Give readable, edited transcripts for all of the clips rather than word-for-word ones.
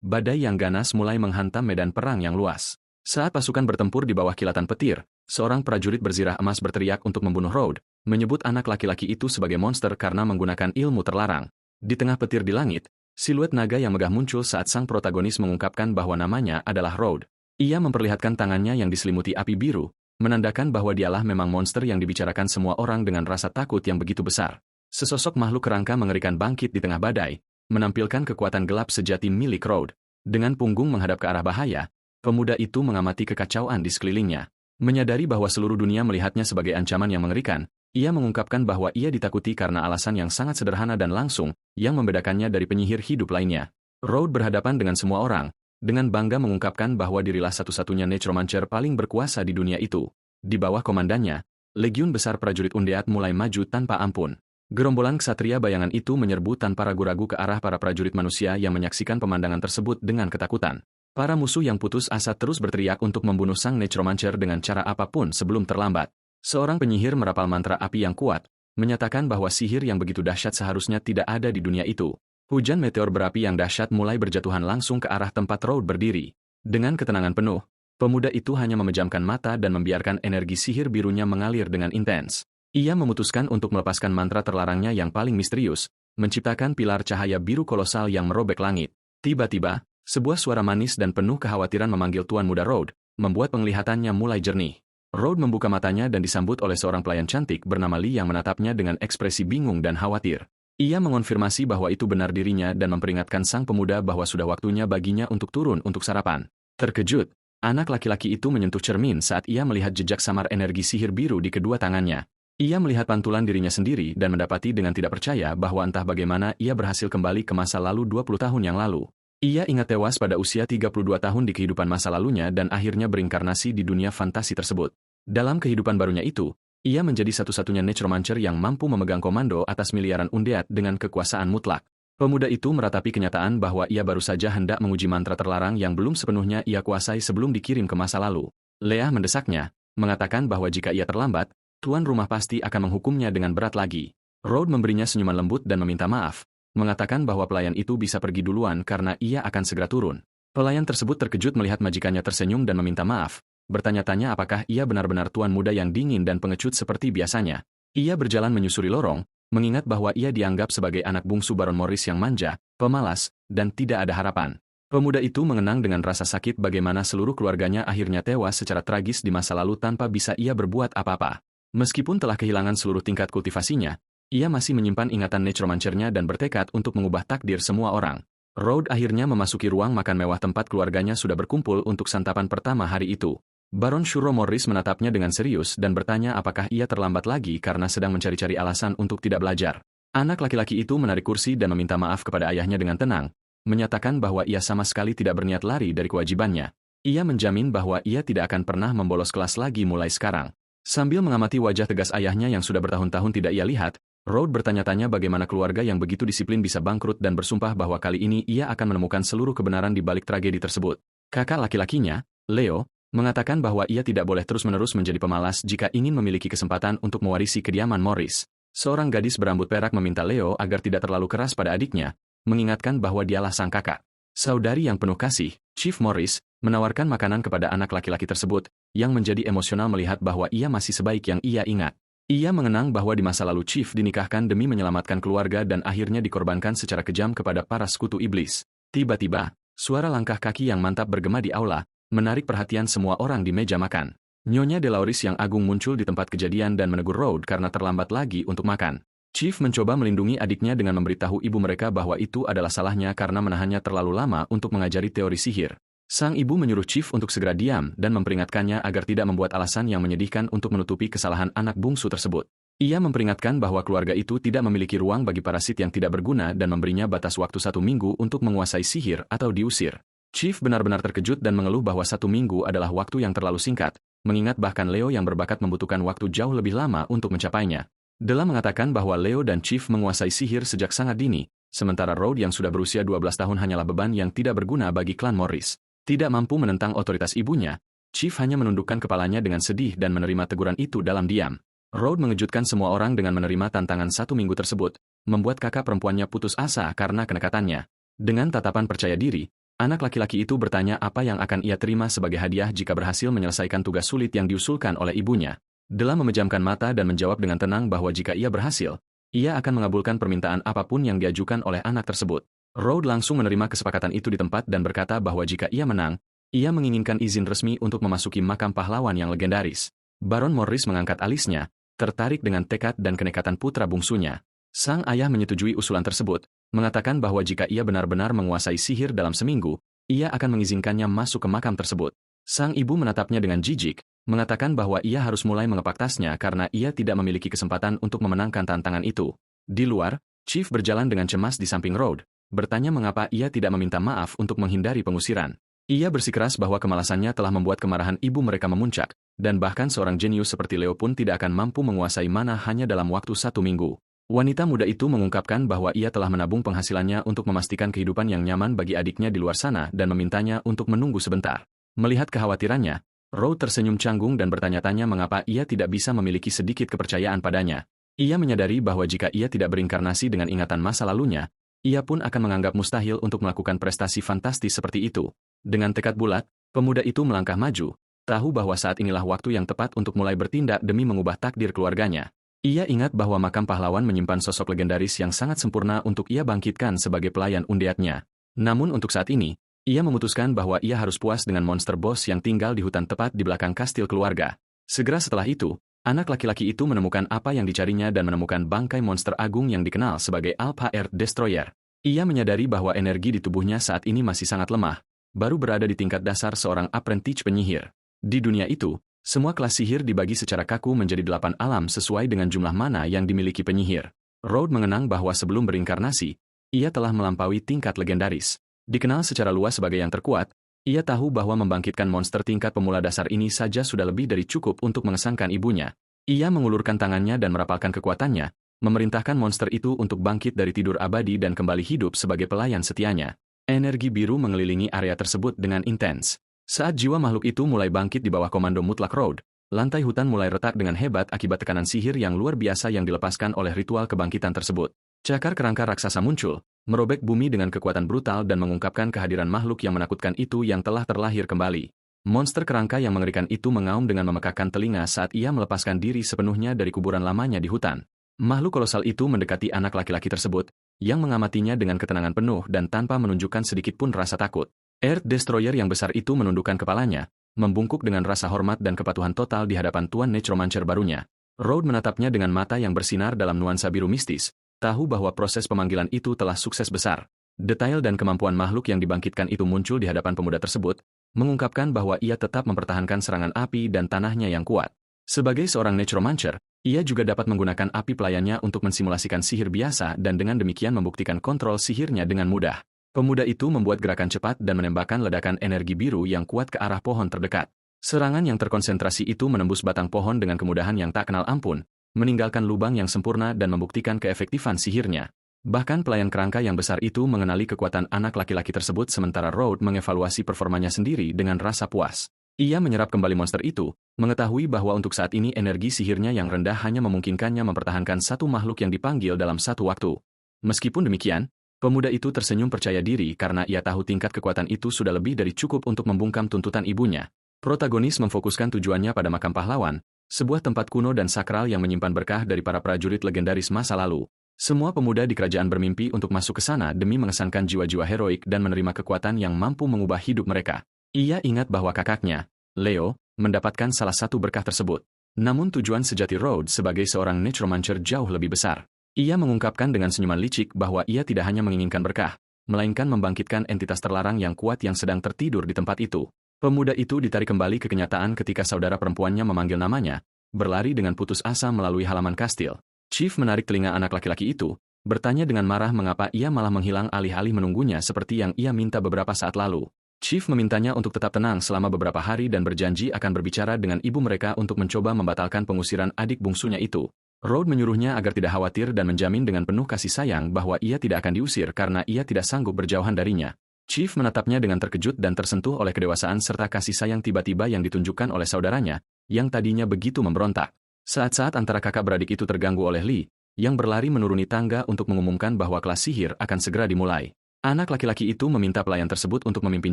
badai yang ganas mulai menghantam medan perang yang luas. Saat pasukan bertempur di bawah kilatan petir, seorang prajurit berzirah emas berteriak untuk membunuh Road, menyebut anak laki-laki itu sebagai monster karena menggunakan ilmu terlarang. Di tengah petir di langit, siluet naga yang megah muncul saat sang protagonis mengungkapkan bahwa namanya adalah Road. Ia memperlihatkan tangannya yang diselimuti api biru, menandakan bahwa dialah memang monster yang dibicarakan semua orang dengan rasa takut yang begitu besar. Sesosok makhluk kerangka mengerikan bangkit di tengah badai, menampilkan kekuatan gelap sejati milik Road. Dengan punggung menghadap ke arah bahaya, pemuda itu mengamati kekacauan di sekelilingnya. Menyadari bahwa seluruh dunia melihatnya sebagai ancaman yang mengerikan, ia mengungkapkan bahwa ia ditakuti karena alasan yang sangat sederhana dan langsung, yang membedakannya dari penyihir hidup lainnya. Road berhadapan dengan semua orang, dengan bangga mengungkapkan bahwa dirilah satu-satunya necromancer paling berkuasa di dunia itu. Di bawah komandannya, legiun besar prajurit Undead mulai maju tanpa ampun. Gerombolan ksatria bayangan itu menyerbu tanpa ragu-ragu ke arah para prajurit manusia yang menyaksikan pemandangan tersebut dengan ketakutan. Para musuh yang putus asa terus berteriak untuk membunuh sang necromancer dengan cara apapun sebelum terlambat. Seorang penyihir merapal mantra api yang kuat, menyatakan bahwa sihir yang begitu dahsyat seharusnya tidak ada di dunia itu. Hujan meteor berapi yang dahsyat mulai berjatuhan langsung ke arah tempat Road berdiri. Dengan ketenangan penuh, pemuda itu hanya memejamkan mata dan membiarkan energi sihir birunya mengalir dengan intens. Ia memutuskan untuk melepaskan mantra terlarangnya yang paling misterius, menciptakan pilar cahaya biru kolosal yang merobek langit. Tiba-tiba, sebuah suara manis dan penuh kekhawatiran memanggil Tuan Muda Road, membuat penglihatannya mulai jernih. Road membuka matanya dan disambut oleh seorang pelayan cantik bernama Lee yang menatapnya dengan ekspresi bingung dan khawatir. Ia mengonfirmasi bahwa itu benar dirinya dan memperingatkan sang pemuda bahwa sudah waktunya baginya untuk turun untuk sarapan. Terkejut, anak laki-laki itu menyentuh cermin saat ia melihat jejak samar energi sihir biru di kedua tangannya. Ia melihat pantulan dirinya sendiri dan mendapati dengan tidak percaya bahwa entah bagaimana ia berhasil kembali ke masa lalu 20 tahun yang lalu. Ia ingat tewas pada usia 32 tahun di kehidupan masa lalunya dan akhirnya berinkarnasi di dunia fantasi tersebut. Dalam kehidupan barunya itu, ia menjadi satu-satunya necromancer yang mampu memegang komando atas miliaran Undead dengan kekuasaan mutlak. Pemuda itu meratapi kenyataan bahwa ia baru saja hendak menguji mantra terlarang yang belum sepenuhnya ia kuasai sebelum dikirim ke masa lalu. Leah mendesaknya, mengatakan bahwa jika ia terlambat, tuan rumah pasti akan menghukumnya dengan berat lagi. Road memberinya senyuman lembut dan meminta maaf, mengatakan bahwa pelayan itu bisa pergi duluan karena ia akan segera turun. Pelayan tersebut terkejut melihat majikannya tersenyum dan meminta maaf, bertanya-tanya apakah ia benar-benar tuan muda yang dingin dan pengecut seperti biasanya. Ia berjalan menyusuri lorong, mengingat bahwa ia dianggap sebagai anak bungsu Baron Morris yang manja, pemalas, dan tidak ada harapan. Pemuda itu mengenang dengan rasa sakit bagaimana seluruh keluarganya akhirnya tewas secara tragis di masa lalu tanpa bisa ia berbuat apa-apa. Meskipun telah kehilangan seluruh tingkat kultivasinya, ia masih menyimpan ingatan necromancernya dan bertekad untuk mengubah takdir semua orang. Road akhirnya memasuki ruang makan mewah tempat keluarganya sudah berkumpul untuk santapan pertama hari itu. Baron Shuro Morris menatapnya dengan serius dan bertanya apakah ia terlambat lagi karena sedang mencari-cari alasan untuk tidak belajar. Anak laki-laki itu menarik kursi dan meminta maaf kepada ayahnya dengan tenang, menyatakan bahwa ia sama sekali tidak berniat lari dari kewajibannya. Ia menjamin bahwa ia tidak akan pernah membolos kelas lagi mulai sekarang. Sambil mengamati wajah tegas ayahnya yang sudah bertahun-tahun tidak ia lihat, Road bertanya-tanya bagaimana keluarga yang begitu disiplin bisa bangkrut dan bersumpah bahwa kali ini ia akan menemukan seluruh kebenaran di balik tragedi tersebut. Kakak laki-lakinya, Leo, mengatakan bahwa ia tidak boleh terus-menerus menjadi pemalas jika ingin memiliki kesempatan untuk mewarisi kediaman Morris. Seorang gadis berambut perak meminta Leo agar tidak terlalu keras pada adiknya, mengingatkan bahwa dialah sang kakak. Saudari yang penuh kasih, Chief Morris, menawarkan makanan kepada anak laki-laki tersebut, yang menjadi emosional melihat bahwa ia masih sebaik yang ia ingat. Ia mengenang bahwa di masa lalu Chief dinikahkan demi menyelamatkan keluarga dan akhirnya dikorbankan secara kejam kepada para sekutu iblis. Tiba-tiba, suara langkah kaki yang mantap bergema di aula, menarik perhatian semua orang di meja makan. Nyonya Delauris yang agung muncul di tempat kejadian dan menegur Road karena terlambat lagi untuk makan. Chief mencoba melindungi adiknya dengan memberitahu ibu mereka bahwa itu adalah salahnya karena menahannya terlalu lama untuk mengajari teori sihir. Sang ibu menyuruh Chief untuk segera diam dan memperingatkannya agar tidak membuat alasan yang menyedihkan untuk menutupi kesalahan anak bungsu tersebut. Ia memperingatkan bahwa keluarga itu tidak memiliki ruang bagi parasit yang tidak berguna dan memberinya batas waktu 1 minggu untuk menguasai sihir atau diusir. Chief benar-benar terkejut dan mengeluh bahwa 1 minggu adalah waktu yang terlalu singkat, mengingat bahkan Leo yang berbakat membutuhkan waktu jauh lebih lama untuk mencapainya. Della mengatakan bahwa Leo dan Chief menguasai sihir sejak sangat dini, sementara Road yang sudah berusia 12 tahun hanyalah beban yang tidak berguna bagi klan Morris. Tidak mampu menentang otoritas ibunya, Chief hanya menundukkan kepalanya dengan sedih dan menerima teguran itu dalam diam. Road mengejutkan semua orang dengan menerima tantangan 1 minggu tersebut, membuat kakak perempuannya putus asa karena kenekatannya. Dengan tatapan percaya diri, Anak laki-laki itu bertanya apa yang akan ia terima sebagai hadiah jika berhasil menyelesaikan tugas sulit yang diusulkan oleh ibunya. Della memejamkan mata dan menjawab dengan tenang bahwa jika ia berhasil, ia akan mengabulkan permintaan apapun yang diajukan oleh anak tersebut. Rhodes langsung menerima kesepakatan itu di tempat dan berkata bahwa jika ia menang, ia menginginkan izin resmi untuk memasuki makam pahlawan yang legendaris. Baron Morris mengangkat alisnya, tertarik dengan tekad dan kenekatan putra bungsunya. Sang ayah menyetujui usulan tersebut, mengatakan bahwa jika ia benar-benar menguasai sihir dalam seminggu, ia akan mengizinkannya masuk ke makam tersebut. Sang ibu menatapnya dengan jijik, mengatakan bahwa ia harus mulai mengepak tasnya karena ia tidak memiliki kesempatan untuk memenangkan tantangan itu. Di luar, Chief berjalan dengan cemas di samping Rhodes, bertanya mengapa ia tidak meminta maaf untuk menghindari pengusiran. Ia bersikeras bahwa kemalasannya telah membuat kemarahan ibu mereka memuncak, dan bahkan seorang jenius seperti Leo pun tidak akan mampu menguasai mana hanya dalam waktu 1 minggu. Wanita muda itu mengungkapkan bahwa ia telah menabung penghasilannya untuk memastikan kehidupan yang nyaman bagi adiknya di luar sana dan memintanya untuk menunggu sebentar. Melihat kekhawatirannya, Rhodes tersenyum canggung dan bertanya-tanya mengapa ia tidak bisa memiliki sedikit kepercayaan padanya. Ia menyadari bahwa jika ia tidak berinkarnasi dengan ingatan masa lalunya, ia pun akan menganggap mustahil untuk melakukan prestasi fantastis seperti itu. Dengan tekad bulat, pemuda itu melangkah maju, tahu bahwa saat inilah waktu yang tepat untuk mulai bertindak demi mengubah takdir keluarganya. Ia ingat bahwa makam pahlawan menyimpan sosok legendaris yang sangat sempurna untuk ia bangkitkan sebagai pelayan undeadnya. Namun untuk saat ini, ia memutuskan bahwa ia harus puas dengan monster boss yang tinggal di hutan tepat di belakang kastil keluarga. Segera setelah itu, anak laki-laki itu menemukan apa yang dicarinya dan menemukan bangkai monster agung yang dikenal sebagai Alpha Earth Destroyer. Ia menyadari bahwa energi di tubuhnya saat ini masih sangat lemah, baru berada di tingkat dasar seorang apprentice penyihir. Di dunia itu, semua kelas sihir dibagi secara kaku menjadi 8 alam sesuai dengan jumlah mana yang dimiliki penyihir. Rhodes mengenang bahwa sebelum berinkarnasi, ia telah melampaui tingkat legendaris. Dikenal secara luas sebagai yang terkuat, ia tahu bahwa membangkitkan monster tingkat pemula dasar ini saja sudah lebih dari cukup untuk mengesankan ibunya. Ia mengulurkan tangannya dan merapalkan kekuatannya, memerintahkan monster itu untuk bangkit dari tidur abadi dan kembali hidup sebagai pelayan setianya. Energi biru mengelilingi area tersebut dengan intens. Saat jiwa makhluk itu mulai bangkit di bawah komando mutlak Rhodes, lantai hutan mulai retak dengan hebat akibat tekanan sihir yang luar biasa yang dilepaskan oleh ritual kebangkitan tersebut. Cakar kerangka raksasa muncul, merobek bumi dengan kekuatan brutal dan mengungkapkan kehadiran makhluk yang menakutkan itu yang telah terlahir kembali. Monster kerangka yang mengerikan itu mengaum dengan memekakkan telinga saat ia melepaskan diri sepenuhnya dari kuburan lamanya di hutan. Makhluk kolosal itu mendekati anak laki-laki tersebut, yang mengamatinya dengan ketenangan penuh dan tanpa menunjukkan sedikitpun rasa takut. Earth Destroyer yang besar itu menundukkan kepalanya, membungkuk dengan rasa hormat dan kepatuhan total di hadapan Tuan Necromancer barunya. Rhodes menatapnya dengan mata yang bersinar dalam nuansa biru mistis, tahu bahwa proses pemanggilan itu telah sukses besar. Detail dan kemampuan makhluk yang dibangkitkan itu muncul di hadapan pemuda tersebut, mengungkapkan bahwa ia tetap mempertahankan serangan api dan tanahnya yang kuat. Sebagai seorang Necromancer, ia juga dapat menggunakan api pelayannya untuk mensimulasikan sihir biasa dan dengan demikian membuktikan kontrol sihirnya dengan mudah. Pemuda itu membuat gerakan cepat dan menembakkan ledakan energi biru yang kuat ke arah pohon terdekat. Serangan yang terkonsentrasi itu menembus batang pohon dengan kemudahan yang tak kenal ampun, meninggalkan lubang yang sempurna dan membuktikan keefektifan sihirnya. Bahkan pelayan kerangka yang besar itu mengenali kekuatan anak laki-laki tersebut sementara Rhodes mengevaluasi performanya sendiri dengan rasa puas. Ia menyerap kembali monster itu, mengetahui bahwa untuk saat ini energi sihirnya yang rendah hanya memungkinkannya mempertahankan satu makhluk yang dipanggil dalam satu waktu. Meskipun demikian, pemuda itu tersenyum percaya diri karena ia tahu tingkat kekuatan itu sudah lebih dari cukup untuk membungkam tuntutan ibunya. Protagonis memfokuskan tujuannya pada makam pahlawan, sebuah tempat kuno dan sakral yang menyimpan berkah dari para prajurit legendaris masa lalu. Semua pemuda di kerajaan bermimpi untuk masuk ke sana demi mengesankan jiwa-jiwa heroik dan menerima kekuatan yang mampu mengubah hidup mereka. Ia ingat bahwa kakaknya, Leo, mendapatkan salah satu berkah tersebut. Namun tujuan sejati Rhodes sebagai seorang Necromancer jauh lebih besar. Ia mengungkapkan dengan senyuman licik bahwa ia tidak hanya menginginkan berkah, melainkan membangkitkan entitas terlarang yang kuat yang sedang tertidur di tempat itu. Pemuda itu ditarik kembali ke kenyataan ketika saudara perempuannya memanggil namanya, berlari dengan putus asa melalui halaman kastil. Chief menarik telinga anak laki-laki itu, bertanya dengan marah mengapa ia malah menghilang alih-alih menunggunya seperti yang ia minta beberapa saat lalu. Chief memintanya untuk tetap tenang selama beberapa hari dan berjanji akan berbicara dengan ibu mereka untuk mencoba membatalkan pengusiran adik bungsunya itu. Rhodes menyuruhnya agar tidak khawatir dan menjamin dengan penuh kasih sayang bahwa ia tidak akan diusir karena ia tidak sanggup berjauhan darinya. Chief menatapnya dengan terkejut dan tersentuh oleh kedewasaan serta kasih sayang tiba-tiba yang ditunjukkan oleh saudaranya, yang tadinya begitu memberontak. Saat-saat antara kakak beradik itu terganggu oleh Lee, yang berlari menuruni tangga untuk mengumumkan bahwa kelas sihir akan segera dimulai. Anak laki-laki itu meminta pelayan tersebut untuk memimpin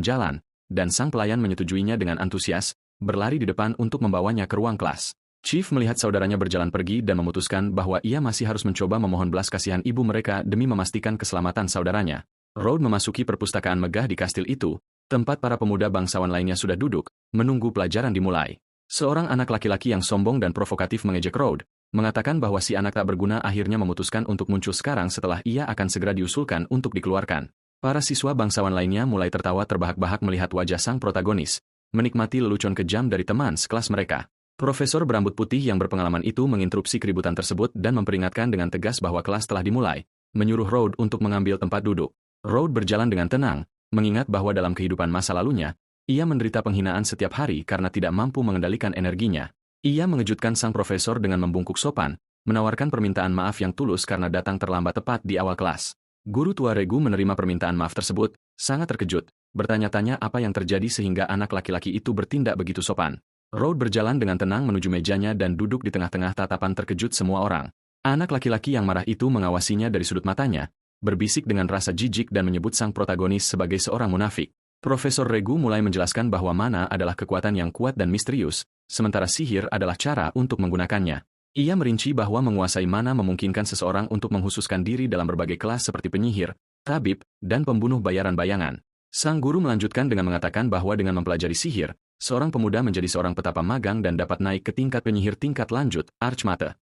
jalan, dan sang pelayan menyetujuinya dengan antusias, berlari di depan untuk membawanya ke ruang kelas. Chief melihat saudaranya berjalan pergi dan memutuskan bahwa ia masih harus mencoba memohon belas kasihan ibu mereka demi memastikan keselamatan saudaranya. Rhodes memasuki perpustakaan megah di kastil itu, tempat para pemuda bangsawan lainnya sudah duduk, menunggu pelajaran dimulai. Seorang anak laki-laki yang sombong dan provokatif mengejek Rhodes, mengatakan bahwa si anak tak berguna akhirnya memutuskan untuk muncul sekarang setelah ia akan segera diusulkan untuk dikeluarkan. Para siswa bangsawan lainnya mulai tertawa terbahak-bahak melihat wajah sang protagonis, menikmati lelucon kejam dari teman sekelas mereka. Profesor berambut putih yang berpengalaman itu menginterupsi keributan tersebut dan memperingatkan dengan tegas bahwa kelas telah dimulai, menyuruh Rhodes untuk mengambil tempat duduk. Rhodes berjalan dengan tenang, mengingat bahwa dalam kehidupan masa lalunya, ia menderita penghinaan setiap hari karena tidak mampu mengendalikan energinya. Ia mengejutkan sang profesor dengan membungkuk sopan, menawarkan permintaan maaf yang tulus karena datang terlambat tepat di awal kelas. Guru tua Regu menerima permintaan maaf tersebut, sangat terkejut, bertanya-tanya apa yang terjadi sehingga anak laki-laki itu bertindak begitu sopan. Rhodes berjalan dengan tenang menuju mejanya dan duduk di tengah-tengah tatapan terkejut semua orang. Anak laki-laki yang marah itu mengawasinya dari sudut matanya, berbisik dengan rasa jijik dan menyebut sang protagonis sebagai seorang munafik. Profesor Regu mulai menjelaskan bahwa mana adalah kekuatan yang kuat dan misterius, sementara sihir adalah cara untuk menggunakannya. Ia merinci bahwa menguasai mana memungkinkan seseorang untuk menghususkan diri dalam berbagai kelas seperti penyihir, tabib, dan pembunuh bayaran bayangan. Sang guru melanjutkan dengan mengatakan bahwa dengan mempelajari sihir, seorang pemuda menjadi seorang petapa magang dan dapat naik ke tingkat penyihir tingkat lanjut, Archmate.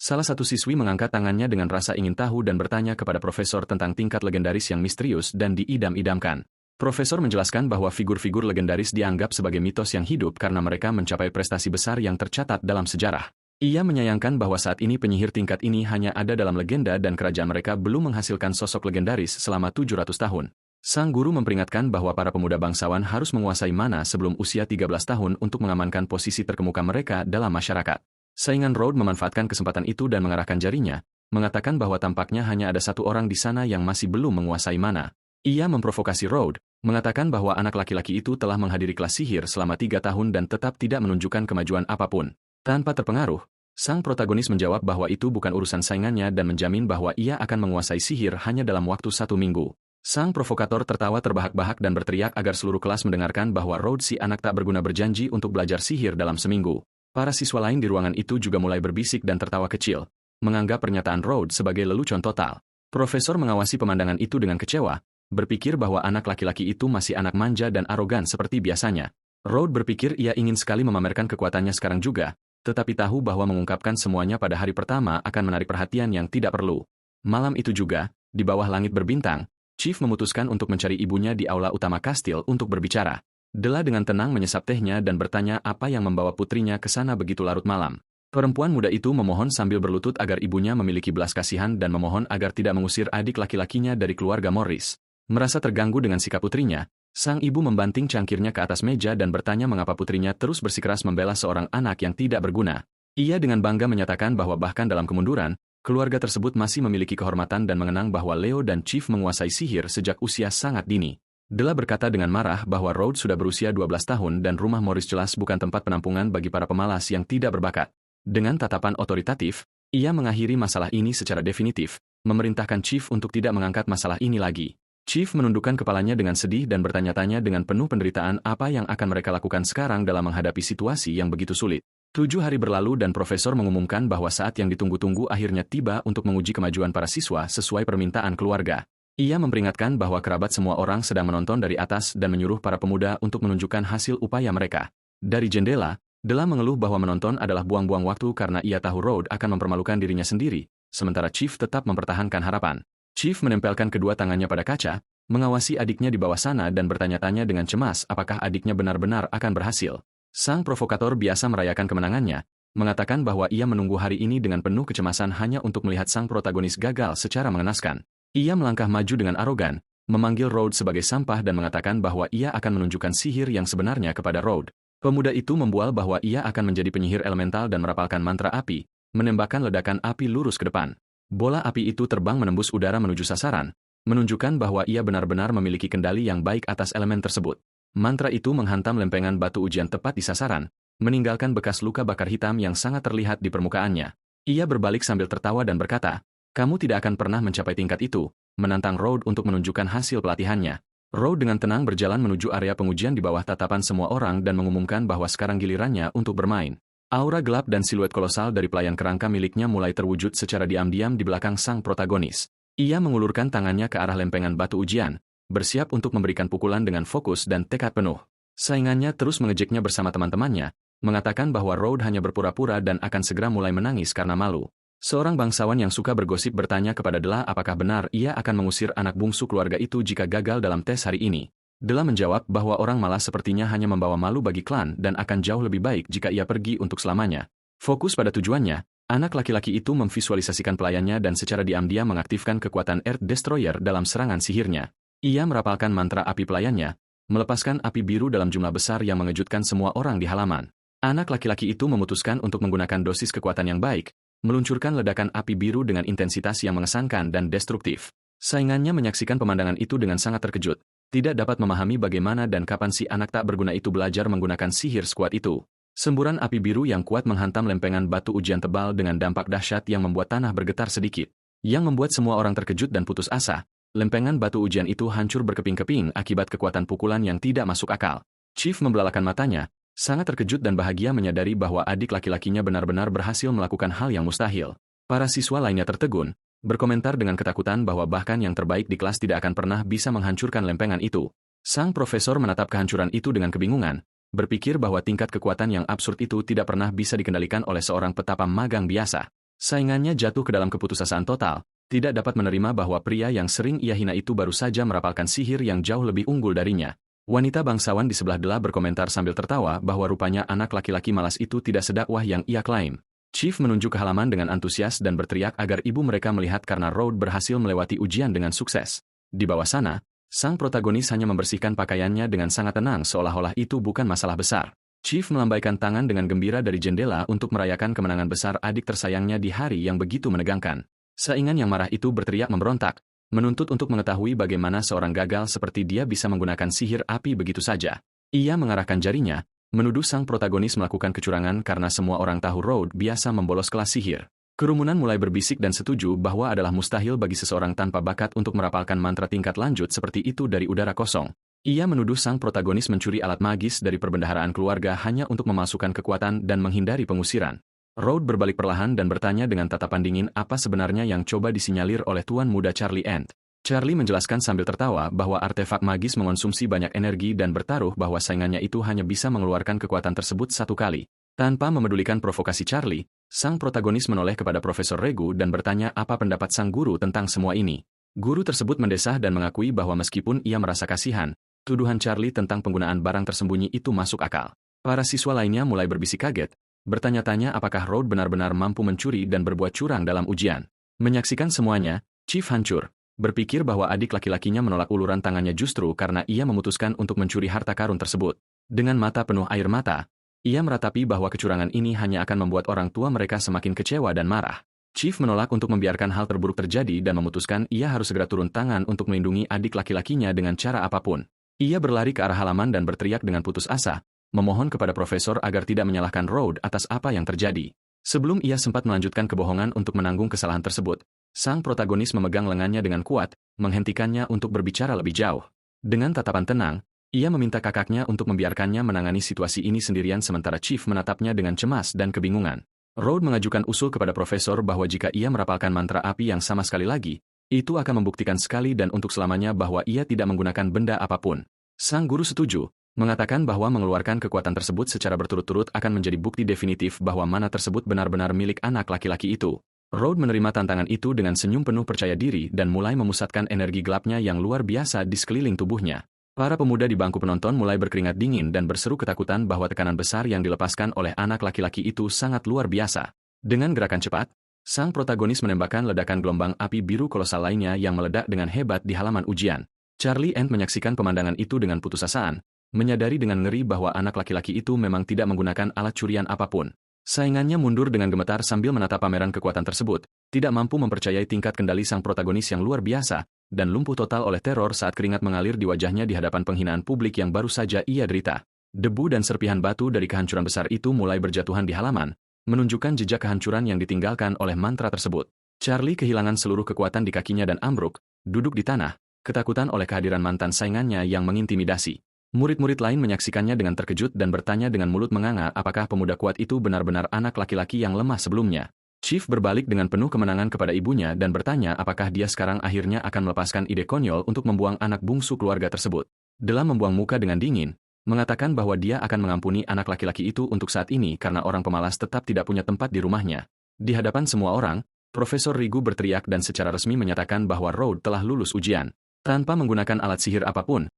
Salah satu siswi mengangkat tangannya dengan rasa ingin tahu dan bertanya kepada profesor tentang tingkat legendaris yang misterius dan diidam-idamkan. Profesor menjelaskan bahwa figur-figur legendaris dianggap sebagai mitos yang hidup karena mereka mencapai prestasi besar yang tercatat dalam sejarah. Ia menyayangkan bahwa saat ini penyihir tingkat ini hanya ada dalam legenda dan kerajaan mereka belum menghasilkan sosok legendaris selama 700 tahun. Sang guru memperingatkan bahwa para pemuda bangsawan harus menguasai mana sebelum usia 13 tahun untuk mengamankan posisi terkemuka mereka dalam masyarakat. Saingan Rhodes memanfaatkan kesempatan itu dan mengarahkan jarinya, mengatakan bahwa tampaknya hanya ada satu orang di sana yang masih belum menguasai mana. Ia memprovokasi Rhodes, mengatakan bahwa anak laki-laki itu telah menghadiri kelas sihir selama 3 tahun dan tetap tidak menunjukkan kemajuan apapun. Tanpa terpengaruh, sang protagonis menjawab bahwa itu bukan urusan saingannya dan menjamin bahwa ia akan menguasai sihir hanya dalam waktu 1 minggu. Sang provokator tertawa terbahak-bahak dan berteriak agar seluruh kelas mendengarkan bahwa Rhodes si anak tak berguna berjanji untuk belajar sihir dalam seminggu. Para siswa lain di ruangan itu juga mulai berbisik dan tertawa kecil, menganggap pernyataan Rhodes sebagai lelucon total. Profesor mengawasi pemandangan itu dengan kecewa, berpikir bahwa anak laki-laki itu masih anak manja dan arogan seperti biasanya. Rhodes berpikir ia ingin sekali memamerkan kekuatannya sekarang juga, tetapi tahu bahwa mengungkapkan semuanya pada hari pertama akan menarik perhatian yang tidak perlu. Malam itu juga, di bawah langit berbintang, Chief memutuskan untuk mencari ibunya di aula utama kastil untuk berbicara. Della dengan tenang menyesap tehnya dan bertanya apa yang membawa putrinya ke sana begitu larut malam. Perempuan muda itu memohon sambil berlutut agar ibunya memiliki belas kasihan dan memohon agar tidak mengusir adik laki-lakinya dari keluarga Morris. Merasa terganggu dengan sikap putrinya, sang ibu membanting cangkirnya ke atas meja dan bertanya mengapa putrinya terus bersikeras membela seorang anak yang tidak berguna. Ia dengan bangga menyatakan bahwa bahkan dalam kemunduran, keluarga tersebut masih memiliki kehormatan dan mengenang bahwa Leo dan Chief menguasai sihir sejak usia sangat dini. Della berkata dengan marah bahwa Rhodes sudah berusia 12 tahun dan rumah Morris jelas bukan tempat penampungan bagi para pemalas yang tidak berbakat. Dengan tatapan otoritatif, ia mengakhiri masalah ini secara definitif, memerintahkan Chief untuk tidak mengangkat masalah ini lagi. Chief menundukkan kepalanya dengan sedih dan bertanya-tanya dengan penuh penderitaan apa yang akan mereka lakukan sekarang dalam menghadapi situasi yang begitu sulit. 7 hari berlalu dan profesor mengumumkan bahwa saat yang ditunggu-tunggu akhirnya tiba untuk menguji kemajuan para siswa sesuai permintaan keluarga. Ia memperingatkan bahwa kerabat semua orang sedang menonton dari atas dan menyuruh para pemuda untuk menunjukkan hasil upaya mereka. Dari jendela, Della mengeluh bahwa menonton adalah buang-buang waktu karena ia tahu Rhodes akan mempermalukan dirinya sendiri, sementara Chief tetap mempertahankan harapan. Chief menempelkan kedua tangannya pada kaca, mengawasi adiknya di bawah sana dan bertanya-tanya dengan cemas apakah adiknya benar-benar akan berhasil. Sang provokator biasa merayakan kemenangannya, mengatakan bahwa ia menunggu hari ini dengan penuh kecemasan hanya untuk melihat sang protagonis gagal secara mengenaskan. Ia melangkah maju dengan arogan, memanggil Rhodes sebagai sampah dan mengatakan bahwa ia akan menunjukkan sihir yang sebenarnya kepada Rhodes. Pemuda itu membual bahwa ia akan menjadi penyihir elemental dan merapalkan mantra api, menembakkan ledakan api lurus ke depan. Bola api itu terbang menembus udara menuju sasaran, menunjukkan bahwa ia benar-benar memiliki kendali yang baik atas elemen tersebut. Mantra itu menghantam lempengan batu ujian tepat di sasaran, meninggalkan bekas luka bakar hitam yang sangat terlihat di permukaannya. Ia berbalik sambil tertawa dan berkata, "Kamu tidak akan pernah mencapai tingkat itu, menantang Road untuk menunjukkan hasil pelatihannya. Road dengan tenang berjalan menuju area pengujian di bawah tatapan semua orang dan mengumumkan bahwa sekarang gilirannya untuk bermain. Aura gelap dan siluet kolosal dari pelayan kerangka miliknya mulai terwujud secara diam-diam di belakang sang protagonis. Ia mengulurkan tangannya ke arah lempengan batu ujian, bersiap untuk memberikan pukulan dengan fokus dan tekad penuh. Saingannya terus mengejeknya bersama teman-temannya, mengatakan bahwa Road hanya berpura-pura dan akan segera mulai menangis karena malu. Seorang bangsawan yang suka bergosip bertanya kepada Dela apakah benar ia akan mengusir anak bungsu keluarga itu jika gagal dalam tes hari ini. Dela menjawab bahwa orang malas sepertinya hanya membawa malu bagi klan dan akan jauh lebih baik jika ia pergi untuk selamanya. Fokus pada tujuannya, anak laki-laki itu memvisualisasikan pelayannya dan secara diam-diam mengaktifkan kekuatan Earth Destroyer dalam serangan sihirnya. Ia merapalkan mantra api pelayannya, melepaskan api biru dalam jumlah besar yang mengejutkan semua orang di halaman. Anak laki-laki itu memutuskan untuk menggunakan dosis kekuatan yang baik, meluncurkan ledakan api biru dengan intensitas yang mengesankan dan destruktif. Saingannya menyaksikan pemandangan itu dengan sangat terkejut, tidak dapat memahami bagaimana dan kapan si anak tak berguna itu belajar menggunakan sihir sekuat itu. Semburan api biru yang kuat menghantam lempengan batu ujian tebal dengan dampak dahsyat yang membuat tanah bergetar sedikit. Yang membuat semua orang terkejut dan putus asa, lempengan batu ujian itu hancur berkeping-keping akibat kekuatan pukulan yang tidak masuk akal. Chief membelalakan matanya, sangat terkejut dan bahagia menyadari bahwa adik laki-lakinya benar-benar berhasil melakukan hal yang mustahil. Para siswa lainnya tertegun, berkomentar dengan ketakutan bahwa bahkan yang terbaik di kelas tidak akan pernah bisa menghancurkan lempengan itu. Sang profesor menatap kehancuran itu dengan kebingungan, berpikir bahwa tingkat kekuatan yang absurd itu tidak pernah bisa dikendalikan oleh seorang petapa magang biasa. Saingannya jatuh ke dalam keputusasaan total, tidak dapat menerima bahwa pria yang sering ia hina itu baru saja merapalkan sihir yang jauh lebih unggul darinya. Wanita bangsawan di sebelah Dela berkomentar sambil tertawa bahwa rupanya anak laki-laki malas itu tidak sedakwah yang ia klaim. Chief menunjuk ke halaman dengan antusias dan berteriak agar ibu mereka melihat karena Road berhasil melewati ujian dengan sukses. Di bawah sana, sang protagonis hanya membersihkan pakaiannya dengan sangat tenang seolah-olah itu bukan masalah besar. Chief melambaikan tangan dengan gembira dari jendela untuk merayakan kemenangan besar adik tersayangnya di hari yang begitu menegangkan. Saingan yang marah itu berteriak memberontak, menuntut untuk mengetahui bagaimana seorang gagal seperti dia bisa menggunakan sihir api begitu saja. Ia mengarahkan jarinya, menuduh sang protagonis melakukan kecurangan karena semua orang tahu Road biasa membolos kelas sihir. Kerumunan mulai berbisik dan setuju bahwa adalah mustahil bagi seseorang tanpa bakat untuk merapalkan mantra tingkat lanjut seperti itu dari udara kosong. Ia menuduh sang protagonis mencuri alat magis dari perbendaharaan keluarga hanya untuk memasukkan kekuatan dan menghindari pengusiran. Road berbalik perlahan dan bertanya dengan tatapan dingin apa sebenarnya yang coba disinyalir oleh tuan muda Charlie Ant. Charlie menjelaskan sambil tertawa bahwa artefak magis mengonsumsi banyak energi dan bertaruh bahwa saingannya itu hanya bisa mengeluarkan kekuatan tersebut satu kali. Tanpa memedulikan provokasi Charlie, sang protagonis menoleh kepada Profesor Regu dan bertanya apa pendapat sang guru tentang semua ini. Guru tersebut mendesah dan mengakui bahwa meskipun ia merasa kasihan, tuduhan Charlie tentang penggunaan barang tersembunyi itu masuk akal. Para siswa lainnya mulai berbisik kaget, bertanya-tanya apakah Road benar-benar mampu mencuri dan berbuat curang dalam ujian. Menyaksikan semuanya, Chief hancur, berpikir bahwa adik laki-lakinya menolak uluran tangannya justru karena ia memutuskan untuk mencuri harta karun tersebut. Dengan mata penuh air mata, ia meratapi bahwa kecurangan ini hanya akan membuat orang tua mereka semakin kecewa dan marah. Chief menolak untuk membiarkan hal terburuk terjadi dan memutuskan ia harus segera turun tangan untuk melindungi adik laki-lakinya dengan cara apapun. Ia berlari ke arah halaman dan berteriak dengan putus asa, memohon kepada profesor agar tidak menyalahkan Road atas apa yang terjadi. Sebelum ia sempat melanjutkan kebohongan untuk menanggung kesalahan tersebut, sang protagonis memegang lengannya dengan kuat, menghentikannya untuk berbicara lebih jauh. Dengan tatapan tenang, ia meminta kakaknya untuk membiarkannya menangani situasi ini sendirian sementara Chief menatapnya dengan cemas dan kebingungan. Road mengajukan usul kepada profesor bahwa jika ia merapalkan mantra api yang sama sekali lagi, itu akan membuktikan sekali dan untuk selamanya bahwa ia tidak menggunakan benda apapun. Sang guru setuju, mengatakan bahwa mengeluarkan kekuatan tersebut secara berturut-turut akan menjadi bukti definitif bahwa mana tersebut benar-benar milik anak laki-laki itu. Road menerima tantangan itu dengan senyum penuh percaya diri dan mulai memusatkan energi gelapnya yang luar biasa di sekeliling tubuhnya. Para pemuda di bangku penonton mulai berkeringat dingin dan berseru ketakutan bahwa tekanan besar yang dilepaskan oleh anak laki-laki itu sangat luar biasa. Dengan gerakan cepat, sang protagonis menembakkan ledakan gelombang api biru kolosal lainnya yang meledak dengan hebat di halaman ujian. Charlie Ant menyaksikan pemandangan itu dengan putusasaan, menyadari dengan ngeri bahwa anak laki-laki itu memang tidak menggunakan alat curian apapun. Saingannya mundur dengan gemetar sambil menatap pameran kekuatan tersebut, tidak mampu mempercayai tingkat kendali sang protagonis yang luar biasa, dan lumpuh total oleh teror saat keringat mengalir di wajahnya di hadapan penghinaan publik yang baru saja ia derita. Debu dan serpihan batu dari kehancuran besar itu mulai berjatuhan di halaman, menunjukkan jejak kehancuran yang ditinggalkan oleh mantra tersebut. Charlie kehilangan seluruh kekuatan di kakinya dan ambruk, duduk di tanah, ketakutan oleh kehadiran mantan saingannya yang mengintimidasi. Murid-murid lain menyaksikannya dengan terkejut dan bertanya dengan mulut menganga apakah pemuda kuat itu benar-benar anak laki-laki yang lemah sebelumnya. Chief berbalik dengan penuh kemenangan kepada ibunya dan bertanya apakah dia sekarang akhirnya akan melepaskan ide konyol untuk membuang anak bungsu keluarga tersebut. Della membuang muka dengan dingin, mengatakan bahwa dia akan mengampuni anak laki-laki itu untuk saat ini karena orang pemalas tetap tidak punya tempat di rumahnya. Di hadapan semua orang, Profesor Rigu berteriak dan secara resmi menyatakan bahwa Rhodes telah lulus ujian. Tanpa menggunakan alat sihir apapun,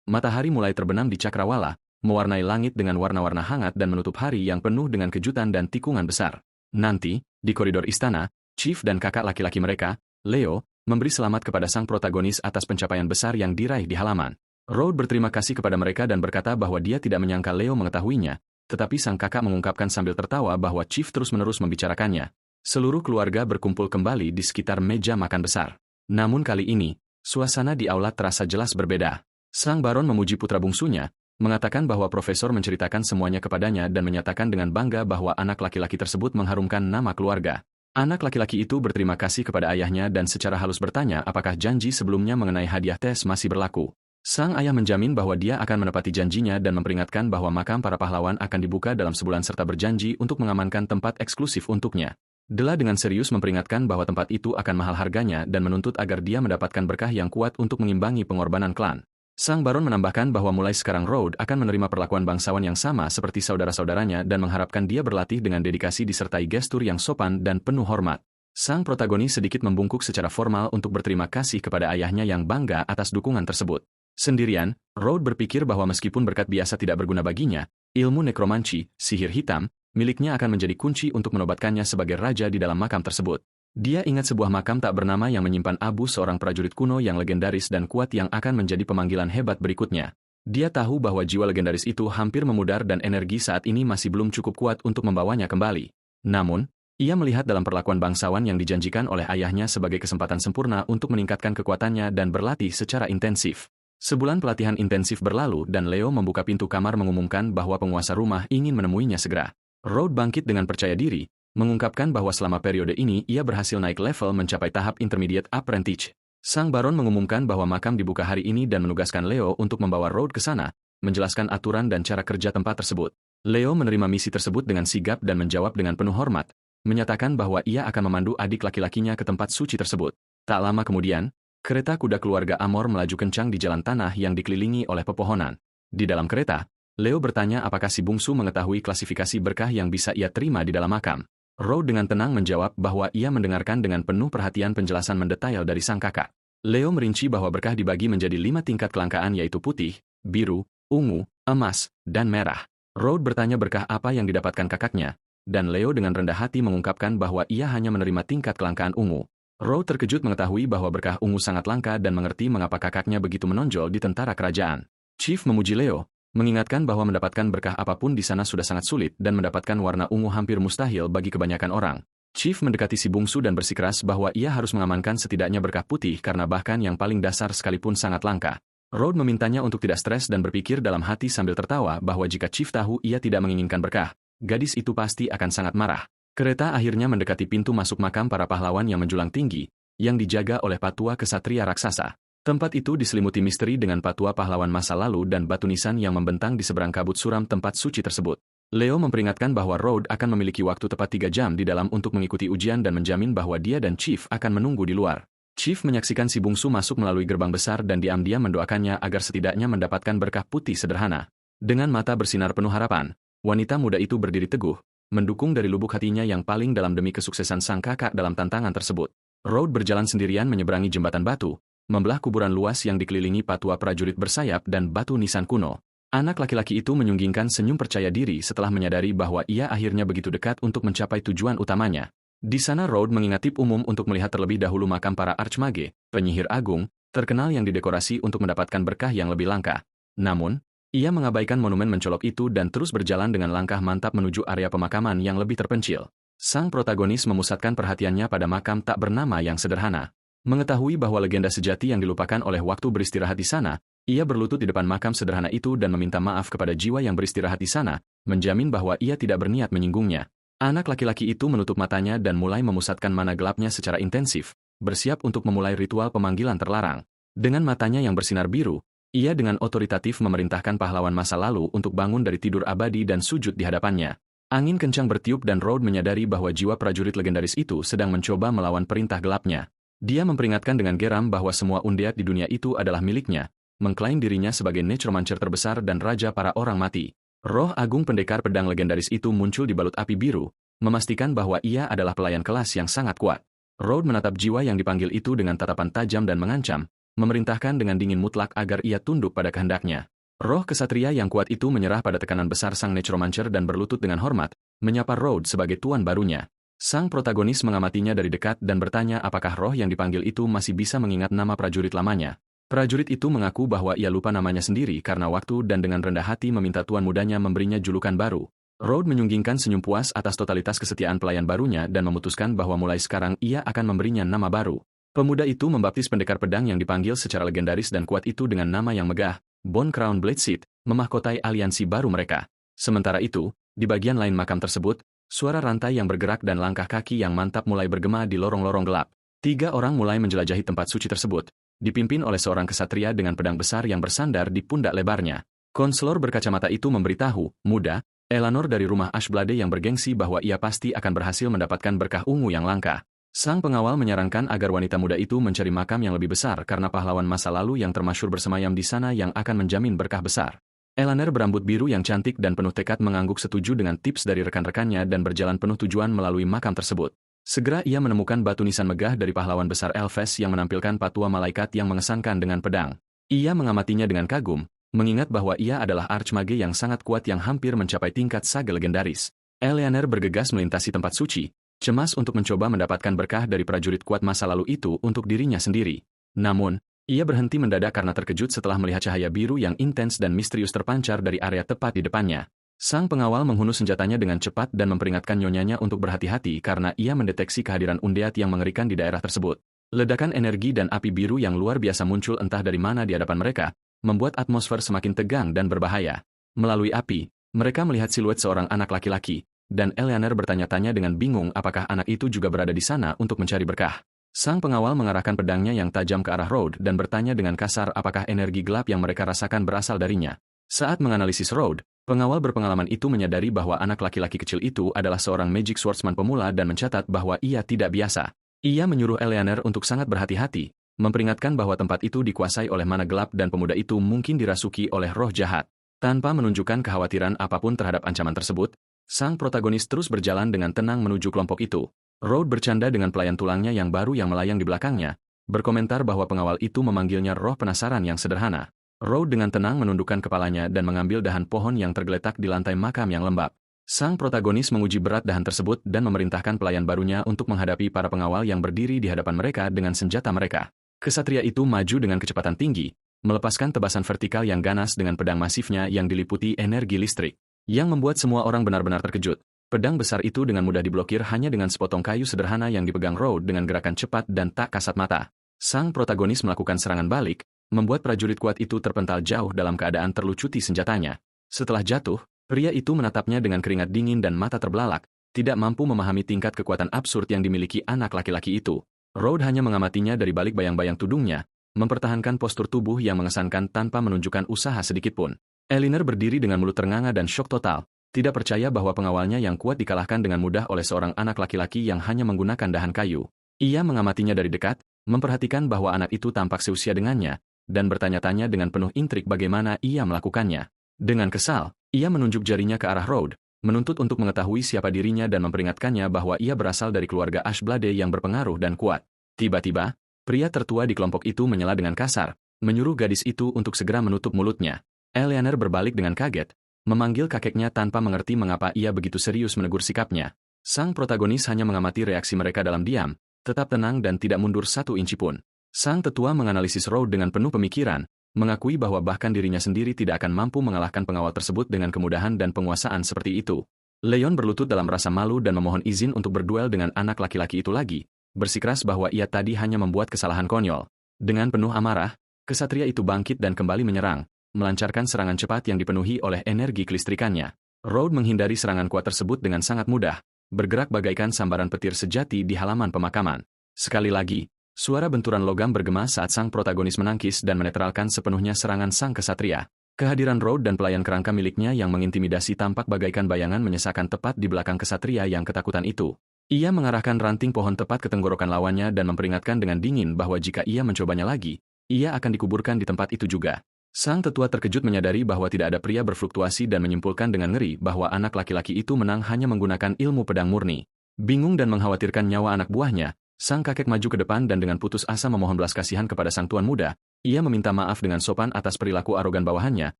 matahari mulai terbenam di cakrawala, mewarnai langit dengan warna-warna hangat dan menutup hari yang penuh dengan kejutan dan tikungan besar. Nanti, di koridor istana, Chief dan kakak laki-laki mereka, Leo, memberi selamat kepada sang protagonis atas pencapaian besar yang diraih di halaman. Rhodes berterima kasih kepada mereka dan berkata bahwa dia tidak menyangka Leo mengetahuinya, tetapi sang kakak mengungkapkan sambil tertawa bahwa Chief terus-menerus membicarakannya. Seluruh keluarga berkumpul kembali di sekitar meja makan besar. Namun kali ini, suasana di aula terasa jelas berbeda. Sang Baron memuji putra bungsunya, mengatakan bahwa profesor menceritakan semuanya kepadanya dan menyatakan dengan bangga bahwa anak laki-laki tersebut mengharumkan nama keluarga. Anak laki-laki itu berterima kasih kepada ayahnya dan secara halus bertanya apakah janji sebelumnya mengenai hadiah tes masih berlaku. Sang ayah menjamin bahwa dia akan menepati janjinya dan memperingatkan bahwa makam para pahlawan akan dibuka dalam sebulan serta berjanji untuk mengamankan tempat eksklusif untuknya. Della dengan serius memperingatkan bahwa tempat itu akan mahal harganya dan menuntut agar dia mendapatkan berkah yang kuat untuk mengimbangi pengorbanan klan. Sang Baron menambahkan bahwa mulai sekarang Rhodes akan menerima perlakuan bangsawan yang sama seperti saudara-saudaranya dan mengharapkan dia berlatih dengan dedikasi disertai gestur yang sopan dan penuh hormat. Sang protagonis sedikit membungkuk secara formal untuk berterima kasih kepada ayahnya yang bangga atas dukungan tersebut. Sendirian, Rhodes berpikir bahwa meskipun berkat biasa tidak berguna baginya, ilmu nekromansi, sihir hitam, miliknya akan menjadi kunci untuk menobatkannya sebagai raja di dalam makam tersebut. Dia ingat sebuah makam tak bernama yang menyimpan abu seorang prajurit kuno yang legendaris dan kuat yang akan menjadi pemanggilan hebat berikutnya. Dia tahu bahwa jiwa legendaris itu hampir memudar dan energi saat ini masih belum cukup kuat untuk membawanya kembali. Namun, ia melihat dalam perlakuan bangsawan yang dijanjikan oleh ayahnya sebagai kesempatan sempurna untuk meningkatkan kekuatannya dan berlatih secara intensif. Sebulan pelatihan intensif berlalu dan Leo membuka pintu kamar mengumumkan bahwa penguasa rumah ingin menemuinya segera. Rhodes bangkit dengan percaya diri, mengungkapkan bahwa selama periode ini ia berhasil naik level mencapai tahap intermediate apprentice. Sang Baron mengumumkan bahwa makam dibuka hari ini dan menugaskan Leo untuk membawa Rhodes ke sana, menjelaskan aturan dan cara kerja tempat tersebut. Leo menerima misi tersebut dengan sigap dan menjawab dengan penuh hormat, menyatakan bahwa ia akan memandu adik laki-lakinya ke tempat suci tersebut. Tak lama kemudian, kereta kuda keluarga Amor melaju kencang di jalan tanah yang dikelilingi oleh pepohonan. Di dalam kereta, Leo bertanya apakah si bungsu mengetahui klasifikasi berkah yang bisa ia terima di dalam makam. Rhodes dengan tenang menjawab bahwa ia mendengarkan dengan penuh perhatian penjelasan mendetail dari sang kakak. Leo merinci bahwa berkah dibagi menjadi 5 tingkat kelangkaan yaitu putih, biru, ungu, emas, dan merah. Rhodes bertanya berkah apa yang didapatkan kakaknya, dan Leo dengan rendah hati mengungkapkan bahwa ia hanya menerima tingkat kelangkaan ungu. Rhodes terkejut mengetahui bahwa berkah ungu sangat langka dan mengerti mengapa kakaknya begitu menonjol di tentara kerajaan. Chief memuji Leo, mengingatkan bahwa mendapatkan berkah apapun di sana sudah sangat sulit dan mendapatkan warna ungu hampir mustahil bagi kebanyakan orang. Chief mendekati si bungsu dan bersikeras bahwa ia harus mengamankan setidaknya berkah putih karena bahkan yang paling dasar sekalipun sangat langka. Rhodes memintanya untuk tidak stres dan berpikir dalam hati sambil tertawa bahwa jika Chief tahu ia tidak menginginkan berkah, gadis itu pasti akan sangat marah. Kereta akhirnya mendekati pintu masuk makam para pahlawan yang menjulang tinggi, yang dijaga oleh patua kesatria raksasa. Tempat itu diselimuti misteri dengan patua pahlawan masa lalu dan batu nisan yang membentang di seberang kabut suram tempat suci tersebut. Leo memperingatkan bahwa Rhodes akan memiliki waktu tepat 3 jam di dalam untuk mengikuti ujian dan menjamin bahwa dia dan Chief akan menunggu di luar. Chief menyaksikan si bungsu masuk melalui gerbang besar dan diam-diam mendoakannya agar setidaknya mendapatkan berkah putih sederhana. Dengan mata bersinar penuh harapan, wanita muda itu berdiri teguh, mendukung dari lubuk hatinya yang paling dalam demi kesuksesan sang kakak dalam tantangan tersebut. Rhodes berjalan sendirian menyeberangi jembatan batu, membelah kuburan luas yang dikelilingi patua prajurit bersayap dan batu nisan kuno. Anak laki-laki itu menyunggingkan senyum percaya diri setelah menyadari bahwa ia akhirnya begitu dekat untuk mencapai tujuan utamanya. Di sana Rhodes mengingat tip umum untuk melihat terlebih dahulu makam para archmage, penyihir agung, terkenal yang didekorasi untuk mendapatkan berkah yang lebih langka. Namun, ia mengabaikan monumen mencolok itu dan terus berjalan dengan langkah mantap menuju area pemakaman yang lebih terpencil. Sang protagonis memusatkan perhatiannya pada makam tak bernama yang sederhana. Mengetahui bahwa legenda sejati yang dilupakan oleh waktu beristirahat di sana, ia berlutut di depan makam sederhana itu dan meminta maaf kepada jiwa yang beristirahat di sana, menjamin bahwa ia tidak berniat menyinggungnya. Anak laki-laki itu menutup matanya dan mulai memusatkan mana gelapnya secara intensif, bersiap untuk memulai ritual pemanggilan terlarang. Dengan matanya yang bersinar biru, ia dengan otoritatif memerintahkan pahlawan masa lalu untuk bangun dari tidur abadi dan sujud di hadapannya. Angin kencang bertiup dan Road menyadari bahwa jiwa prajurit legendaris itu sedang mencoba melawan perintah gelapnya. Dia memperingatkan dengan geram bahwa semua undead di dunia itu adalah miliknya, mengklaim dirinya sebagai necromancer terbesar dan raja para orang mati. Roh agung pendekar pedang legendaris itu muncul di balut api biru, memastikan bahwa ia adalah pelayan kelas yang sangat kuat. Road menatap jiwa yang dipanggil itu dengan tatapan tajam dan mengancam, memerintahkan dengan dingin mutlak agar ia tunduk pada kehendaknya. Roh kesatria yang kuat itu menyerah pada tekanan besar sang necromancer dan berlutut dengan hormat, menyapa Road sebagai tuan barunya. Sang protagonis mengamatinya dari dekat dan bertanya apakah roh yang dipanggil itu masih bisa mengingat nama prajurit lamanya. Prajurit itu mengaku bahwa ia lupa namanya sendiri karena waktu dan dengan rendah hati meminta tuan mudanya memberinya julukan baru. Road menyunggingkan senyum puas atas totalitas kesetiaan pelayan barunya dan memutuskan bahwa mulai sekarang ia akan memberinya nama baru. Pemuda itu membaptis pendekar pedang yang dipanggil secara legendaris dan kuat itu dengan nama yang megah, Bone Crown Bladesheath, memahkotai aliansi baru mereka. Sementara itu, di bagian lain makam tersebut, suara rantai yang bergerak dan langkah kaki yang mantap mulai bergema di lorong-lorong gelap. 3 orang mulai menjelajahi tempat suci tersebut, dipimpin oleh seorang kesatria dengan pedang besar yang bersandar di pundak lebarnya. Konselor berkacamata itu memberitahu, muda, Eleanor dari rumah Ashblade yang bergengsi bahwa ia pasti akan berhasil mendapatkan berkah ungu yang langka. Sang pengawal menyarankan agar wanita muda itu mencari makam yang lebih besar karena pahlawan masa lalu yang termasyhur bersemayam di sana yang akan menjamin berkah besar. Eleanor berambut biru yang cantik dan penuh tekad mengangguk setuju dengan tips dari rekan-rekannya dan berjalan penuh tujuan melalui makam tersebut. Segera ia menemukan batu nisan megah dari pahlawan besar Elves yang menampilkan patua malaikat yang mengesankan dengan pedang. Ia mengamatinya dengan kagum, mengingat bahwa ia adalah archmage yang sangat kuat yang hampir mencapai tingkat saga legendaris. Eleanor bergegas melintasi tempat suci, cemas untuk mencoba mendapatkan berkah dari prajurit kuat masa lalu itu untuk dirinya sendiri. Namun, ia berhenti mendadak karena terkejut setelah melihat cahaya biru yang intens dan misterius terpancar dari area tepat di depannya. Sang pengawal menghunus senjatanya dengan cepat dan memperingatkan nyonyanya untuk berhati-hati karena ia mendeteksi kehadiran undead yang mengerikan di daerah tersebut. Ledakan energi dan api biru yang luar biasa muncul entah dari mana di hadapan mereka, membuat atmosfer semakin tegang dan berbahaya. Melalui api, mereka melihat siluet seorang anak laki-laki, dan Eleanor bertanya-tanya dengan bingung apakah anak itu juga berada di sana untuk mencari berkah. Sang pengawal mengarahkan pedangnya yang tajam ke arah Road dan bertanya dengan kasar apakah energi gelap yang mereka rasakan berasal darinya. Saat menganalisis Road, pengawal berpengalaman itu menyadari bahwa anak laki-laki kecil itu adalah seorang magic swordsman pemula dan mencatat bahwa ia tidak biasa. Ia menyuruh Eleanor untuk sangat berhati-hati, memperingatkan bahwa tempat itu dikuasai oleh mana gelap dan pemuda itu mungkin dirasuki oleh roh jahat. Tanpa menunjukkan kekhawatiran apapun terhadap ancaman tersebut, sang protagonis terus berjalan dengan tenang menuju kelompok itu. Road bercanda dengan pelayan tulangnya yang baru yang melayang di belakangnya, berkomentar bahwa pengawal itu memanggilnya roh penasaran yang sederhana. Road dengan tenang menundukkan kepalanya dan mengambil dahan pohon yang tergeletak di lantai makam yang lembab. Sang protagonis menguji berat dahan tersebut dan memerintahkan pelayan barunya untuk menghadapi para pengawal yang berdiri di hadapan mereka dengan senjata mereka. Kesatria itu maju dengan kecepatan tinggi, melepaskan tebasan vertikal yang ganas dengan pedang masifnya yang diliputi energi listrik, yang membuat semua orang benar-benar terkejut. Pedang besar itu dengan mudah diblokir hanya dengan sepotong kayu sederhana yang dipegang Road dengan gerakan cepat dan tak kasat mata. Sang protagonis melakukan serangan balik, membuat prajurit kuat itu terpental jauh dalam keadaan terlucuti senjatanya. Setelah jatuh, pria itu menatapnya dengan keringat dingin dan mata terbelalak, tidak mampu memahami tingkat kekuatan absurd yang dimiliki anak laki-laki itu. Road hanya mengamatinya dari balik bayang-bayang tudungnya, mempertahankan postur tubuh yang mengesankan tanpa menunjukkan usaha sedikitpun. Eleanor berdiri dengan mulut ternganga dan syok total, tidak percaya bahwa pengawalnya yang kuat dikalahkan dengan mudah oleh seorang anak laki-laki yang hanya menggunakan dahan kayu. Ia mengamatinya dari dekat, memperhatikan bahwa anak itu tampak seusia dengannya, dan bertanya-tanya dengan penuh intrik bagaimana ia melakukannya. Dengan kesal, ia menunjuk jarinya ke arah Road, menuntut untuk mengetahui siapa dirinya dan memperingatkannya bahwa ia berasal dari keluarga Ashblade yang berpengaruh dan kuat. Tiba-tiba, pria tertua di kelompok itu menyela dengan kasar, menyuruh gadis itu untuk segera menutup mulutnya. Eleanor berbalik dengan kaget, memanggil kakeknya tanpa mengerti mengapa ia begitu serius menegur sikapnya. Sang protagonis hanya mengamati reaksi mereka dalam diam, tetap tenang dan tidak mundur satu inci pun. Sang tetua menganalisis Road dengan penuh pemikiran, mengakui bahwa bahkan dirinya sendiri tidak akan mampu mengalahkan pengawal tersebut dengan kemudahan dan penguasaan seperti itu. Leon berlutut dalam rasa malu dan memohon izin untuk berduel dengan anak laki-laki itu lagi, bersikeras bahwa ia tadi hanya membuat kesalahan konyol. Dengan penuh amarah, kesatria itu bangkit dan kembali menyerang, melancarkan serangan cepat yang dipenuhi oleh energi kelistrikannya. Road menghindari serangan kuat tersebut dengan sangat mudah, bergerak bagaikan sambaran petir sejati di halaman pemakaman. Sekali lagi, Suara benturan logam bergema saat sang protagonis menangkis dan menetralkan sepenuhnya serangan sang kesatria. Kehadiran Road dan pelayan kerangka miliknya yang mengintimidasi tampak bagaikan bayangan menyesakan tepat di belakang kesatria yang ketakutan itu. Ia mengarahkan ranting pohon tepat ke tenggorokan lawannya dan memperingatkan dengan dingin bahwa jika ia mencobanya lagi, ia akan dikuburkan di tempat itu juga. Sang tetua terkejut menyadari bahwa tidak ada pria berfluktuasi dan menyimpulkan dengan ngeri bahwa anak laki-laki itu menang hanya menggunakan ilmu pedang murni. Bingung dan mengkhawatirkan nyawa anak buahnya, sang kakek maju ke depan dan dengan putus asa memohon belas kasihan kepada sang tuan muda. Ia meminta maaf dengan sopan atas perilaku arogan bawahannya,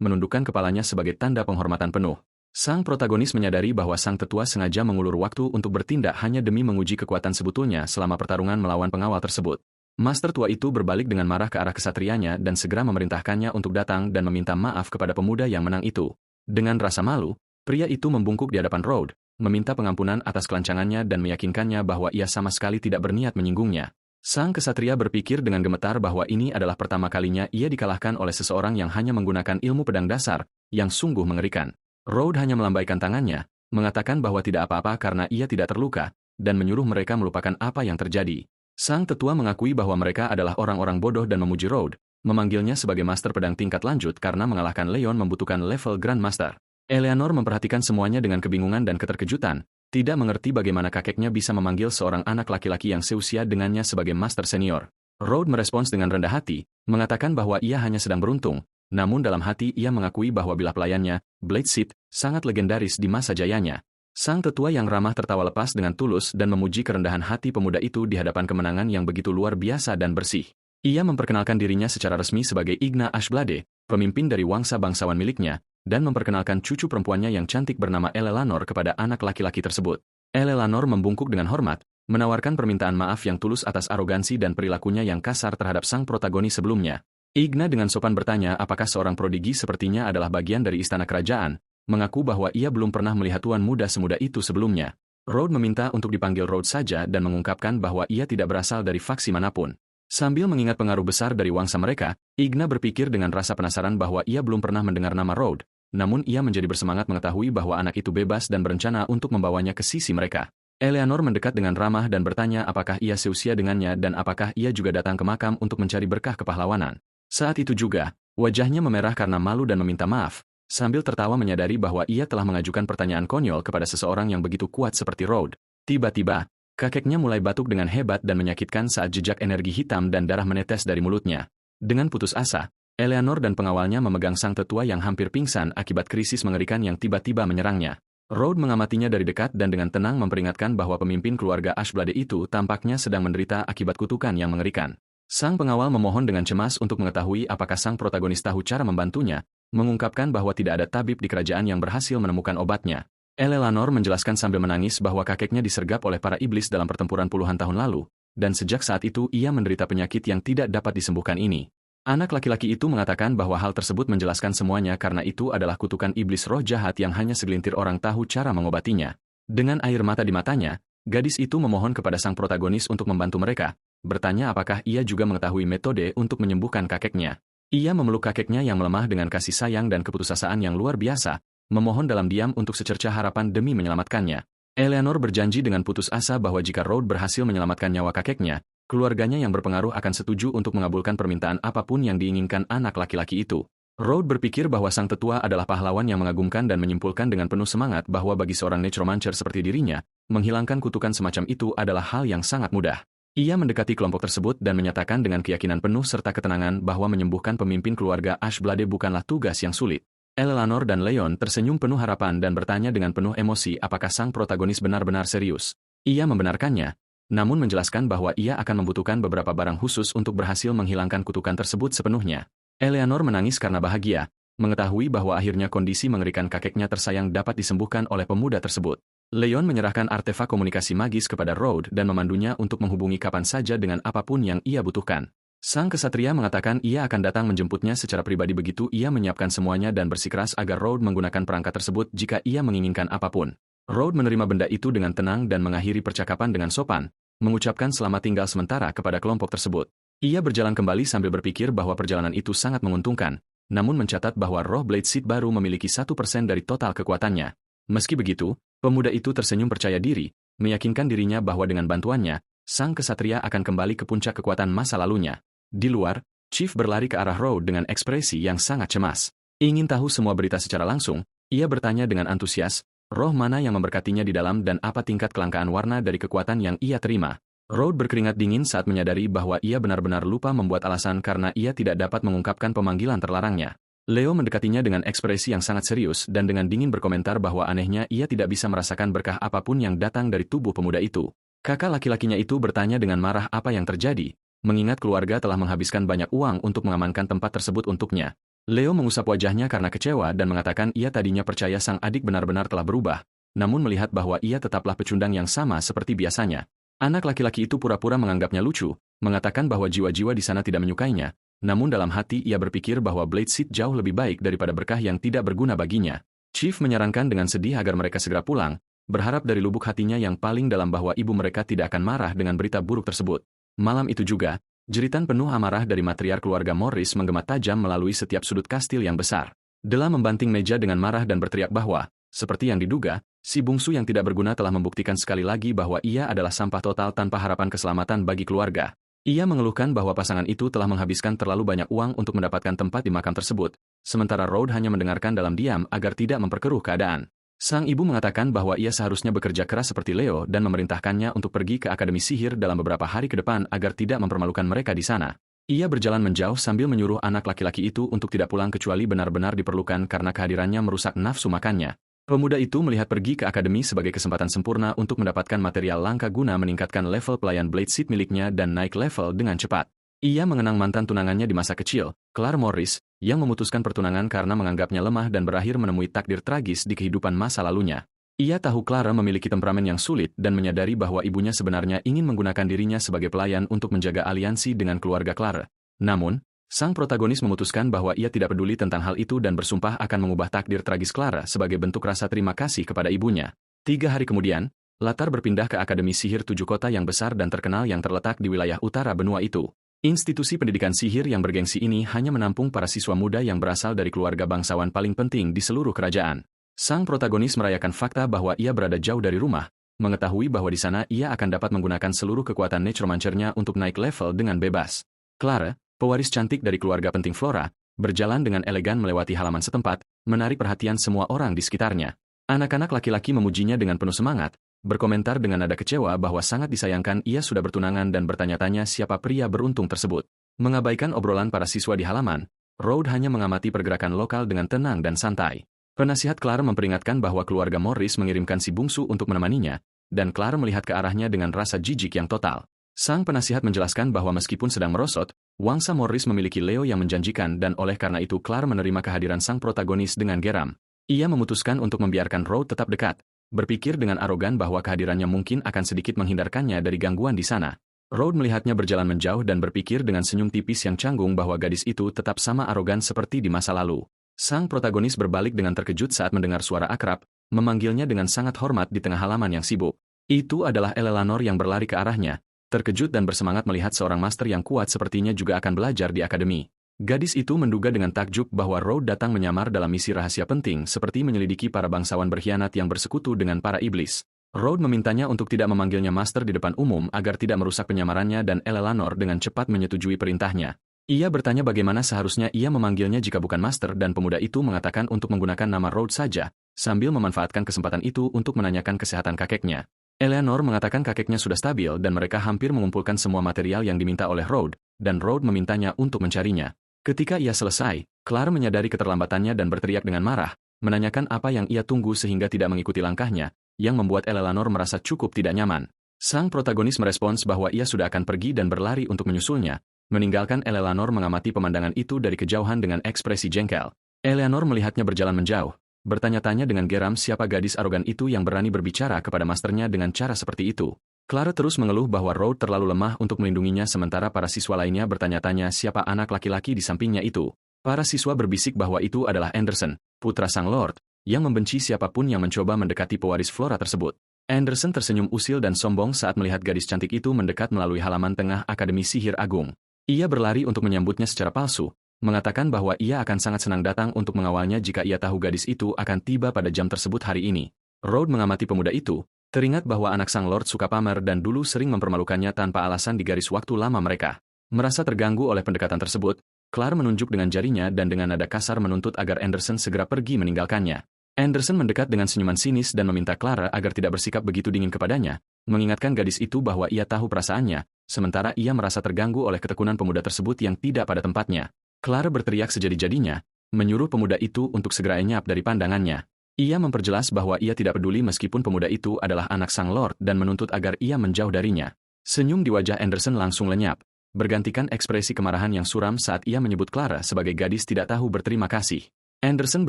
menundukkan kepalanya sebagai tanda penghormatan penuh. Sang protagonis menyadari bahwa sang tetua sengaja mengulur waktu untuk bertindak hanya demi menguji kekuatan sebetulnya selama pertarungan melawan pengawal tersebut. Master tua itu berbalik dengan marah ke arah kesatrianya dan segera memerintahkannya untuk datang dan meminta maaf kepada pemuda yang menang itu. Dengan rasa malu, pria itu membungkuk di hadapan Road, meminta pengampunan atas kelancangannya dan meyakinkannya bahwa ia sama sekali tidak berniat menyinggungnya. Sang kesatria berpikir dengan gemetar bahwa ini adalah pertama kalinya ia dikalahkan oleh seseorang yang hanya menggunakan ilmu pedang dasar, yang sungguh mengerikan. Road hanya melambaikan tangannya, mengatakan bahwa tidak apa-apa karena ia tidak terluka, dan menyuruh mereka melupakan apa yang terjadi. Sang tetua mengakui bahwa mereka adalah orang-orang bodoh dan memuji Road, memanggilnya sebagai master pedang tingkat lanjut karena mengalahkan Leon membutuhkan level Grandmaster. Eleanor memperhatikan semuanya dengan kebingungan dan keterkejutan, tidak mengerti bagaimana kakeknya bisa memanggil seorang anak laki-laki yang seusia dengannya sebagai master senior. Road merespons dengan rendah hati, mengatakan bahwa ia hanya sedang beruntung, namun dalam hati ia mengakui bahwa bilah pelayannya, Blade Seed, sangat legendaris di masa jayanya. Sang tetua yang ramah tertawa lepas dengan tulus dan memuji kerendahan hati pemuda itu di hadapan kemenangan yang begitu luar biasa dan bersih. Ia memperkenalkan dirinya secara resmi sebagai Igna Ashblade, pemimpin dari wangsa bangsawan miliknya, dan memperkenalkan cucu perempuannya yang cantik bernama Eleanor kepada anak laki-laki tersebut. Eleanor membungkuk dengan hormat, menawarkan permintaan maaf yang tulus atas arogansi dan perilakunya yang kasar terhadap sang protagonis sebelumnya. Igna dengan sopan bertanya apakah seorang prodigi sepertinya adalah bagian dari istana kerajaan, mengaku bahwa ia belum pernah melihat tuan muda semuda itu sebelumnya. Road meminta untuk dipanggil Road saja dan mengungkapkan bahwa ia tidak berasal dari faksi manapun. Sambil mengingat pengaruh besar dari wangsa mereka, Igna berpikir dengan rasa penasaran bahwa ia belum pernah mendengar nama Road, namun ia menjadi bersemangat mengetahui bahwa anak itu bebas dan berencana untuk membawanya ke sisi mereka. Eleanor mendekat dengan ramah dan bertanya apakah ia seusia dengannya dan apakah ia juga datang ke makam untuk mencari berkah kepahlawanan. Saat itu juga, wajahnya memerah karena malu dan meminta maaf, sambil tertawa menyadari bahwa ia telah mengajukan pertanyaan konyol kepada seseorang yang begitu kuat seperti Road. Tiba-tiba, kakeknya mulai batuk dengan hebat dan menyakitkan saat jejak energi hitam dan darah menetes dari mulutnya. Dengan putus asa, Eleanor dan pengawalnya memegang sang tetua yang hampir pingsan akibat krisis mengerikan yang tiba-tiba menyerangnya. Road mengamatinya dari dekat dan dengan tenang memperingatkan bahwa pemimpin keluarga Ashblade itu tampaknya sedang menderita akibat kutukan yang mengerikan. Sang pengawal memohon dengan cemas untuk mengetahui apakah sang protagonis tahu cara membantunya, mengungkapkan bahwa tidak ada tabib di kerajaan yang berhasil menemukan obatnya. Eleanor menjelaskan sambil menangis bahwa kakeknya disergap oleh para iblis dalam pertempuran puluhan tahun lalu, dan sejak saat itu ia menderita penyakit yang tidak dapat disembuhkan ini. Anak laki-laki itu mengatakan bahwa hal tersebut menjelaskan semuanya karena itu adalah kutukan iblis roh jahat yang hanya segelintir orang tahu cara mengobatinya. Dengan air mata di matanya, gadis itu memohon kepada sang protagonis untuk membantu mereka, bertanya apakah ia juga mengetahui metode untuk menyembuhkan kakeknya. Ia memeluk kakeknya yang melemah dengan kasih sayang dan keputusasaan yang luar biasa, memohon dalam diam untuk secercah harapan demi menyelamatkannya. Eleanor berjanji dengan putus asa bahwa jika Road berhasil menyelamatkan nyawa kakeknya, keluarganya yang berpengaruh akan setuju untuk mengabulkan permintaan apapun yang diinginkan anak laki-laki itu. Road berpikir bahwa sang tetua adalah pahlawan yang mengagumkan dan menyimpulkan dengan penuh semangat bahwa bagi seorang necromancer seperti dirinya, menghilangkan kutukan semacam itu adalah hal yang sangat mudah. Ia mendekati kelompok tersebut dan menyatakan dengan keyakinan penuh serta ketenangan bahwa menyembuhkan pemimpin keluarga Ashblade bukanlah tugas yang sulit. Eleanor dan Leon tersenyum penuh harapan dan bertanya dengan penuh emosi apakah sang protagonis benar-benar serius. Ia membenarkannya, namun menjelaskan bahwa ia akan membutuhkan beberapa barang khusus untuk berhasil menghilangkan kutukan tersebut sepenuhnya. Eleanor menangis karena bahagia, mengetahui bahwa akhirnya kondisi mengerikan kakeknya tersayang dapat disembuhkan oleh pemuda tersebut. Leon menyerahkan artefak komunikasi magis kepada Road dan memandunya untuk menghubungi kapan saja dengan apapun yang ia butuhkan. Sang kesatria mengatakan ia akan datang menjemputnya secara pribadi begitu ia menyiapkan semuanya dan bersikeras agar Road menggunakan perangkat tersebut jika ia menginginkan apapun. Road menerima benda itu dengan tenang dan mengakhiri percakapan dengan sopan, mengucapkan selamat tinggal sementara kepada kelompok tersebut. Ia berjalan kembali sambil berpikir bahwa perjalanan itu sangat menguntungkan, namun mencatat bahwa roh Blade Seed baru memiliki 1% dari total kekuatannya. Meski begitu, pemuda itu tersenyum percaya diri, meyakinkan dirinya bahwa dengan bantuannya, sang kesatria akan kembali ke puncak kekuatan masa lalunya. Di luar, Chief berlari ke arah Road dengan ekspresi yang sangat cemas. Ingin tahu semua berita secara langsung, ia bertanya dengan antusias, roh mana yang memberkatinya di dalam dan apa tingkat kelangkaan warna dari kekuatan yang ia terima. Road berkeringat dingin saat menyadari bahwa ia benar-benar lupa membuat alasan karena ia tidak dapat mengungkapkan pemanggilan terlarangnya. Leo mendekatinya dengan ekspresi yang sangat serius dan dengan dingin berkomentar bahwa anehnya ia tidak bisa merasakan berkah apapun yang datang dari tubuh pemuda itu. Kakak laki-lakinya itu bertanya dengan marah apa yang terjadi, mengingat keluarga telah menghabiskan banyak uang untuk mengamankan tempat tersebut untuknya. Leo mengusap wajahnya karena kecewa dan mengatakan ia tadinya percaya sang adik benar-benar telah berubah, namun melihat bahwa ia tetaplah pecundang yang sama seperti biasanya. Anak laki-laki itu pura-pura menganggapnya lucu, mengatakan bahwa jiwa-jiwa di sana tidak menyukainya, namun dalam hati ia berpikir bahwa Blade Seed jauh lebih baik daripada berkah yang tidak berguna baginya. Chief menyarankan dengan sedih agar mereka segera pulang, berharap dari lubuk hatinya yang paling dalam bahwa ibu mereka tidak akan marah dengan berita buruk tersebut. Malam itu juga, jeritan penuh amarah dari matriark keluarga Morris menggema tajam melalui setiap sudut kastil yang besar. Della membanting meja dengan marah dan berteriak bahwa, seperti yang diduga, si bungsu yang tidak berguna telah membuktikan sekali lagi bahwa ia adalah sampah total tanpa harapan keselamatan bagi keluarga. Ia mengeluhkan bahwa pasangan itu telah menghabiskan terlalu banyak uang untuk mendapatkan tempat di makam tersebut, sementara Road hanya mendengarkan dalam diam agar tidak memperkeruh keadaan. Sang ibu mengatakan bahwa ia seharusnya bekerja keras seperti Leo dan memerintahkannya untuk pergi ke Akademi Sihir dalam beberapa hari ke depan agar tidak mempermalukan mereka di sana. Ia berjalan menjauh sambil menyuruh anak laki-laki itu untuk tidak pulang kecuali benar-benar diperlukan karena kehadirannya merusak nafsu makannya. Pemuda itu melihat pergi ke akademi sebagai kesempatan sempurna untuk mendapatkan material langka guna meningkatkan level pelayan Blade Seed miliknya dan naik level dengan cepat. Ia mengenang mantan tunangannya di masa kecil, Claire Morris, yang memutuskan pertunangan karena menganggapnya lemah dan berakhir menemui takdir tragis di kehidupan masa lalunya. Ia tahu Claire memiliki temperamen yang sulit dan menyadari bahwa ibunya sebenarnya ingin menggunakan dirinya sebagai pelayan untuk menjaga aliansi dengan keluarga Claire. Namun, sang protagonis memutuskan bahwa ia tidak peduli tentang hal itu dan bersumpah akan mengubah takdir tragis Clara sebagai bentuk rasa terima kasih kepada ibunya. 3 hari kemudian, latar berpindah ke Akademi Sihir 7 kota yang besar dan terkenal yang terletak di wilayah utara benua itu. Institusi pendidikan sihir yang bergengsi ini hanya menampung para siswa muda yang berasal dari keluarga bangsawan paling penting di seluruh kerajaan. Sang protagonis merayakan fakta bahwa ia berada jauh dari rumah, mengetahui bahwa di sana ia akan dapat menggunakan seluruh kekuatan necromancer-nya untuk naik level dengan bebas. Clara, pewaris cantik dari keluarga penting Flora, berjalan dengan elegan melewati halaman setempat, menarik perhatian semua orang di sekitarnya. Anak-anak laki-laki memujinya dengan penuh semangat, berkomentar dengan nada kecewa bahwa sangat disayangkan ia sudah bertunangan dan bertanya-tanya siapa pria beruntung tersebut. Mengabaikan obrolan para siswa di halaman, Road hanya mengamati pergerakan lokal dengan tenang dan santai. Penasihat Clara memperingatkan bahwa keluarga Morris mengirimkan si bungsu untuk menemaninya, dan Clara melihat ke arahnya dengan rasa jijik yang total. Sang penasihat menjelaskan bahwa meskipun sedang merosot, Wangsa Morris memiliki Leo yang menjanjikan dan oleh karena itu Clara menerima kehadiran sang protagonis dengan geram. Ia memutuskan untuk membiarkan Road tetap dekat, berpikir dengan arogan bahwa kehadirannya mungkin akan sedikit menghindarkannya dari gangguan di sana. Road melihatnya berjalan menjauh dan berpikir dengan senyum tipis yang canggung bahwa gadis itu tetap sama arogan seperti di masa lalu. Sang protagonis berbalik dengan terkejut saat mendengar suara akrab, memanggilnya dengan sangat hormat di tengah halaman yang sibuk. Itu adalah Eleanor yang berlari ke arahnya, terkejut dan bersemangat melihat seorang master yang kuat sepertinya juga akan belajar di akademi. Gadis itu menduga dengan takjub bahwa Road datang menyamar dalam misi rahasia penting seperti menyelidiki para bangsawan berkhianat yang bersekutu dengan para iblis. Road memintanya untuk tidak memanggilnya master di depan umum agar tidak merusak penyamarannya dan Eleanor dengan cepat menyetujui perintahnya. Ia bertanya bagaimana seharusnya ia memanggilnya jika bukan master dan pemuda itu mengatakan untuk menggunakan nama Road saja, sambil memanfaatkan kesempatan itu untuk menanyakan kesehatan kakeknya. Eleanor mengatakan kakeknya sudah stabil dan mereka hampir mengumpulkan semua material yang diminta oleh Road, dan Road memintanya untuk mencarinya. Ketika ia selesai, Clara menyadari keterlambatannya dan berteriak dengan marah, menanyakan apa yang ia tunggu sehingga tidak mengikuti langkahnya, yang membuat Eleanor merasa cukup tidak nyaman. Sang protagonis merespons bahwa ia sudah akan pergi dan berlari untuk menyusulnya, meninggalkan Eleanor mengamati pemandangan itu dari kejauhan dengan ekspresi jengkel. Eleanor melihatnya berjalan menjauh, bertanya-tanya dengan geram siapa gadis arogan itu yang berani berbicara kepada masternya dengan cara seperti itu. Clara terus mengeluh bahwa Road terlalu lemah untuk melindunginya sementara para siswa lainnya bertanya-tanya siapa anak laki-laki di sampingnya itu. Para siswa berbisik bahwa itu adalah Anderson, putra sang Lord, yang membenci siapapun yang mencoba mendekati pewaris Flora tersebut. Anderson tersenyum usil dan sombong saat melihat gadis cantik itu mendekat melalui halaman tengah Akademi Sihir Agung. Ia berlari untuk menyambutnya secara palsu, mengatakan bahwa ia akan sangat senang datang untuk mengawalnya jika ia tahu gadis itu akan tiba pada jam tersebut hari ini. Road mengamati pemuda itu, Teringat bahwa anak sang Lord suka pamer dan dulu sering mempermalukannya tanpa alasan di garis waktu lama mereka. Merasa terganggu oleh pendekatan tersebut, Claire menunjuk dengan jarinya dan dengan nada kasar menuntut agar Anderson segera pergi meninggalkannya. Anderson mendekat dengan senyuman sinis dan meminta Clara agar tidak bersikap begitu dingin kepadanya, mengingatkan gadis itu bahwa ia tahu perasaannya, sementara ia merasa terganggu oleh ketekunan pemuda tersebut yang tidak pada tempatnya. Clara berteriak sejadi-jadinya, menyuruh pemuda itu untuk segera lenyap dari pandangannya. Ia memperjelas bahwa ia tidak peduli meskipun pemuda itu adalah anak sang Lord dan menuntut agar ia menjauh darinya. Senyum di wajah Anderson langsung lenyap, bergantikan ekspresi kemarahan yang suram saat ia menyebut Clara sebagai gadis tidak tahu berterima kasih. Anderson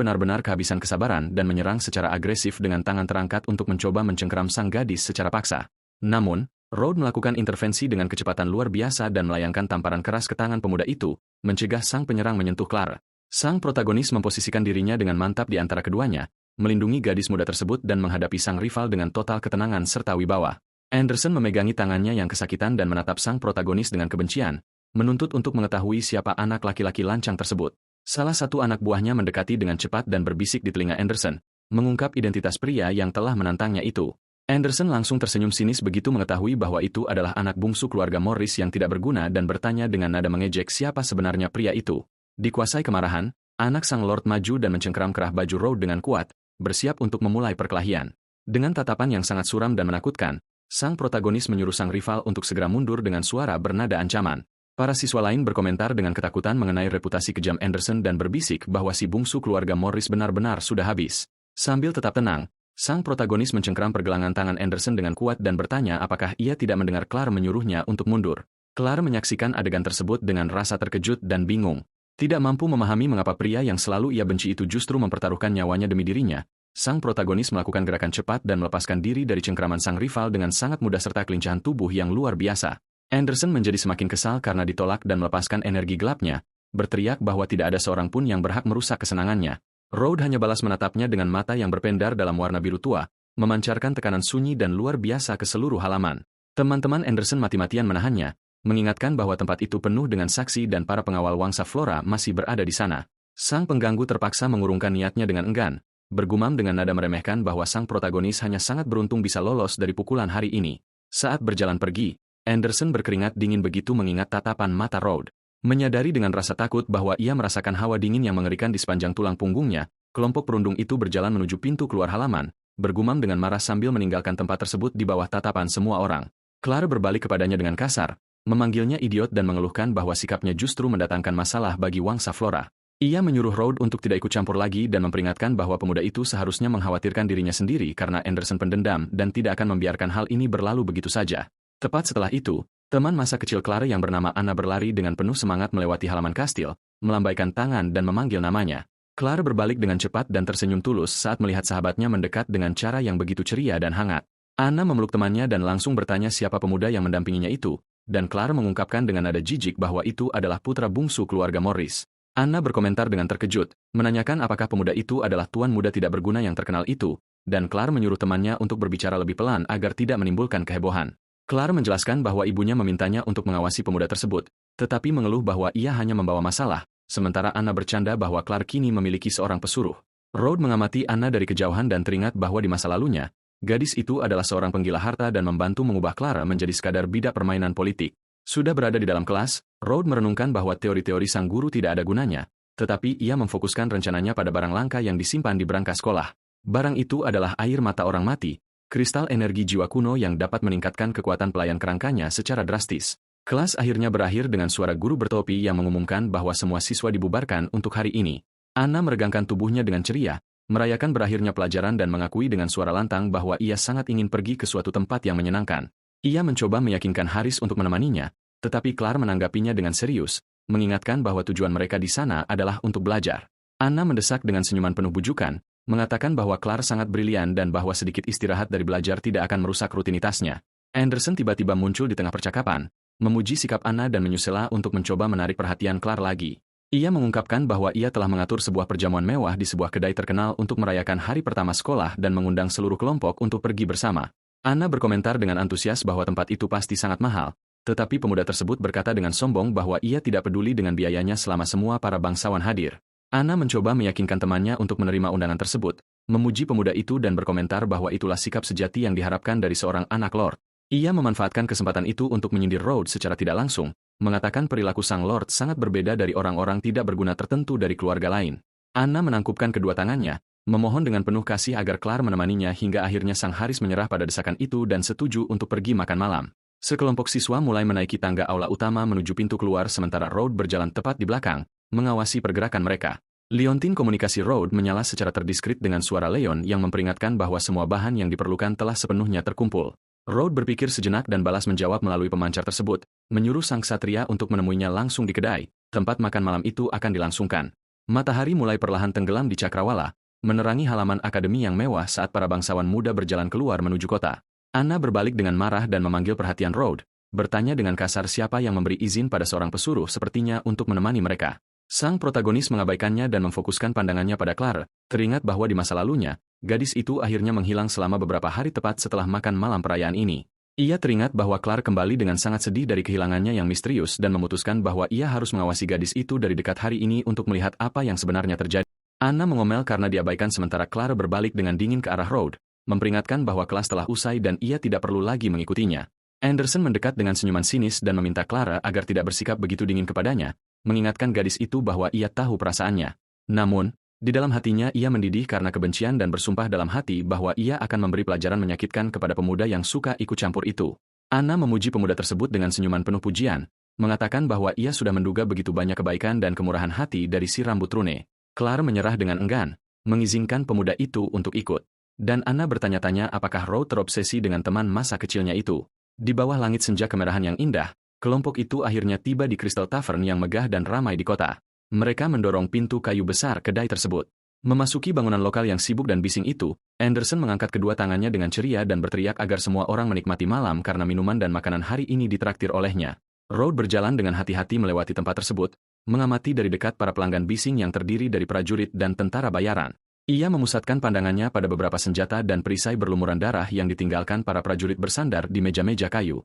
benar-benar kehabisan kesabaran dan menyerang secara agresif dengan tangan terangkat untuk mencoba mencengkeram sang gadis secara paksa. Namun, Rhodes melakukan intervensi dengan kecepatan luar biasa dan melayangkan tamparan keras ke tangan pemuda itu, mencegah sang penyerang menyentuh Clara. Sang protagonis memposisikan dirinya dengan mantap di antara keduanya, melindungi gadis muda tersebut dan menghadapi sang rival dengan total ketenangan serta wibawa. Anderson memegangi tangannya yang kesakitan dan menatap sang protagonis dengan kebencian, menuntut untuk mengetahui siapa anak laki-laki lancang tersebut. Salah satu anak buahnya mendekati dengan cepat dan berbisik di telinga Anderson, mengungkap identitas pria yang telah menantangnya itu. Anderson langsung tersenyum sinis begitu mengetahui bahwa itu adalah anak bungsu keluarga Morris yang tidak berguna dan bertanya dengan nada mengejek siapa sebenarnya pria itu. Dikuasai kemarahan, anak sang Lord maju dan mencengkeram kerah baju Rhodes dengan kuat, bersiap untuk memulai perkelahian. Dengan tatapan yang sangat suram dan menakutkan, sang protagonis menyuruh sang rival untuk segera mundur dengan suara bernada ancaman. Para siswa lain berkomentar dengan ketakutan mengenai reputasi kejam Anderson dan berbisik bahwa si bungsu keluarga Morris benar-benar sudah habis. Sambil tetap tenang, sang protagonis mencengkeram pergelangan tangan Anderson dengan kuat dan bertanya apakah ia tidak mendengar Clara menyuruhnya untuk mundur. Clara menyaksikan adegan tersebut dengan rasa terkejut dan bingung. Tidak mampu memahami mengapa pria yang selalu ia benci itu justru mempertaruhkan nyawanya demi dirinya, sang protagonis melakukan gerakan cepat dan melepaskan diri dari cengkeraman sang rival dengan sangat mudah serta kelincahan tubuh yang luar biasa. Anderson menjadi semakin kesal karena ditolak dan melepaskan energi gelapnya, berteriak bahwa tidak ada seorang pun yang berhak merusak kesenangannya. Rhodes hanya balas menatapnya dengan mata yang berpendar dalam warna biru tua, memancarkan tekanan sunyi dan luar biasa ke seluruh halaman. Teman-teman Anderson mati-matian menahannya, mengingatkan bahwa tempat itu penuh dengan saksi dan para pengawal Wangsa Flora masih berada di sana. Sang pengganggu terpaksa mengurungkan niatnya dengan enggan, bergumam dengan nada meremehkan bahwa sang protagonis hanya sangat beruntung bisa lolos dari pukulan hari ini. Saat berjalan pergi, Anderson berkeringat dingin begitu mengingat tatapan mata Rhodes. Menyadari dengan rasa takut bahwa ia merasakan hawa dingin yang mengerikan di sepanjang tulang punggungnya, kelompok perundung itu berjalan menuju pintu keluar halaman, bergumam dengan marah sambil meninggalkan tempat tersebut di bawah tatapan semua orang. Clara berbalik kepadanya dengan kasar, memanggilnya idiot dan mengeluhkan bahwa sikapnya justru mendatangkan masalah bagi Wangsa Flora. Ia menyuruh Rhodes untuk tidak ikut campur lagi dan memperingatkan bahwa pemuda itu seharusnya mengkhawatirkan dirinya sendiri karena Anderson pendendam dan tidak akan membiarkan hal ini berlalu begitu saja. Tepat setelah itu, teman masa kecil Clara yang bernama Anna berlari dengan penuh semangat melewati halaman kastil, melambaikan tangan dan memanggil namanya. Clara berbalik dengan cepat dan tersenyum tulus saat melihat sahabatnya mendekat dengan cara yang begitu ceria dan hangat. Anna memeluk temannya dan langsung bertanya siapa pemuda yang mendampinginya itu, dan Clara mengungkapkan dengan nada jijik bahwa itu adalah putra bungsu keluarga Morris. Anna berkomentar dengan terkejut, menanyakan apakah pemuda itu adalah tuan muda tidak berguna yang terkenal itu, dan Clara menyuruh temannya untuk berbicara lebih pelan agar tidak menimbulkan kehebohan. Clara menjelaskan bahwa ibunya memintanya untuk mengawasi pemuda tersebut, tetapi mengeluh bahwa ia hanya membawa masalah, sementara Anna bercanda bahwa Clara kini memiliki seorang pesuruh. Rhodes mengamati Anna dari kejauhan dan teringat bahwa di masa lalunya, gadis itu adalah seorang penggila harta dan membantu mengubah Clara menjadi sekadar bidak permainan politik. Sudah berada di dalam kelas, Rhodes merenungkan bahwa teori-teori sang guru tidak ada gunanya, tetapi ia memfokuskan rencananya pada barang langka yang disimpan di berangkas sekolah. Barang itu adalah air mata orang mati, kristal energi jiwa kuno yang dapat meningkatkan kekuatan pelayan kerangkanya secara drastis. Kelas akhirnya berakhir dengan suara guru bertopi yang mengumumkan bahwa semua siswa dibubarkan untuk hari ini. Anna meregangkan tubuhnya dengan ceria, merayakan berakhirnya pelajaran dan mengakui dengan suara lantang bahwa ia sangat ingin pergi ke suatu tempat yang menyenangkan. Ia mencoba meyakinkan Haris untuk menemaninya, tetapi Clara menanggapinya dengan serius, mengingatkan bahwa tujuan mereka di sana adalah untuk belajar. Anna mendesak dengan senyuman penuh bujukan, mengatakan bahwa Clara sangat brilian dan bahwa sedikit istirahat dari belajar tidak akan merusak rutinitasnya. Anderson tiba-tiba muncul di tengah percakapan, memuji sikap Anna dan menyusela untuk mencoba menarik perhatian Clara lagi. Ia mengungkapkan bahwa ia telah mengatur sebuah perjamuan mewah di sebuah kedai terkenal untuk merayakan hari pertama sekolah dan mengundang seluruh kelompok untuk pergi bersama. Anna berkomentar dengan antusias bahwa tempat itu pasti sangat mahal, tetapi pemuda tersebut berkata dengan sombong bahwa ia tidak peduli dengan biayanya selama semua para bangsawan hadir. Anna mencoba meyakinkan temannya untuk menerima undangan tersebut, memuji pemuda itu dan berkomentar bahwa itulah sikap sejati yang diharapkan dari seorang anak Lord. Ia memanfaatkan kesempatan itu untuk menyindir Rhodes secara tidak langsung, mengatakan perilaku sang Lord sangat berbeda dari orang-orang tidak berguna tertentu dari keluarga lain. Anna menangkupkan kedua tangannya, memohon dengan penuh kasih agar Clark menemaninya hingga akhirnya sang Haris menyerah pada desakan itu dan setuju untuk pergi makan malam. Sekelompok siswa mulai menaiki tangga aula utama menuju pintu keluar sementara Rhodes berjalan tepat di belakang, mengawasi pergerakan mereka. Liontin komunikasi Rhodes menyala secara terdiskret dengan suara Leon yang memperingatkan bahwa semua bahan yang diperlukan telah sepenuhnya terkumpul. Rhodes berpikir sejenak dan balas menjawab melalui pemancar tersebut, menyuruh sang ksatria untuk menemuinya langsung di kedai, tempat makan malam itu akan dilangsungkan. Matahari mulai perlahan tenggelam di cakrawala, menerangi halaman akademi yang mewah saat para bangsawan muda berjalan keluar menuju kota. Anna berbalik dengan marah dan memanggil perhatian Rhodes, bertanya dengan kasar siapa yang memberi izin pada seorang pesuruh sepertinya untuk menemani mereka. Sang protagonis mengabaikannya dan memfokuskan pandangannya pada Clark, teringat bahwa di masa lalunya, gadis itu akhirnya menghilang selama beberapa hari tepat setelah makan malam perayaan ini. Ia teringat bahwa Clark kembali dengan sangat sedih dari kehilangannya yang misterius dan memutuskan bahwa ia harus mengawasi gadis itu dari dekat hari ini untuk melihat apa yang sebenarnya terjadi. Anna mengomel karena diabaikan sementara Clark berbalik dengan dingin ke arah Rhodes, memperingatkan bahwa kelas telah usai dan ia tidak perlu lagi mengikutinya. Anderson mendekat dengan senyuman sinis dan meminta Clara agar tidak bersikap begitu dingin kepadanya, mengingatkan gadis itu bahwa ia tahu perasaannya. Namun, di dalam hatinya ia mendidih karena kebencian dan bersumpah dalam hati bahwa ia akan memberi pelajaran menyakitkan kepada pemuda yang suka ikut campur itu. Anna memuji pemuda tersebut dengan senyuman penuh pujian, mengatakan bahwa ia sudah menduga begitu banyak kebaikan dan kemurahan hati dari si rambut rune. Clara menyerah dengan enggan, mengizinkan pemuda itu untuk ikut. Dan Anna bertanya-tanya apakah Rhodes terobsesi dengan teman masa kecilnya itu. Di bawah langit senja kemerahan yang indah, kelompok itu akhirnya tiba di Crystal Tavern yang megah dan ramai di kota. Mereka mendorong pintu kayu besar kedai tersebut. Memasuki bangunan lokal yang sibuk dan bising itu, Anderson mengangkat kedua tangannya dengan ceria dan berteriak agar semua orang menikmati malam karena minuman dan makanan hari ini ditraktir olehnya. Rhodes berjalan dengan hati-hati melewati tempat tersebut, mengamati dari dekat para pelanggan bising yang terdiri dari prajurit dan tentara bayaran. Ia memusatkan pandangannya pada beberapa senjata dan perisai berlumuran darah yang ditinggalkan para prajurit bersandar di meja-meja kayu.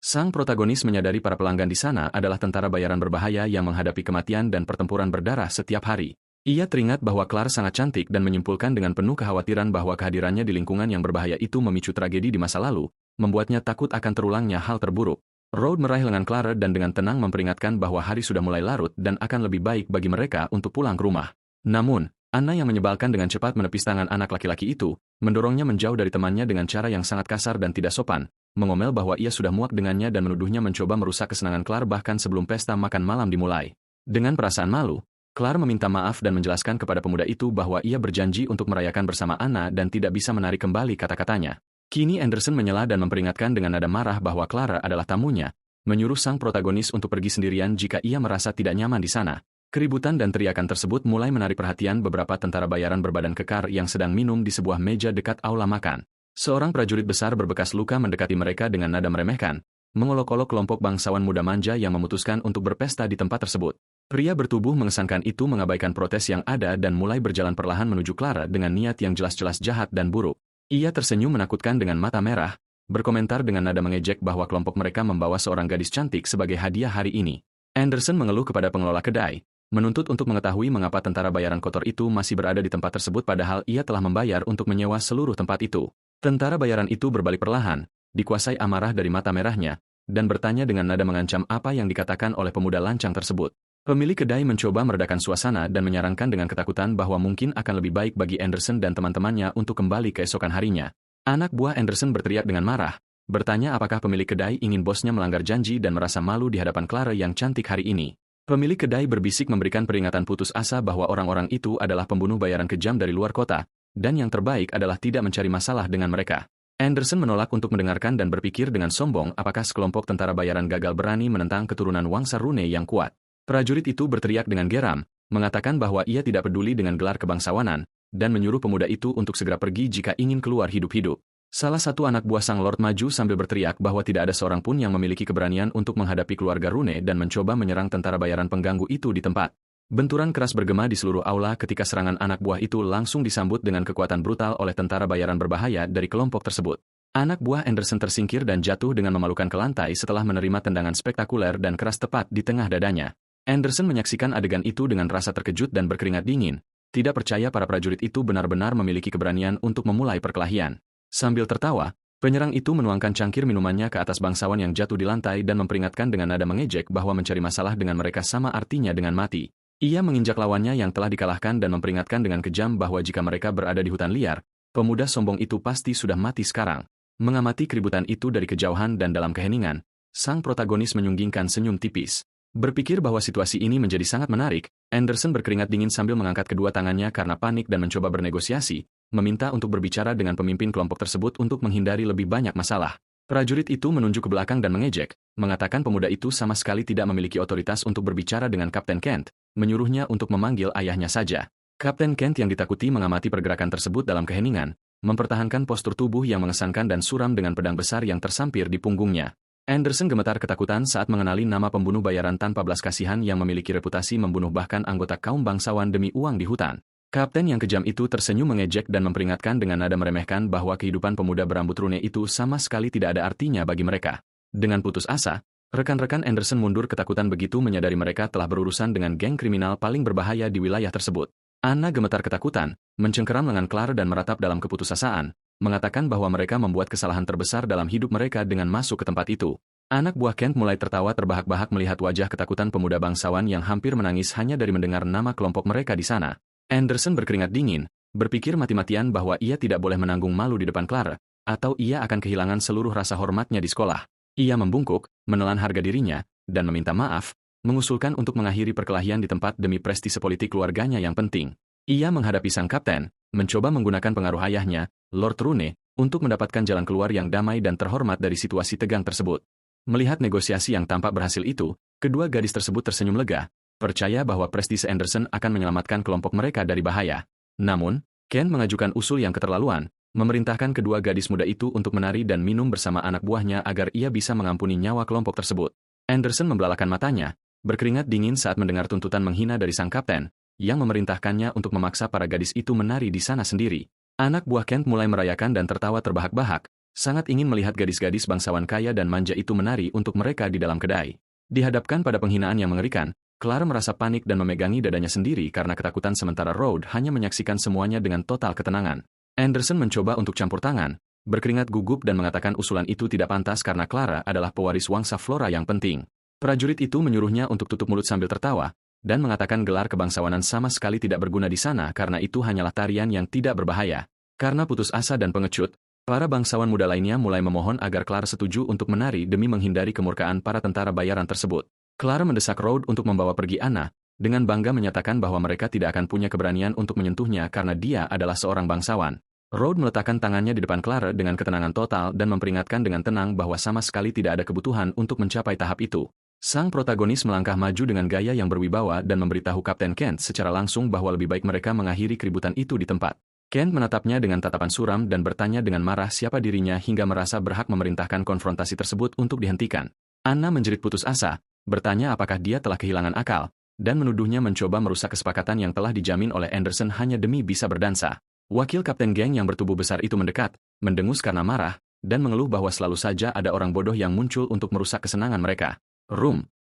Sang protagonis menyadari para pelanggan di sana adalah tentara bayaran berbahaya yang menghadapi kematian dan pertempuran berdarah setiap hari. Ia teringat bahwa Clark sangat cantik dan menyimpulkan dengan penuh kekhawatiran bahwa kehadirannya di lingkungan yang berbahaya itu memicu tragedi di masa lalu, membuatnya takut akan terulangnya hal terburuk. Rhodes meraih lengan Clark dan dengan tenang memperingatkan bahwa hari sudah mulai larut dan akan lebih baik bagi mereka untuk pulang ke rumah. Namun, Anna yang menyebalkan dengan cepat menepis tangan anak laki-laki itu, mendorongnya menjauh dari temannya dengan cara yang sangat kasar dan tidak sopan, mengomel bahwa ia sudah muak dengannya dan menuduhnya mencoba merusak kesenangan Clark bahkan sebelum pesta makan malam dimulai. Dengan perasaan malu, Clark meminta maaf dan menjelaskan kepada pemuda itu bahwa ia berjanji untuk merayakan bersama Anna dan tidak bisa menarik kembali kata-katanya. Kini Anderson menyela dan memperingatkan dengan nada marah bahwa Clara adalah tamunya, menyuruh sang protagonis untuk pergi sendirian jika ia merasa tidak nyaman di sana. Keributan dan teriakan tersebut mulai menarik perhatian beberapa tentara bayaran berbadan kekar yang sedang minum di sebuah meja dekat aula makan. Seorang prajurit besar berbekas luka mendekati mereka dengan nada meremehkan, mengolok-olok kelompok bangsawan muda manja yang memutuskan untuk berpesta di tempat tersebut. Pria bertubuh mengesankan itu mengabaikan protes yang ada dan mulai berjalan perlahan menuju Clara dengan niat yang jelas-jelas jahat dan buruk. Ia tersenyum menakutkan dengan mata merah, berkomentar dengan nada mengejek bahwa kelompok mereka membawa seorang gadis cantik sebagai hadiah hari ini. Anderson mengeluh kepada pengelola kedai, menuntut untuk mengetahui mengapa tentara bayaran kotor itu masih berada di tempat tersebut padahal ia telah membayar untuk menyewa seluruh tempat itu. Tentara bayaran itu berbalik perlahan, dikuasai amarah dari mata merahnya, dan bertanya dengan nada mengancam apa yang dikatakan oleh pemuda lancang tersebut. Pemilik kedai mencoba meredakan suasana dan menyarankan dengan ketakutan bahwa mungkin akan lebih baik bagi Anderson dan teman-temannya untuk kembali keesokan harinya. Anak buah Anderson berteriak dengan marah, bertanya apakah pemilik kedai ingin bosnya melanggar janji dan merasa malu di hadapan Clara yang cantik hari ini. Pemilik kedai berbisik memberikan peringatan putus asa bahwa orang-orang itu adalah pembunuh bayaran kejam dari luar kota, dan yang terbaik adalah tidak mencari masalah dengan mereka. Anderson menolak untuk mendengarkan dan berpikir dengan sombong apakah sekelompok tentara bayaran gagal berani menentang keturunan Wangsa Rune yang kuat. Prajurit itu berteriak dengan geram, mengatakan bahwa ia tidak peduli dengan gelar kebangsawanan, dan menyuruh pemuda itu untuk segera pergi jika ingin keluar hidup-hidup. Salah satu anak buah sang Lord maju sambil berteriak bahwa tidak ada seorang pun yang memiliki keberanian untuk menghadapi keluarga Rune dan mencoba menyerang tentara bayaran pengganggu itu di tempat. Benturan keras bergema di seluruh aula ketika serangan anak buah itu langsung disambut dengan kekuatan brutal oleh tentara bayaran berbahaya dari kelompok tersebut. Anak buah Anderson tersingkir dan jatuh dengan memalukan ke lantai setelah menerima tendangan spektakuler dan keras tepat di tengah dadanya. Anderson menyaksikan adegan itu dengan rasa terkejut dan berkeringat dingin, tidak percaya para prajurit itu benar-benar memiliki keberanian untuk memulai perkelahian. Sambil tertawa, penyerang itu menuangkan cangkir minumannya ke atas bangsawan yang jatuh di lantai dan memperingatkan dengan nada mengejek bahwa mencari masalah dengan mereka sama artinya dengan mati. Ia menginjak lawannya yang telah dikalahkan dan memperingatkan dengan kejam bahwa jika mereka berada di hutan liar, pemuda sombong itu pasti sudah mati sekarang. Mengamati keributan itu dari kejauhan dan dalam keheningan, sang protagonis menyunggingkan senyum tipis. Berpikir bahwa situasi ini menjadi sangat menarik, Anderson berkeringat dingin sambil mengangkat kedua tangannya karena panik dan mencoba bernegosiasi, meminta untuk berbicara dengan pemimpin kelompok tersebut untuk menghindari lebih banyak masalah. Prajurit itu menunjuk ke belakang dan mengejek, mengatakan pemuda itu sama sekali tidak memiliki otoritas untuk berbicara dengan Kapten Kent, menyuruhnya untuk memanggil ayahnya saja. Kapten Kent yang ditakuti mengamati pergerakan tersebut dalam keheningan, mempertahankan postur tubuh yang mengesankan dan suram dengan pedang besar yang tersampir di punggungnya. Anderson gemetar ketakutan saat mengenali nama pembunuh bayaran tanpa belas kasihan yang memiliki reputasi membunuh bahkan anggota kaum bangsawan demi uang di hutan. Kapten yang kejam itu tersenyum mengejek dan memperingatkan dengan nada meremehkan bahwa kehidupan pemuda berambut rune itu sama sekali tidak ada artinya bagi mereka. Dengan putus asa, rekan-rekan Anderson mundur ketakutan begitu menyadari mereka telah berurusan dengan geng kriminal paling berbahaya di wilayah tersebut. Anna gemetar ketakutan, mencengkeram lengan Clara dan meratap dalam keputusasaan, mengatakan bahwa mereka membuat kesalahan terbesar dalam hidup mereka dengan masuk ke tempat itu. Anak buah Kent mulai tertawa terbahak-bahak melihat wajah ketakutan pemuda bangsawan yang hampir menangis hanya dari mendengar nama kelompok mereka di sana. Anderson berkeringat dingin, berpikir mati-matian bahwa ia tidak boleh menanggung malu di depan Clara, atau ia akan kehilangan seluruh rasa hormatnya di sekolah. Ia membungkuk, menelan harga dirinya, dan meminta maaf, mengusulkan untuk mengakhiri perkelahian di tempat demi prestise politik keluarganya yang penting. Ia menghadapi sang kapten, mencoba menggunakan pengaruh ayahnya, Lord Rune, untuk mendapatkan jalan keluar yang damai dan terhormat dari situasi tegang tersebut. Melihat negosiasi yang tampak berhasil itu, kedua gadis tersebut tersenyum lega, percaya bahwa prestise Anderson akan menyelamatkan kelompok mereka dari bahaya. Namun, Ken mengajukan usul yang keterlaluan, memerintahkan kedua gadis muda itu untuk menari dan minum bersama anak buahnya agar ia bisa mengampuni nyawa kelompok tersebut. Anderson membelalakan matanya, berkeringat dingin saat mendengar tuntutan menghina dari sang kapten, yang memerintahkannya untuk memaksa para gadis itu menari di sana sendiri. Anak buah Kent mulai merayakan dan tertawa terbahak-bahak, sangat ingin melihat gadis-gadis bangsawan kaya dan manja itu menari untuk mereka di dalam kedai. Dihadapkan pada penghinaan yang mengerikan, Clara merasa panik dan memegangi dadanya sendiri karena ketakutan sementara Rhodes hanya menyaksikan semuanya dengan total ketenangan. Anderson mencoba untuk campur tangan, berkeringat gugup dan mengatakan usulan itu tidak pantas karena Clara adalah pewaris wangsa Flora yang penting. Prajurit itu menyuruhnya untuk tutup mulut sambil tertawa, dan mengatakan gelar kebangsawanan sama sekali tidak berguna di sana karena itu hanyalah tarian yang tidak berbahaya. Karena putus asa dan pengecut, para bangsawan muda lainnya mulai memohon agar Clara setuju untuk menari demi menghindari kemurkaan para tentara bayaran tersebut. Clara mendesak Rhodes untuk membawa pergi Anna, dengan bangga menyatakan bahwa mereka tidak akan punya keberanian untuk menyentuhnya karena dia adalah seorang bangsawan. Rhodes meletakkan tangannya di depan Clara dengan ketenangan total dan memperingatkan dengan tenang bahwa sama sekali tidak ada kebutuhan untuk mencapai tahap itu. Sang protagonis melangkah maju dengan gaya yang berwibawa dan memberitahu Kapten Kent secara langsung bahwa lebih baik mereka mengakhiri keributan itu di tempat. Kent menatapnya dengan tatapan suram dan bertanya dengan marah siapa dirinya hingga merasa berhak memerintahkan konfrontasi tersebut untuk dihentikan. Anna menjerit putus asa, bertanya apakah dia telah kehilangan akal, dan menuduhnya mencoba merusak kesepakatan yang telah dijamin oleh Anderson hanya demi bisa berdansa. Wakil kapten geng yang bertubuh besar itu mendekat, mendengus karena marah, dan mengeluh bahwa selalu saja ada orang bodoh yang muncul untuk merusak kesenangan mereka.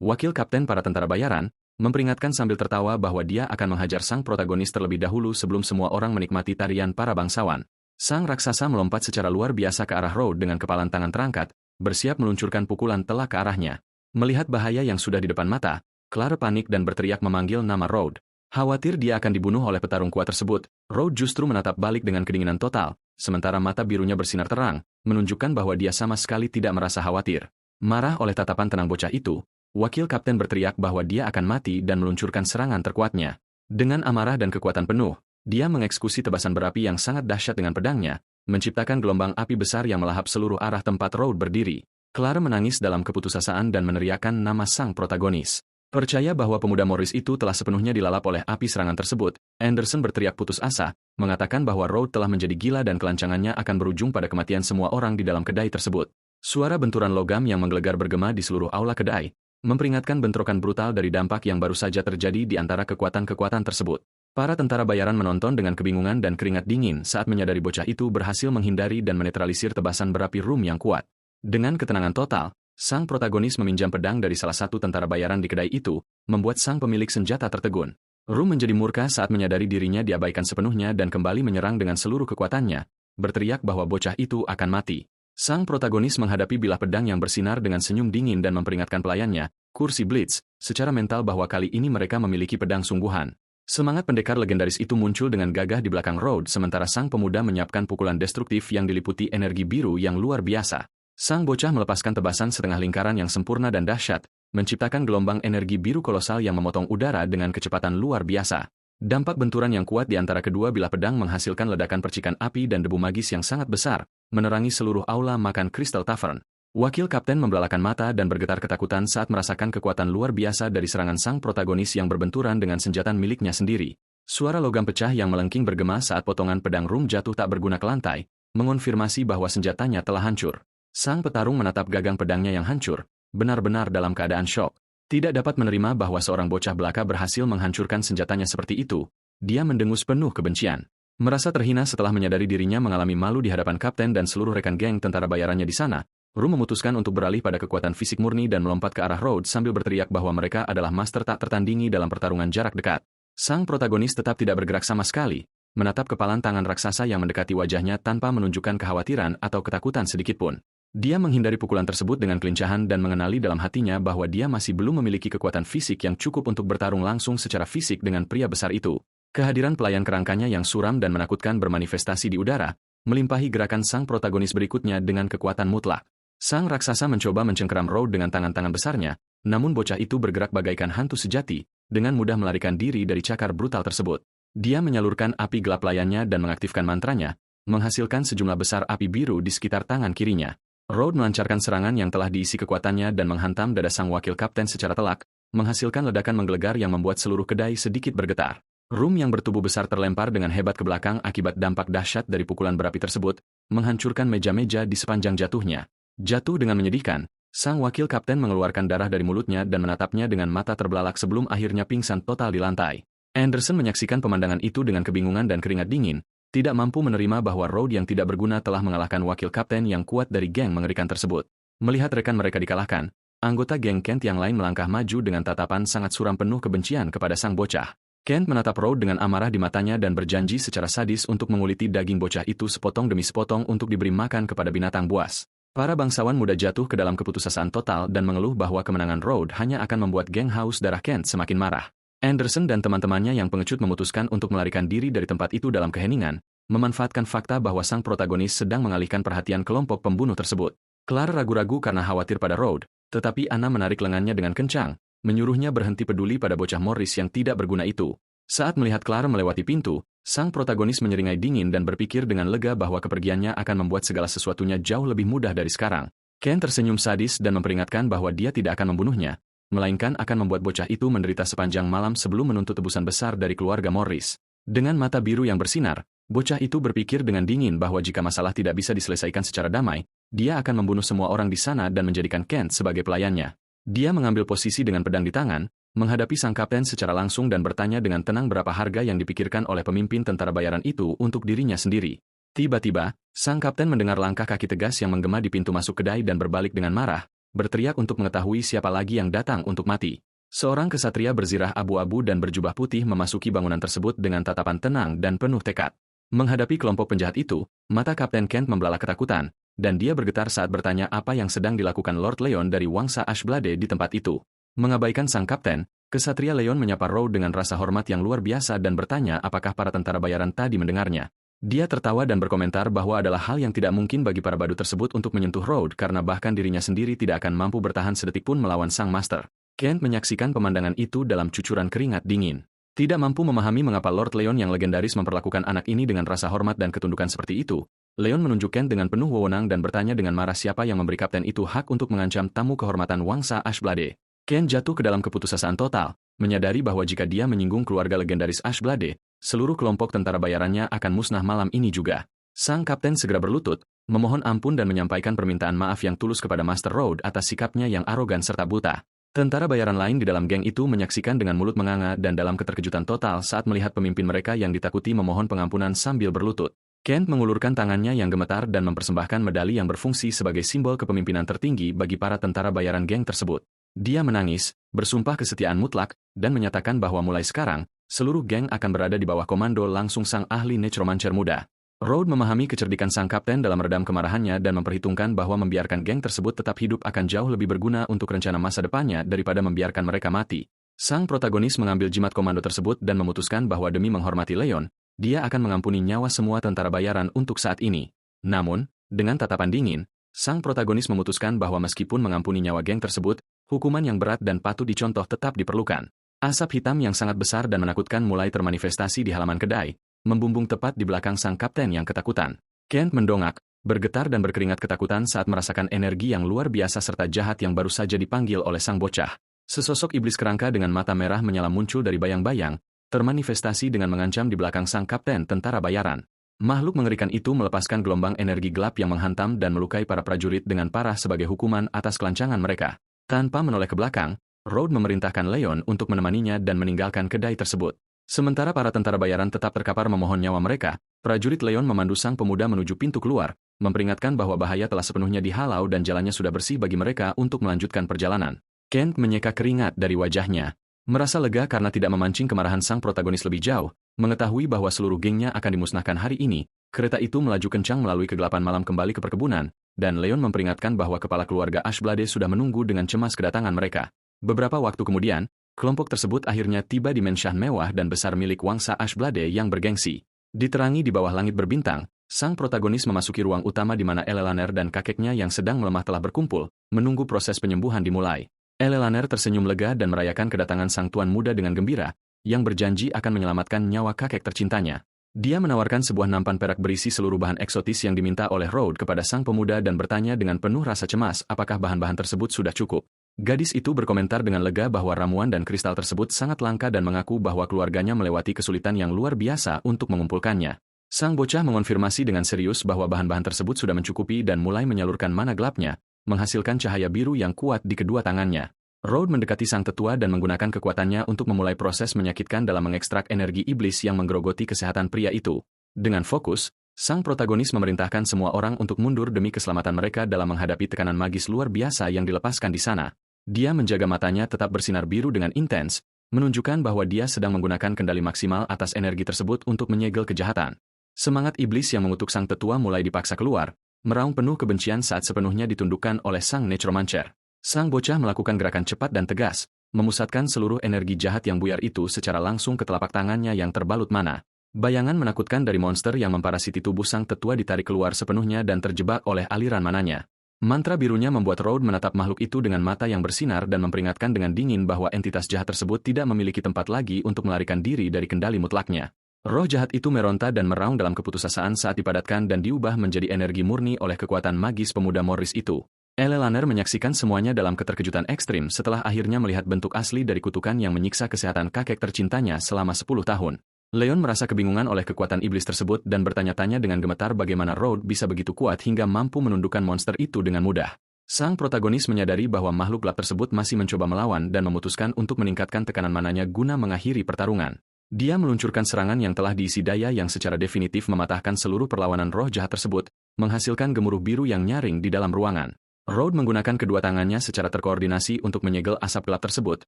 Wakil kapten para tentara bayaran, memperingatkan sambil tertawa bahwa dia akan menghajar sang protagonis terlebih dahulu sebelum semua orang menikmati tarian para bangsawan. Sang raksasa melompat secara luar biasa ke arah Rhodes dengan kepalan tangan terangkat, bersiap meluncurkan pukulan telak ke arahnya. Melihat bahaya yang sudah di depan mata, Clara panik dan berteriak memanggil nama Rhodes. Khawatir dia akan dibunuh oleh petarung kuat tersebut, Rhodes justru menatap balik dengan kedinginan total, sementara mata birunya bersinar terang, menunjukkan bahwa dia sama sekali tidak merasa khawatir. Marah oleh tatapan tenang bocah itu, wakil kapten berteriak bahwa dia akan mati dan meluncurkan serangan terkuatnya. Dengan amarah dan kekuatan penuh, dia mengeksekusi tebasan berapi yang sangat dahsyat dengan pedangnya, menciptakan gelombang api besar yang melahap seluruh arah tempat Rhodes berdiri. Clara menangis dalam keputusasaan dan meneriakkan nama sang protagonis. Percaya bahwa pemuda Morris itu telah sepenuhnya dilalap oleh api serangan tersebut, Anderson berteriak putus asa, mengatakan bahwa Rhodes telah menjadi gila dan kelancangannya akan berujung pada kematian semua orang di dalam kedai tersebut. Suara benturan logam yang menggelegar bergema di seluruh aula kedai, memperingatkan bentrokan brutal dari dampak yang baru saja terjadi di antara kekuatan-kekuatan tersebut. Para tentara bayaran menonton dengan kebingungan dan keringat dingin saat menyadari bocah itu berhasil menghindari dan menetralisir tebasan berapi rum yang kuat. Dengan ketenangan total, sang protagonis meminjam pedang dari salah satu tentara bayaran di kedai itu, membuat sang pemilik senjata tertegun. Rum menjadi murka saat menyadari dirinya diabaikan sepenuhnya dan kembali menyerang dengan seluruh kekuatannya, berteriak bahwa bocah itu akan mati. Sang protagonis menghadapi bilah pedang yang bersinar dengan senyum dingin dan memperingatkan pelayannya, Kursi Blitz, secara mental bahwa kali ini mereka memiliki pedang sungguhan. Semangat pendekar legendaris itu muncul dengan gagah di belakang Road sementara sang pemuda menyiapkan pukulan destruktif yang diliputi energi biru yang luar biasa. Sang bocah melepaskan tebasan setengah lingkaran yang sempurna dan dahsyat, menciptakan gelombang energi biru kolosal yang memotong udara dengan kecepatan luar biasa. Dampak benturan yang kuat di antara kedua bilah pedang menghasilkan ledakan percikan api dan debu magis yang sangat besar, menerangi seluruh aula makan Crystal Tavern. Wakil kapten membelalakan mata dan bergetar ketakutan saat merasakan kekuatan luar biasa dari serangan sang protagonis yang berbenturan dengan senjata miliknya sendiri. Suara logam pecah yang melengking bergema saat potongan pedang Rum jatuh tak berguna ke lantai, mengonfirmasi bahwa senjatanya telah hancur. Sang petarung menatap gagang pedangnya yang hancur, benar-benar dalam keadaan syok. Tidak dapat menerima bahwa seorang bocah belaka berhasil menghancurkan senjatanya seperti itu. Dia mendengus penuh kebencian. Merasa terhina setelah menyadari dirinya mengalami malu di hadapan kapten dan seluruh rekan geng tentara bayarannya di sana, Rum memutuskan untuk beralih pada kekuatan fisik murni dan melompat ke arah Road sambil berteriak bahwa mereka adalah master tak tertandingi dalam pertarungan jarak dekat. Sang protagonis tetap tidak bergerak sama sekali, menatap kepalan tangan raksasa yang mendekati wajahnya tanpa menunjukkan kekhawatiran atau ketakutan sedikitpun. Dia menghindari pukulan tersebut dengan kelincahan dan mengenali dalam hatinya bahwa dia masih belum memiliki kekuatan fisik yang cukup untuk bertarung langsung secara fisik dengan pria besar itu. Kehadiran pelayan kerangkanya yang suram dan menakutkan bermanifestasi di udara, melimpahi gerakan sang protagonis berikutnya dengan kekuatan mutlak. Sang raksasa mencoba mencengkeram Road dengan tangan-tangan besarnya, namun bocah itu bergerak bagaikan hantu sejati, dengan mudah melarikan diri dari cakar brutal tersebut. Dia menyalurkan api gelap layannya dan mengaktifkan mantranya, menghasilkan sejumlah besar api biru di sekitar tangan kirinya. Road melancarkan serangan yang telah diisi kekuatannya dan menghantam dada sang wakil kapten secara telak, menghasilkan ledakan menggelegar yang membuat seluruh kedai sedikit bergetar. Rum yang bertubuh besar terlempar dengan hebat ke belakang akibat dampak dahsyat dari pukulan berapi tersebut, menghancurkan meja-meja di sepanjang jatuhnya. Jatuh dengan menyedihkan, sang wakil kapten mengeluarkan darah dari mulutnya dan menatapnya dengan mata terbelalak sebelum akhirnya pingsan total di lantai. Anderson menyaksikan pemandangan itu dengan kebingungan dan keringat dingin, tidak mampu menerima bahwa Road yang tidak berguna telah mengalahkan wakil kapten yang kuat dari geng mengerikan tersebut. Melihat rekan mereka dikalahkan, anggota geng Kent yang lain melangkah maju dengan tatapan sangat suram penuh kebencian kepada sang bocah. Kent menatap Road dengan amarah di matanya dan berjanji secara sadis untuk menguliti daging bocah itu sepotong demi sepotong untuk diberi makan kepada binatang buas. Para bangsawan muda jatuh ke dalam keputusasaan total dan mengeluh bahwa kemenangan Road hanya akan membuat geng haus darah Kent semakin marah. Anderson dan teman-temannya yang pengecut memutuskan untuk melarikan diri dari tempat itu dalam keheningan, memanfaatkan fakta bahwa sang protagonis sedang mengalihkan perhatian kelompok pembunuh tersebut. Clara ragu-ragu karena khawatir pada Road, tetapi Anna menarik lengannya dengan kencang, menyuruhnya berhenti peduli pada bocah Morris yang tidak berguna itu. Saat melihat Clara melewati pintu, sang protagonis menyeringai dingin dan berpikir dengan lega bahwa kepergiannya akan membuat segala sesuatunya jauh lebih mudah dari sekarang. Ken tersenyum sadis dan memperingatkan bahwa dia tidak akan membunuhnya, melainkan akan membuat bocah itu menderita sepanjang malam sebelum menuntut tebusan besar dari keluarga Morris. Dengan mata biru yang bersinar, bocah itu berpikir dengan dingin bahwa jika masalah tidak bisa diselesaikan secara damai, dia akan membunuh semua orang di sana dan menjadikan Kent sebagai pelayannya. Dia mengambil posisi dengan pedang di tangan, menghadapi sang kapten secara langsung dan bertanya dengan tenang berapa harga yang dipikirkan oleh pemimpin tentara bayaran itu untuk dirinya sendiri. Tiba-tiba, sang kapten mendengar langkah kaki tegas yang menggema di pintu masuk kedai dan berbalik dengan marah, berteriak untuk mengetahui siapa lagi yang datang untuk mati. Seorang kesatria berzirah abu-abu dan berjubah putih memasuki bangunan tersebut dengan tatapan tenang dan penuh tekad. Menghadapi kelompok penjahat itu, mata Kapten Kent membelalak ketakutan, dan dia bergetar saat bertanya apa yang sedang dilakukan Lord Leon dari Wangsa Ashblade di tempat itu. Mengabaikan sang kapten, kesatria Leon menyapa Road dengan rasa hormat yang luar biasa dan bertanya apakah para tentara bayaran tadi mendengarnya. Dia tertawa dan berkomentar bahwa adalah hal yang tidak mungkin bagi para badu tersebut untuk menyentuh Road karena bahkan dirinya sendiri tidak akan mampu bertahan sedetik pun melawan sang master. Kent menyaksikan pemandangan itu dalam cucuran keringat dingin. Tidak mampu memahami mengapa Lord Leon yang legendaris memperlakukan anak ini dengan rasa hormat dan ketundukan seperti itu. Leon menunjuk Kent dengan penuh wewenang dan bertanya dengan marah siapa yang memberi kapten itu hak untuk mengancam tamu kehormatan Wangsa Ashblade. Kent jatuh ke dalam keputusasaan total, menyadari bahwa jika dia menyinggung keluarga legendaris Ashblade, seluruh kelompok tentara bayarannya akan musnah malam ini juga. Sang kapten segera berlutut, memohon ampun dan menyampaikan permintaan maaf yang tulus kepada Master Road atas sikapnya yang arogan serta buta. Tentara bayaran lain di dalam geng itu menyaksikan dengan mulut menganga dan dalam keterkejutan total saat melihat pemimpin mereka yang ditakuti memohon pengampunan sambil berlutut. Kent mengulurkan tangannya yang gemetar dan mempersembahkan medali yang berfungsi sebagai simbol kepemimpinan tertinggi bagi para tentara bayaran geng tersebut. Dia menangis, bersumpah kesetiaan mutlak, dan menyatakan bahwa mulai sekarang, seluruh geng akan berada di bawah komando langsung sang ahli necromancer muda. Road memahami kecerdikan sang kapten dalam meredam kemarahannya dan memperhitungkan bahwa membiarkan geng tersebut tetap hidup akan jauh lebih berguna untuk rencana masa depannya daripada membiarkan mereka mati. Sang protagonis mengambil jimat komando tersebut dan memutuskan bahwa demi menghormati Leon, dia akan mengampuni nyawa semua tentara bayaran untuk saat ini. Namun, dengan tatapan dingin, sang protagonis memutuskan bahwa meskipun mengampuni nyawa geng tersebut, hukuman yang berat dan patut dicontoh tetap diperlukan. Asap hitam yang sangat besar dan menakutkan mulai termanifestasi di halaman kedai, membumbung tepat di belakang sang kapten yang ketakutan. Kent mendongak, bergetar dan berkeringat ketakutan saat merasakan energi yang luar biasa serta jahat yang baru saja dipanggil oleh sang bocah. Sesosok iblis kerangka dengan mata merah menyala muncul dari bayang-bayang, termanifestasi dengan mengancam di belakang sang kapten tentara bayaran. Makhluk mengerikan itu melepaskan gelombang energi gelap yang menghantam dan melukai para prajurit dengan parah sebagai hukuman atas kelancangan mereka. Tanpa menoleh ke belakang, Road memerintahkan Leon untuk menemaninya dan meninggalkan kedai tersebut. Sementara para tentara bayaran tetap terkapar memohon nyawa mereka, prajurit Leon memandu sang pemuda menuju pintu keluar, memperingatkan bahwa bahaya telah sepenuhnya dihalau dan jalannya sudah bersih bagi mereka untuk melanjutkan perjalanan. Kent menyeka keringat dari wajahnya. Merasa lega karena tidak memancing kemarahan sang protagonis lebih jauh, mengetahui bahwa seluruh gengnya akan dimusnahkan hari ini, kereta itu melaju kencang melalui kegelapan malam kembali ke perkebunan, dan Leon memperingatkan bahwa kepala keluarga Ashblade sudah menunggu dengan cemas kedatangan mereka. Beberapa waktu kemudian, kelompok tersebut akhirnya tiba di mensah mewah dan besar milik Wangsa Ashblade yang bergengsi. Diterangi di bawah langit berbintang, sang protagonis memasuki ruang utama di mana Elelaner dan kakeknya yang sedang melemah telah berkumpul, menunggu proses penyembuhan dimulai. Elelaner tersenyum lega dan merayakan kedatangan sang tuan muda dengan gembira, yang berjanji akan menyelamatkan nyawa kakek tercintanya. Dia menawarkan sebuah nampan perak berisi seluruh bahan eksotis yang diminta oleh Road kepada sang pemuda dan bertanya dengan penuh rasa cemas apakah bahan-bahan tersebut sudah cukup. Gadis itu berkomentar dengan lega bahwa ramuan dan kristal tersebut sangat langka dan mengaku bahwa keluarganya melewati kesulitan yang luar biasa untuk mengumpulkannya. Sang bocah mengonfirmasi dengan serius bahwa bahan-bahan tersebut sudah mencukupi dan mulai menyalurkan mana gelapnya, menghasilkan cahaya biru yang kuat di kedua tangannya. Road mendekati sang tetua dan menggunakan kekuatannya untuk memulai proses menyakitkan dalam mengekstrak energi iblis yang menggerogoti kesehatan pria itu. Dengan fokus, sang protagonis memerintahkan semua orang untuk mundur demi keselamatan mereka dalam menghadapi tekanan magis luar biasa yang dilepaskan di sana. Dia menjaga matanya tetap bersinar biru dengan intens, menunjukkan bahwa dia sedang menggunakan kendali maksimal atas energi tersebut untuk menyegel kejahatan. Semangat iblis yang mengutuk sang tetua mulai dipaksa keluar, meraung penuh kebencian saat sepenuhnya ditundukkan oleh sang necromancer. Sang bocah melakukan gerakan cepat dan tegas, memusatkan seluruh energi jahat yang buyar itu secara langsung ke telapak tangannya yang terbalut mana. Bayangan menakutkan dari monster yang memparasiti tubuh sang tetua ditarik keluar sepenuhnya dan terjebak oleh aliran mananya. Mantra birunya membuat Road menatap makhluk itu dengan mata yang bersinar dan memperingatkan dengan dingin bahwa entitas jahat tersebut tidak memiliki tempat lagi untuk melarikan diri dari kendali mutlaknya. Roh jahat itu meronta dan meraung dalam keputusasaan saat dipadatkan dan diubah menjadi energi murni oleh kekuatan magis pemuda Morris itu. Elelaner menyaksikan semuanya dalam keterkejutan ekstrim setelah akhirnya melihat bentuk asli dari kutukan yang menyiksa kesehatan kakek tercintanya selama 10 tahun. Leon merasa kebingungan oleh kekuatan iblis tersebut dan bertanya-tanya dengan gemetar bagaimana Road bisa begitu kuat hingga mampu menundukkan monster itu dengan mudah. Sang protagonis menyadari bahwa makhluk gelap tersebut masih mencoba melawan dan memutuskan untuk meningkatkan tekanan mananya guna mengakhiri pertarungan. Dia meluncurkan serangan yang telah diisi daya yang secara definitif mematahkan seluruh perlawanan roh jahat tersebut, menghasilkan gemuruh biru yang nyaring di dalam ruangan. Road menggunakan kedua tangannya secara terkoordinasi untuk menyegel asap gelap tersebut,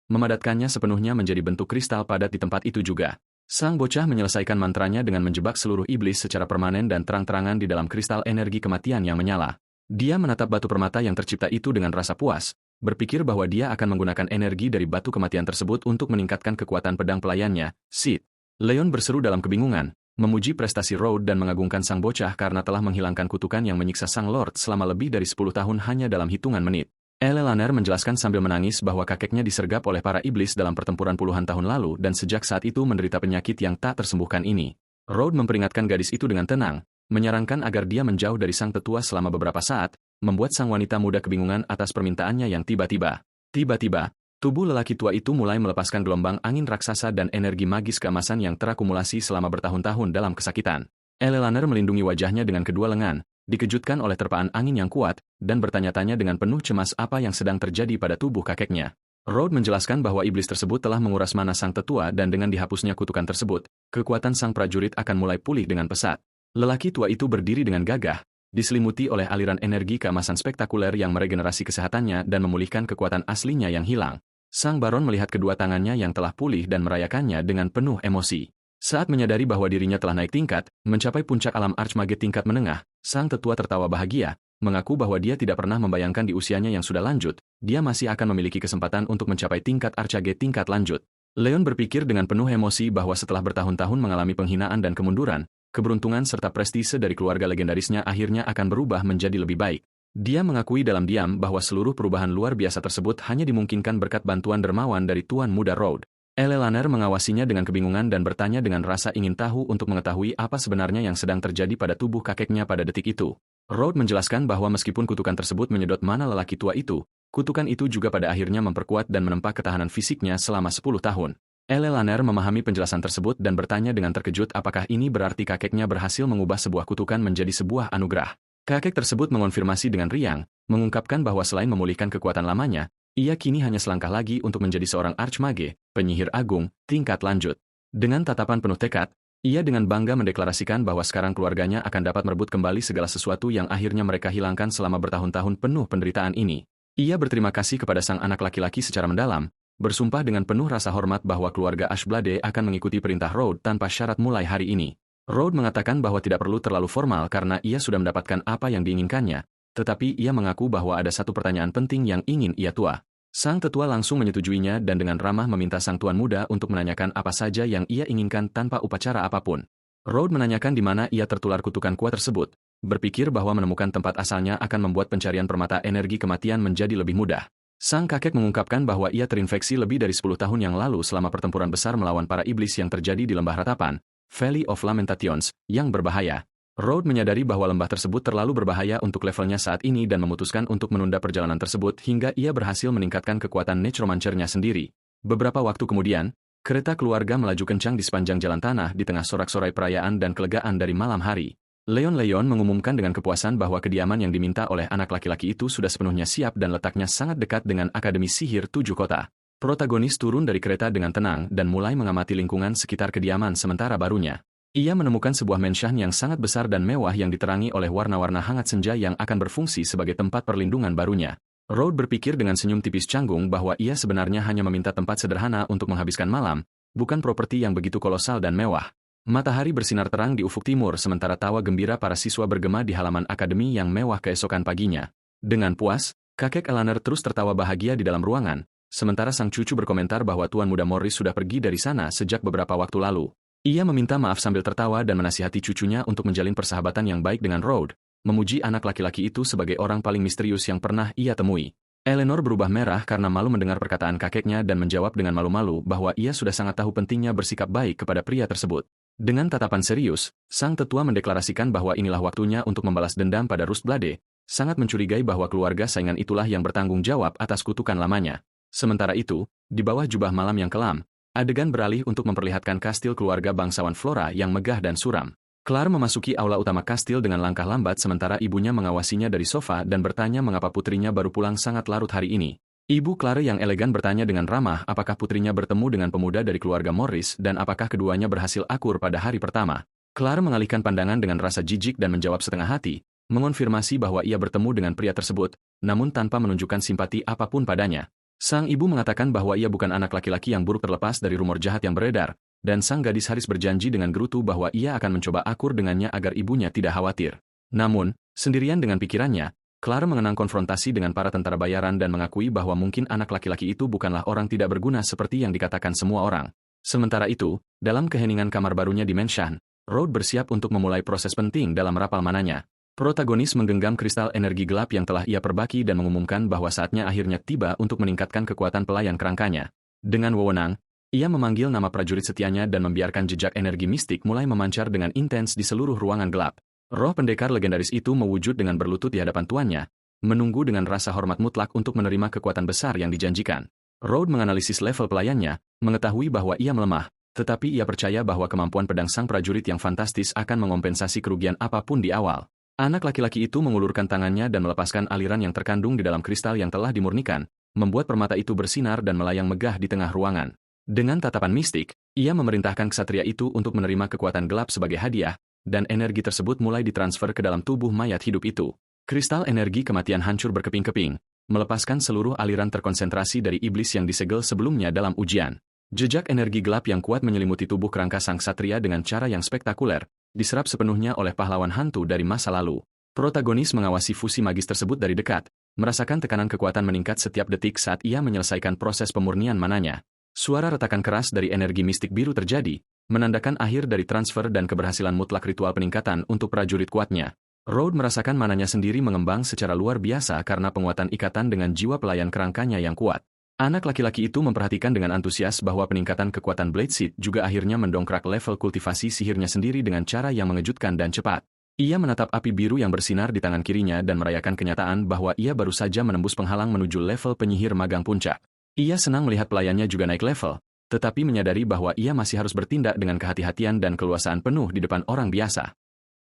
memadatkannya sepenuhnya menjadi bentuk kristal padat di tempat itu juga. Sang bocah menyelesaikan mantranya dengan menjebak seluruh iblis secara permanen dan terang-terangan di dalam kristal energi kematian yang menyala. Dia menatap batu permata yang tercipta itu dengan rasa puas, berpikir bahwa dia akan menggunakan energi dari batu kematian tersebut untuk meningkatkan kekuatan pedang pelayannya, Sid. Leon berseru dalam kebingungan, memuji prestasi Road dan mengagungkan sang bocah karena telah menghilangkan kutukan yang menyiksa sang Lord selama lebih dari 10 tahun hanya dalam hitungan menit. Elelaner menjelaskan sambil menangis bahwa kakeknya disergap oleh para iblis dalam pertempuran puluhan tahun lalu dan sejak saat itu menderita penyakit yang tak tersembuhkan ini. Road memperingatkan gadis itu dengan tenang, menyarankan agar dia menjauh dari sang tetua selama beberapa saat, membuat sang wanita muda kebingungan atas permintaannya yang tiba-tiba. Tiba-tiba, tubuh lelaki tua itu mulai melepaskan gelombang angin raksasa dan energi magis keemasan yang terakumulasi selama bertahun-tahun dalam kesakitan. Elelaner melindungi wajahnya dengan kedua lengan, dikejutkan oleh terpaan angin yang kuat, dan bertanya-tanya dengan penuh cemas apa yang sedang terjadi pada tubuh kakeknya. Road menjelaskan bahwa iblis tersebut telah menguras mana sang tetua dan dengan dihapusnya kutukan tersebut, kekuatan sang prajurit akan mulai pulih dengan pesat. Lelaki tua itu berdiri dengan gagah, diselimuti oleh aliran energi keemasan spektakuler yang meregenerasi kesehatannya dan memulihkan kekuatan aslinya yang hilang. Sang Baron melihat kedua tangannya yang telah pulih dan merayakannya dengan penuh emosi. Saat menyadari bahwa dirinya telah naik tingkat, mencapai puncak alam Archmage tingkat menengah, sang tetua tertawa bahagia, mengaku bahwa dia tidak pernah membayangkan di usianya yang sudah lanjut, dia masih akan memiliki kesempatan untuk mencapai tingkat Archmage tingkat lanjut. Leon berpikir dengan penuh emosi bahwa setelah bertahun-tahun mengalami penghinaan dan kemunduran, keberuntungan serta prestise dari keluarga legendarisnya akhirnya akan berubah menjadi lebih baik. Dia mengakui dalam diam bahwa seluruh perubahan luar biasa tersebut hanya dimungkinkan berkat bantuan dermawan dari Tuan Muda Road. Elelaner mengawasinya dengan kebingungan dan bertanya dengan rasa ingin tahu untuk mengetahui apa sebenarnya yang sedang terjadi pada tubuh kakeknya pada detik itu. Road menjelaskan bahwa meskipun kutukan tersebut menyedot mana lelaki tua itu, kutukan itu juga pada akhirnya memperkuat dan menempa ketahanan fisiknya selama 10 tahun. Elelaner memahami penjelasan tersebut dan bertanya dengan terkejut apakah ini berarti kakeknya berhasil mengubah sebuah kutukan menjadi sebuah anugerah. Kakek tersebut mengonfirmasi dengan riang, mengungkapkan bahwa selain memulihkan kekuatan lamanya, ia kini hanya selangkah lagi untuk menjadi seorang Archmage, penyihir agung, tingkat lanjut. Dengan tatapan penuh tekad, ia dengan bangga mendeklarasikan bahwa sekarang keluarganya akan dapat merebut kembali segala sesuatu yang akhirnya mereka hilangkan selama bertahun-tahun penuh penderitaan ini. Ia berterima kasih kepada sang anak laki-laki secara mendalam, bersumpah dengan penuh rasa hormat bahwa keluarga Ashblade akan mengikuti perintah Road tanpa syarat mulai hari ini. Road mengatakan bahwa tidak perlu terlalu formal karena ia sudah mendapatkan apa yang diinginkannya, tetapi ia mengaku bahwa ada satu pertanyaan penting yang ingin ia tua. Sang tetua langsung menyetujuinya dan dengan ramah meminta sang tuan muda untuk menanyakan apa saja yang ia inginkan tanpa upacara apapun. Road menanyakan di mana ia tertular kutukan kuat tersebut, berpikir bahwa menemukan tempat asalnya akan membuat pencarian permata energi kematian menjadi lebih mudah. Sang kakek mengungkapkan bahwa ia terinfeksi lebih dari 10 tahun yang lalu selama pertempuran besar melawan para iblis yang terjadi di Lembah Ratapan, Valley of Lamentations, yang berbahaya. Road menyadari bahwa lembah tersebut terlalu berbahaya untuk levelnya saat ini dan memutuskan untuk menunda perjalanan tersebut hingga ia berhasil meningkatkan kekuatan Necromancer-nya sendiri. Beberapa waktu kemudian, kereta keluarga melaju kencang di sepanjang jalan tanah di tengah sorak-sorai perayaan dan kelegaan dari malam hari. Leon mengumumkan dengan kepuasan bahwa kediaman yang diminta oleh anak laki-laki itu sudah sepenuhnya siap dan letaknya sangat dekat dengan Akademi Sihir 7 Kota. Protagonis turun dari kereta dengan tenang dan mulai mengamati lingkungan sekitar kediaman sementara barunya. Ia menemukan sebuah mansion yang sangat besar dan mewah yang diterangi oleh warna-warna hangat senja yang akan berfungsi sebagai tempat perlindungan barunya. Road berpikir dengan senyum tipis canggung bahwa ia sebenarnya hanya meminta tempat sederhana untuk menghabiskan malam, bukan properti yang begitu kolosal dan mewah. Matahari bersinar terang di ufuk timur sementara tawa gembira para siswa bergema di halaman akademi yang mewah keesokan paginya. Dengan puas, kakek Elaner terus tertawa bahagia di dalam ruangan, sementara sang cucu berkomentar bahwa Tuan Muda Morris sudah pergi dari sana sejak beberapa waktu lalu. Ia meminta maaf sambil tertawa dan menasihati cucunya untuk menjalin persahabatan yang baik dengan Road, memuji anak laki-laki itu sebagai orang paling misterius yang pernah ia temui. Eleanor berubah merah karena malu mendengar perkataan kakeknya dan menjawab dengan malu-malu bahwa ia sudah sangat tahu pentingnya bersikap baik kepada pria tersebut. Dengan tatapan serius, sang tetua mendeklarasikan bahwa inilah waktunya untuk membalas dendam pada Rustblade, sangat mencurigai bahwa keluarga saingan itulah yang bertanggung jawab atas kutukan lamanya. Sementara itu, di bawah jubah malam yang kelam, adegan beralih untuk memperlihatkan kastil keluarga bangsawan Flora yang megah dan suram. Claire memasuki aula utama kastil dengan langkah lambat sementara ibunya mengawasinya dari sofa dan bertanya mengapa putrinya baru pulang sangat larut hari ini. Ibu Claire yang elegan bertanya dengan ramah apakah putrinya bertemu dengan pemuda dari keluarga Morris dan apakah keduanya berhasil akur pada hari pertama. Claire mengalihkan pandangan dengan rasa jijik dan menjawab setengah hati, mengonfirmasi bahwa ia bertemu dengan pria tersebut, namun tanpa menunjukkan simpati apapun padanya. Sang ibu mengatakan bahwa ia bukan anak laki-laki yang buruk terlepas dari rumor jahat yang beredar, dan sang gadis Haris berjanji dengan gerutu bahwa ia akan mencoba akur dengannya agar ibunya tidak khawatir. Namun, sendirian dengan pikirannya, Claire mengenang konfrontasi dengan para tentara bayaran dan mengakui bahwa mungkin anak laki-laki itu bukanlah orang tidak berguna seperti yang dikatakan semua orang. Sementara itu, dalam keheningan kamar barunya di Mansion, Road bersiap untuk memulai proses penting dalam rapal mananya. Protagonis menggenggam kristal energi gelap yang telah ia perbaki dan mengumumkan bahwa saatnya akhirnya tiba untuk meningkatkan kekuatan pelayan kerangkanya. Dengan wewenang, ia memanggil nama prajurit setianya dan membiarkan jejak energi mistik mulai memancar dengan intens di seluruh ruangan gelap. Roh pendekar legendaris itu mewujud dengan berlutut di hadapan tuannya, menunggu dengan rasa hormat mutlak untuk menerima kekuatan besar yang dijanjikan. Road menganalisis level pelayannya, mengetahui bahwa ia melemah, tetapi ia percaya bahwa kemampuan pedang sang prajurit yang fantastis akan mengompensasi kerugian apapun di awal. Anak laki-laki itu mengulurkan tangannya dan melepaskan aliran yang terkandung di dalam kristal yang telah dimurnikan, membuat permata itu bersinar dan melayang megah di tengah ruangan. Dengan tatapan mistik, ia memerintahkan ksatria itu untuk menerima kekuatan gelap sebagai hadiah, dan energi tersebut mulai ditransfer ke dalam tubuh mayat hidup itu. Kristal energi kematian hancur berkeping-keping, melepaskan seluruh aliran terkonsentrasi dari iblis yang disegel sebelumnya dalam ujian. Jejak energi gelap yang kuat menyelimuti tubuh kerangka sang satria dengan cara yang spektakuler, diserap sepenuhnya oleh pahlawan hantu dari masa lalu. Protagonis mengawasi fusi magis tersebut dari dekat, merasakan tekanan kekuatan meningkat setiap detik saat ia menyelesaikan proses pemurnian mananya. Suara retakan keras dari energi mistik biru terjadi, menandakan akhir dari transfer dan keberhasilan mutlak ritual peningkatan untuk prajurit kuatnya. Road merasakan mananya sendiri mengembang secara luar biasa karena penguatan ikatan dengan jiwa pelayan kerangkanya yang kuat. Anak laki-laki itu memperhatikan dengan antusias bahwa peningkatan kekuatan Blade Seed juga akhirnya mendongkrak level kultivasi sihirnya sendiri dengan cara yang mengejutkan dan cepat. Ia menatap api biru yang bersinar di tangan kirinya dan merayakan kenyataan bahwa ia baru saja menembus penghalang menuju level penyihir magang puncak. Ia senang melihat pelayannya juga naik level, tetapi menyadari bahwa ia masih harus bertindak dengan kehati-hatian dan keluasaan penuh di depan orang biasa.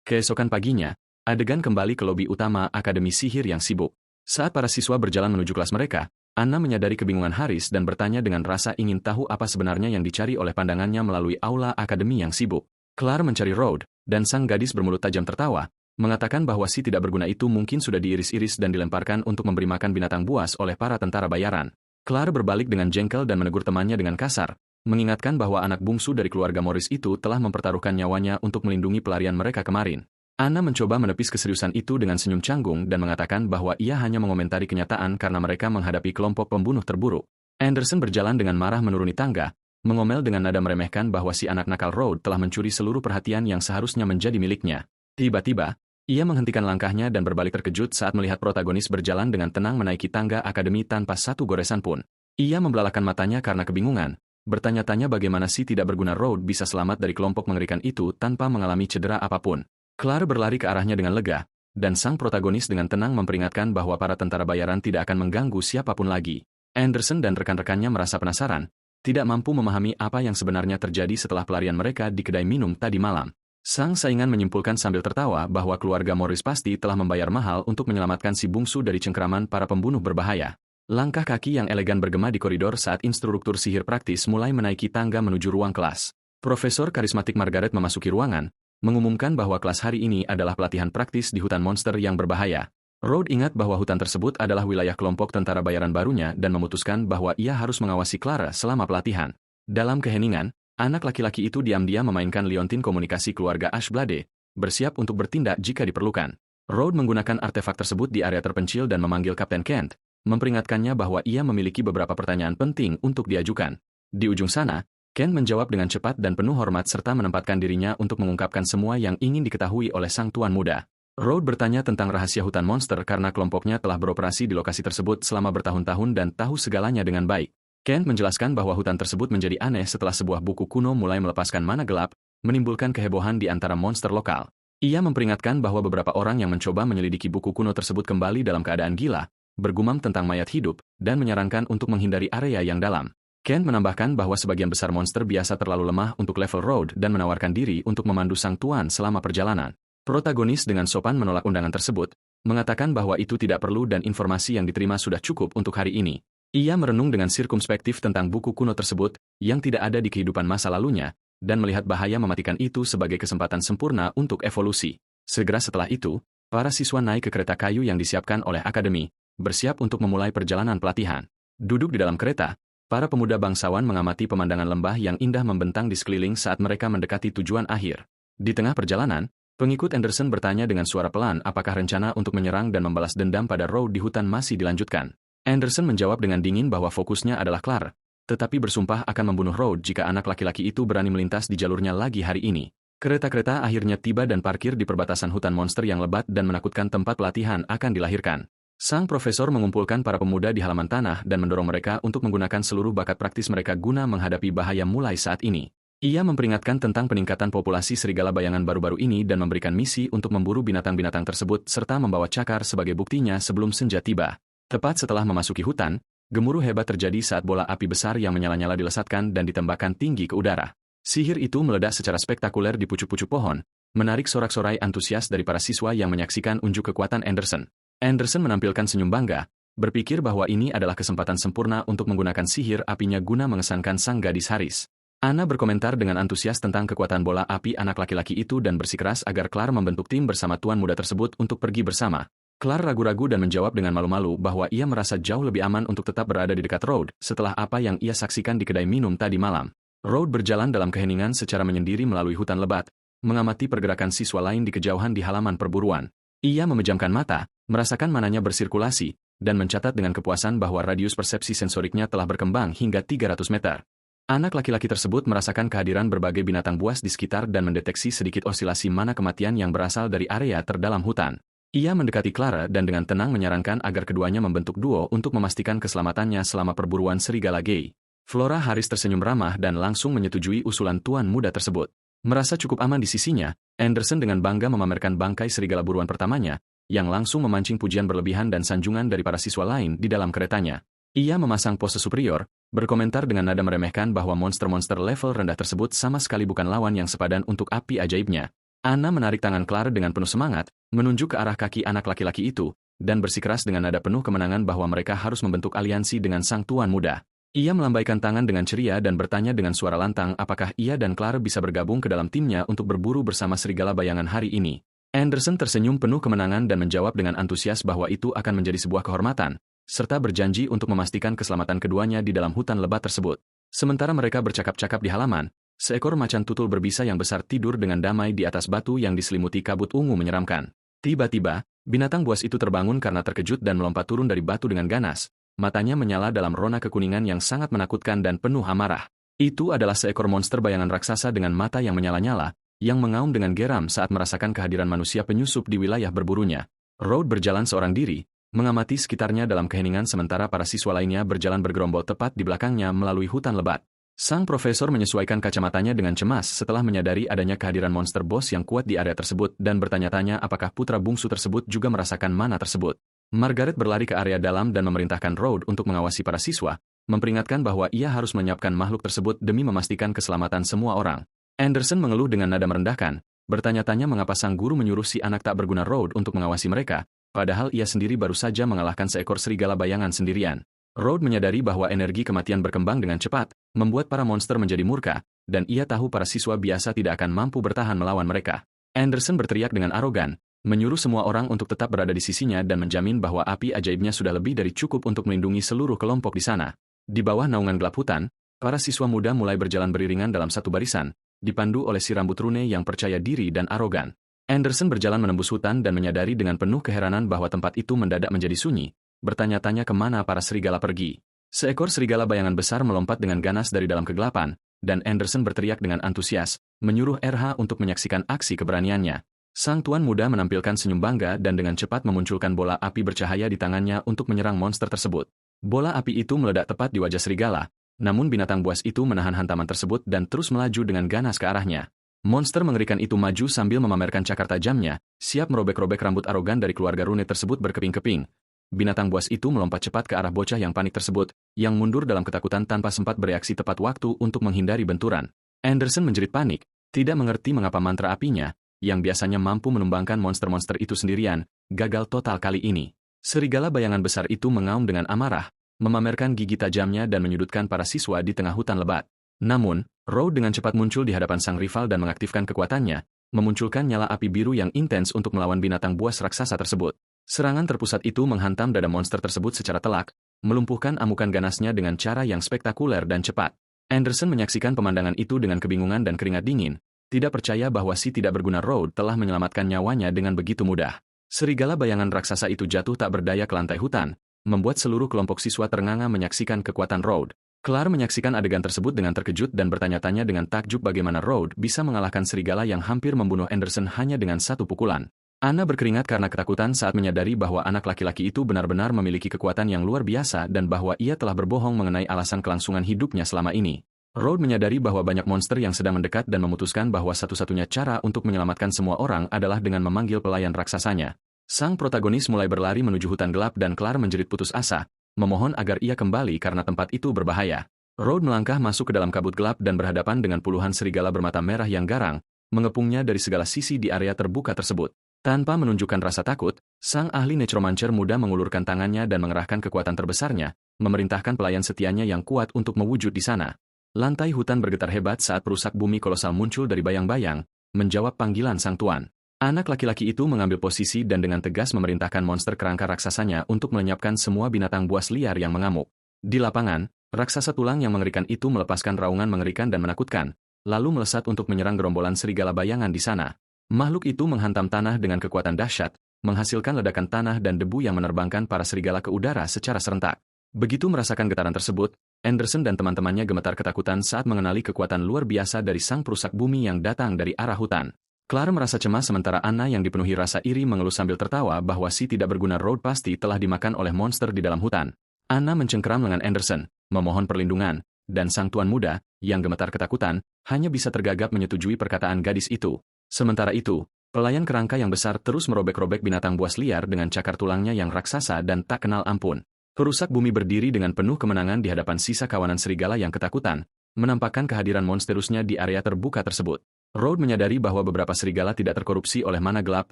Keesokan paginya, adegan kembali ke lobi utama Akademi Sihir yang sibuk. Saat para siswa berjalan menuju kelas mereka, Anna menyadari kebingungan Haris dan bertanya dengan rasa ingin tahu apa sebenarnya yang dicari oleh pandangannya melalui aula akademi yang sibuk. Claire mencari Road, dan sang gadis bermulut tajam tertawa, mengatakan bahwa si tidak berguna itu mungkin sudah diiris-iris dan dilemparkan untuk memberi makan binatang buas oleh para tentara bayaran. Claire berbalik dengan jengkel dan menegur temannya dengan kasar, mengingatkan bahwa anak bungsu dari keluarga Morris itu telah mempertaruhkan nyawanya untuk melindungi pelarian mereka kemarin. Anna mencoba menepis keseriusan itu dengan senyum canggung dan mengatakan bahwa ia hanya mengomentari kenyataan karena mereka menghadapi kelompok pembunuh terburuk. Anderson berjalan dengan marah menuruni tangga, mengomel dengan nada meremehkan bahwa si anak nakal Road telah mencuri seluruh perhatian yang seharusnya menjadi miliknya. Tiba-tiba, ia menghentikan langkahnya dan berbalik terkejut saat melihat protagonis berjalan dengan tenang menaiki tangga akademi tanpa satu goresan pun. Ia membelalakan matanya karena kebingungan, bertanya-tanya bagaimana si tidak berguna Road bisa selamat dari kelompok mengerikan itu tanpa mengalami cedera apapun. Claire berlari ke arahnya dengan lega, dan sang protagonis dengan tenang memperingatkan bahwa para tentara bayaran tidak akan mengganggu siapapun lagi. Anderson dan rekan-rekannya merasa penasaran, tidak mampu memahami apa yang sebenarnya terjadi setelah pelarian mereka di kedai minum tadi malam. Sang saingan menyimpulkan sambil tertawa bahwa keluarga Morris pasti telah membayar mahal untuk menyelamatkan si bungsu dari cengkeraman para pembunuh berbahaya. Langkah kaki yang elegan bergema di koridor saat instruktur sihir praktis mulai menaiki tangga menuju ruang kelas. Profesor karismatik Margaret memasuki ruangan, mengumumkan bahwa kelas hari ini adalah pelatihan praktis di hutan monster yang berbahaya. Road ingat bahwa hutan tersebut adalah wilayah kelompok tentara bayaran barunya dan memutuskan bahwa ia harus mengawasi Clara selama pelatihan. Dalam keheningan, anak laki-laki itu diam-diam memainkan liontin komunikasi keluarga Ashblade, bersiap untuk bertindak jika diperlukan. Road menggunakan artefak tersebut di area terpencil dan memanggil Kapten Kent, memperingatkannya bahwa ia memiliki beberapa pertanyaan penting untuk diajukan. Di ujung sana, Kent menjawab dengan cepat dan penuh hormat serta menempatkan dirinya untuk mengungkapkan semua yang ingin diketahui oleh sang tuan muda. Road bertanya tentang rahasia hutan monster karena kelompoknya telah beroperasi di lokasi tersebut selama bertahun-tahun dan tahu segalanya dengan baik. Kent menjelaskan bahwa hutan tersebut menjadi aneh setelah sebuah buku kuno mulai melepaskan mana gelap, menimbulkan kehebohan di antara monster lokal. Ia memperingatkan bahwa beberapa orang yang mencoba menyelidiki buku kuno tersebut kembali dalam keadaan gila, bergumam tentang mayat hidup, dan menyarankan untuk menghindari area yang dalam. Kent menambahkan bahwa sebagian besar monster biasa terlalu lemah untuk level Road dan menawarkan diri untuk memandu sang tuan selama perjalanan. Protagonis dengan sopan menolak undangan tersebut, mengatakan bahwa itu tidak perlu dan informasi yang diterima sudah cukup untuk hari ini. Ia merenung dengan sirkumspektif tentang buku kuno tersebut, yang tidak ada di kehidupan masa lalunya, dan melihat bahaya mematikan itu sebagai kesempatan sempurna untuk evolusi. Segera setelah itu, para siswa naik ke kereta kayu yang disiapkan oleh akademi, bersiap untuk memulai perjalanan pelatihan. Duduk di dalam kereta, para pemuda bangsawan mengamati pemandangan lembah yang indah membentang di sekeliling saat mereka mendekati tujuan akhir. Di tengah perjalanan, pengikut Anderson bertanya dengan suara pelan apakah rencana untuk menyerang dan membalas dendam pada Road di hutan masih dilanjutkan. Anderson menjawab dengan dingin bahwa fokusnya adalah Clara, tetapi bersumpah akan membunuh Road jika anak laki-laki itu berani melintas di jalurnya lagi hari ini. Kereta-kereta akhirnya tiba dan parkir di perbatasan hutan monster yang lebat dan menakutkan tempat pelatihan akan dilahirkan. Sang profesor mengumpulkan para pemuda di halaman tanah dan mendorong mereka untuk menggunakan seluruh bakat praktis mereka guna menghadapi bahaya mulai saat ini. Ia memperingatkan tentang peningkatan populasi serigala bayangan baru-baru ini dan memberikan misi untuk memburu binatang-binatang tersebut serta membawa cakar sebagai buktinya sebelum senja tiba. Tepat setelah memasuki hutan, gemuruh hebat terjadi saat bola api besar yang menyala-nyala dilesatkan dan ditembakkan tinggi ke udara. Sihir itu meledak secara spektakuler di pucuk-pucuk pohon, menarik sorak-sorai antusias dari para siswa yang menyaksikan unjuk kekuatan Anderson. Anderson menampilkan senyum bangga, berpikir bahwa ini adalah kesempatan sempurna untuk menggunakan sihir apinya guna mengesankan sang gadis Haris. Anna berkomentar dengan antusias tentang kekuatan bola api anak laki-laki itu dan bersikeras agar Clara membentuk tim bersama tuan muda tersebut untuk pergi bersama. Clark ragu-ragu dan menjawab dengan malu-malu bahwa ia merasa jauh lebih aman untuk tetap berada di dekat Rhodes setelah apa yang ia saksikan di kedai minum tadi malam. Rhodes berjalan dalam keheningan secara menyendiri melalui hutan lebat, mengamati pergerakan siswa lain di kejauhan di halaman perburuan. Ia memejamkan mata, merasakan mananya bersirkulasi, dan mencatat dengan kepuasan bahwa radius persepsi sensoriknya telah berkembang hingga 300 meter. Anak laki-laki tersebut merasakan kehadiran berbagai binatang buas di sekitar dan mendeteksi sedikit osilasi mana kematian yang berasal dari area terdalam hutan. Ia mendekati Clara dan dengan tenang menyarankan agar keduanya membentuk duo untuk memastikan keselamatannya selama perburuan serigala gay. Flora Harris tersenyum ramah dan langsung menyetujui usulan tuan muda tersebut. Merasa cukup aman di sisinya, Anderson dengan bangga memamerkan bangkai serigala buruan pertamanya, yang langsung memancing pujian berlebihan dan sanjungan dari para siswa lain di dalam keretanya. Ia memasang pose superior, berkomentar dengan nada meremehkan bahwa monster-monster level rendah tersebut sama sekali bukan lawan yang sepadan untuk api ajaibnya. Anna menarik tangan Clara dengan penuh semangat, menunjuk ke arah kaki anak laki-laki itu, dan bersikeras dengan nada penuh kemenangan bahwa mereka harus membentuk aliansi dengan sang tuan muda. Ia melambaikan tangan dengan ceria dan bertanya dengan suara lantang apakah ia dan Clara bisa bergabung ke dalam timnya untuk berburu bersama serigala bayangan hari ini. Anderson tersenyum penuh kemenangan dan menjawab dengan antusias bahwa itu akan menjadi sebuah kehormatan, serta berjanji untuk memastikan keselamatan keduanya di dalam hutan lebat tersebut. Sementara mereka bercakap-cakap di halaman, seekor macan tutul berbisa yang besar tidur dengan damai di atas batu yang diselimuti kabut ungu menyeramkan. Tiba-tiba, binatang buas itu terbangun karena terkejut dan melompat turun dari batu dengan ganas. Matanya menyala dalam rona kekuningan yang sangat menakutkan dan penuh amarah. Itu adalah seekor monster bayangan raksasa dengan mata yang menyala-nyala, yang mengaum dengan geram saat merasakan kehadiran manusia penyusup di wilayah berburunya. Rhodes berjalan seorang diri, mengamati sekitarnya dalam keheningan sementara para siswa lainnya berjalan bergerombol tepat di belakangnya melalui hutan lebat. Sang profesor menyesuaikan kacamatanya dengan cemas setelah menyadari adanya kehadiran monster boss yang kuat di area tersebut dan bertanya-tanya apakah putra bungsu tersebut juga merasakan mana tersebut. Margaret berlari ke area dalam dan memerintahkan Rhodes untuk mengawasi para siswa, memperingatkan bahwa ia harus menyiapkan makhluk tersebut demi memastikan keselamatan semua orang. Anderson mengeluh dengan nada merendahkan, bertanya-tanya mengapa sang guru menyuruh si anak tak berguna Rhodes untuk mengawasi mereka, padahal ia sendiri baru saja mengalahkan seekor serigala bayangan sendirian. Rhodes menyadari bahwa energi kematian berkembang dengan cepat, membuat para monster menjadi murka, dan ia tahu para siswa biasa tidak akan mampu bertahan melawan mereka. Anderson berteriak dengan arogan, menyuruh semua orang untuk tetap berada di sisinya dan menjamin bahwa api ajaibnya sudah lebih dari cukup untuk melindungi seluruh kelompok di sana. Di bawah naungan gelap hutan, para siswa muda mulai berjalan beriringan dalam satu barisan, dipandu oleh si rambut rune yang percaya diri dan arogan. Anderson berjalan menembus hutan dan menyadari dengan penuh keheranan bahwa tempat itu mendadak menjadi sunyi, bertanya-tanya kemana para serigala pergi. Seekor serigala bayangan besar melompat dengan ganas dari dalam kegelapan, dan Anderson berteriak dengan antusias, menyuruh RH untuk menyaksikan aksi keberaniannya. Sang tuan muda menampilkan senyum bangga dan dengan cepat memunculkan bola api bercahaya di tangannya untuk menyerang monster tersebut. Bola api itu meledak tepat di wajah serigala, namun binatang buas itu menahan hantaman tersebut dan terus melaju dengan ganas ke arahnya. Monster mengerikan itu maju sambil memamerkan cakar tajamnya, siap merobek-robek rambut arogan dari keluarga rune tersebut berkeping-keping. Binatang buas itu melompat cepat ke arah bocah yang panik tersebut, yang mundur dalam ketakutan tanpa sempat bereaksi tepat waktu untuk menghindari benturan. Anderson menjerit panik, tidak mengerti mengapa mantra apinya, yang biasanya mampu menumbangkan monster-monster itu sendirian, gagal total kali ini. Serigala bayangan besar itu mengaum dengan amarah, memamerkan gigi tajamnya dan menyudutkan para siswa di tengah hutan lebat. Namun, Rhodes dengan cepat muncul di hadapan sang rival dan mengaktifkan kekuatannya, memunculkan nyala api biru yang intens untuk melawan binatang buas raksasa tersebut. Serangan terpusat itu menghantam dada monster tersebut secara telak, melumpuhkan amukan ganasnya dengan cara yang spektakuler dan cepat. Anderson menyaksikan pemandangan itu dengan kebingungan dan keringat dingin, tidak percaya bahwa si tidak berguna Rhodes telah menyelamatkan nyawanya dengan begitu mudah. Serigala bayangan raksasa itu jatuh tak berdaya ke lantai hutan, membuat seluruh kelompok siswa ternganga menyaksikan kekuatan Rhodes. Clark menyaksikan adegan tersebut dengan terkejut dan bertanya-tanya dengan takjub bagaimana Rhodes bisa mengalahkan serigala yang hampir membunuh Anderson hanya dengan satu pukulan. Anna berkeringat karena ketakutan saat menyadari bahwa anak laki-laki itu benar-benar memiliki kekuatan yang luar biasa dan bahwa ia telah berbohong mengenai alasan kelangsungan hidupnya selama ini. Rhodes menyadari bahwa banyak monster yang sedang mendekat dan memutuskan bahwa satu-satunya cara untuk menyelamatkan semua orang adalah dengan memanggil pelayan raksasanya. Sang protagonis mulai berlari menuju hutan gelap dan Clark menjerit putus asa, memohon agar ia kembali karena tempat itu berbahaya. Rhodes melangkah masuk ke dalam kabut gelap dan berhadapan dengan puluhan serigala bermata merah yang garang, mengepungnya dari segala sisi di area terbuka tersebut. Tanpa menunjukkan rasa takut, sang ahli necromancer muda mengulurkan tangannya dan mengerahkan kekuatan terbesarnya, memerintahkan pelayan setianya yang kuat untuk mewujud di sana. Lantai hutan bergetar hebat saat perusak bumi kolosal muncul dari bayang-bayang, menjawab panggilan sang tuan. Anak laki-laki itu mengambil posisi dan dengan tegas memerintahkan monster kerangka raksasanya untuk melenyapkan semua binatang buas liar yang mengamuk. Di lapangan, raksasa tulang yang mengerikan itu melepaskan raungan mengerikan dan menakutkan, lalu melesat untuk menyerang gerombolan serigala bayangan di sana. Makhluk itu menghantam tanah dengan kekuatan dahsyat, menghasilkan ledakan tanah dan debu yang menerbangkan para serigala ke udara secara serentak. Begitu merasakan getaran tersebut, Anderson dan teman-temannya gemetar ketakutan saat mengenali kekuatan luar biasa dari sang perusak bumi yang datang dari arah hutan. Clara merasa cemas sementara Anna yang dipenuhi rasa iri mengeluh sambil tertawa bahwa si tidak berguna Rhodes pasti telah dimakan oleh monster di dalam hutan. Anna mencengkeram lengan Anderson, memohon perlindungan, dan sang tuan muda, yang gemetar ketakutan, hanya bisa tergagap menyetujui perkataan gadis itu. Sementara itu, pelayan kerangka yang besar terus merobek-robek binatang buas liar dengan cakar tulangnya yang raksasa dan tak kenal ampun. Perusak bumi berdiri dengan penuh kemenangan di hadapan sisa kawanan serigala yang ketakutan, menampakkan kehadiran monsterusnya di area terbuka tersebut. Rhodes menyadari bahwa beberapa serigala tidak terkorupsi oleh mana gelap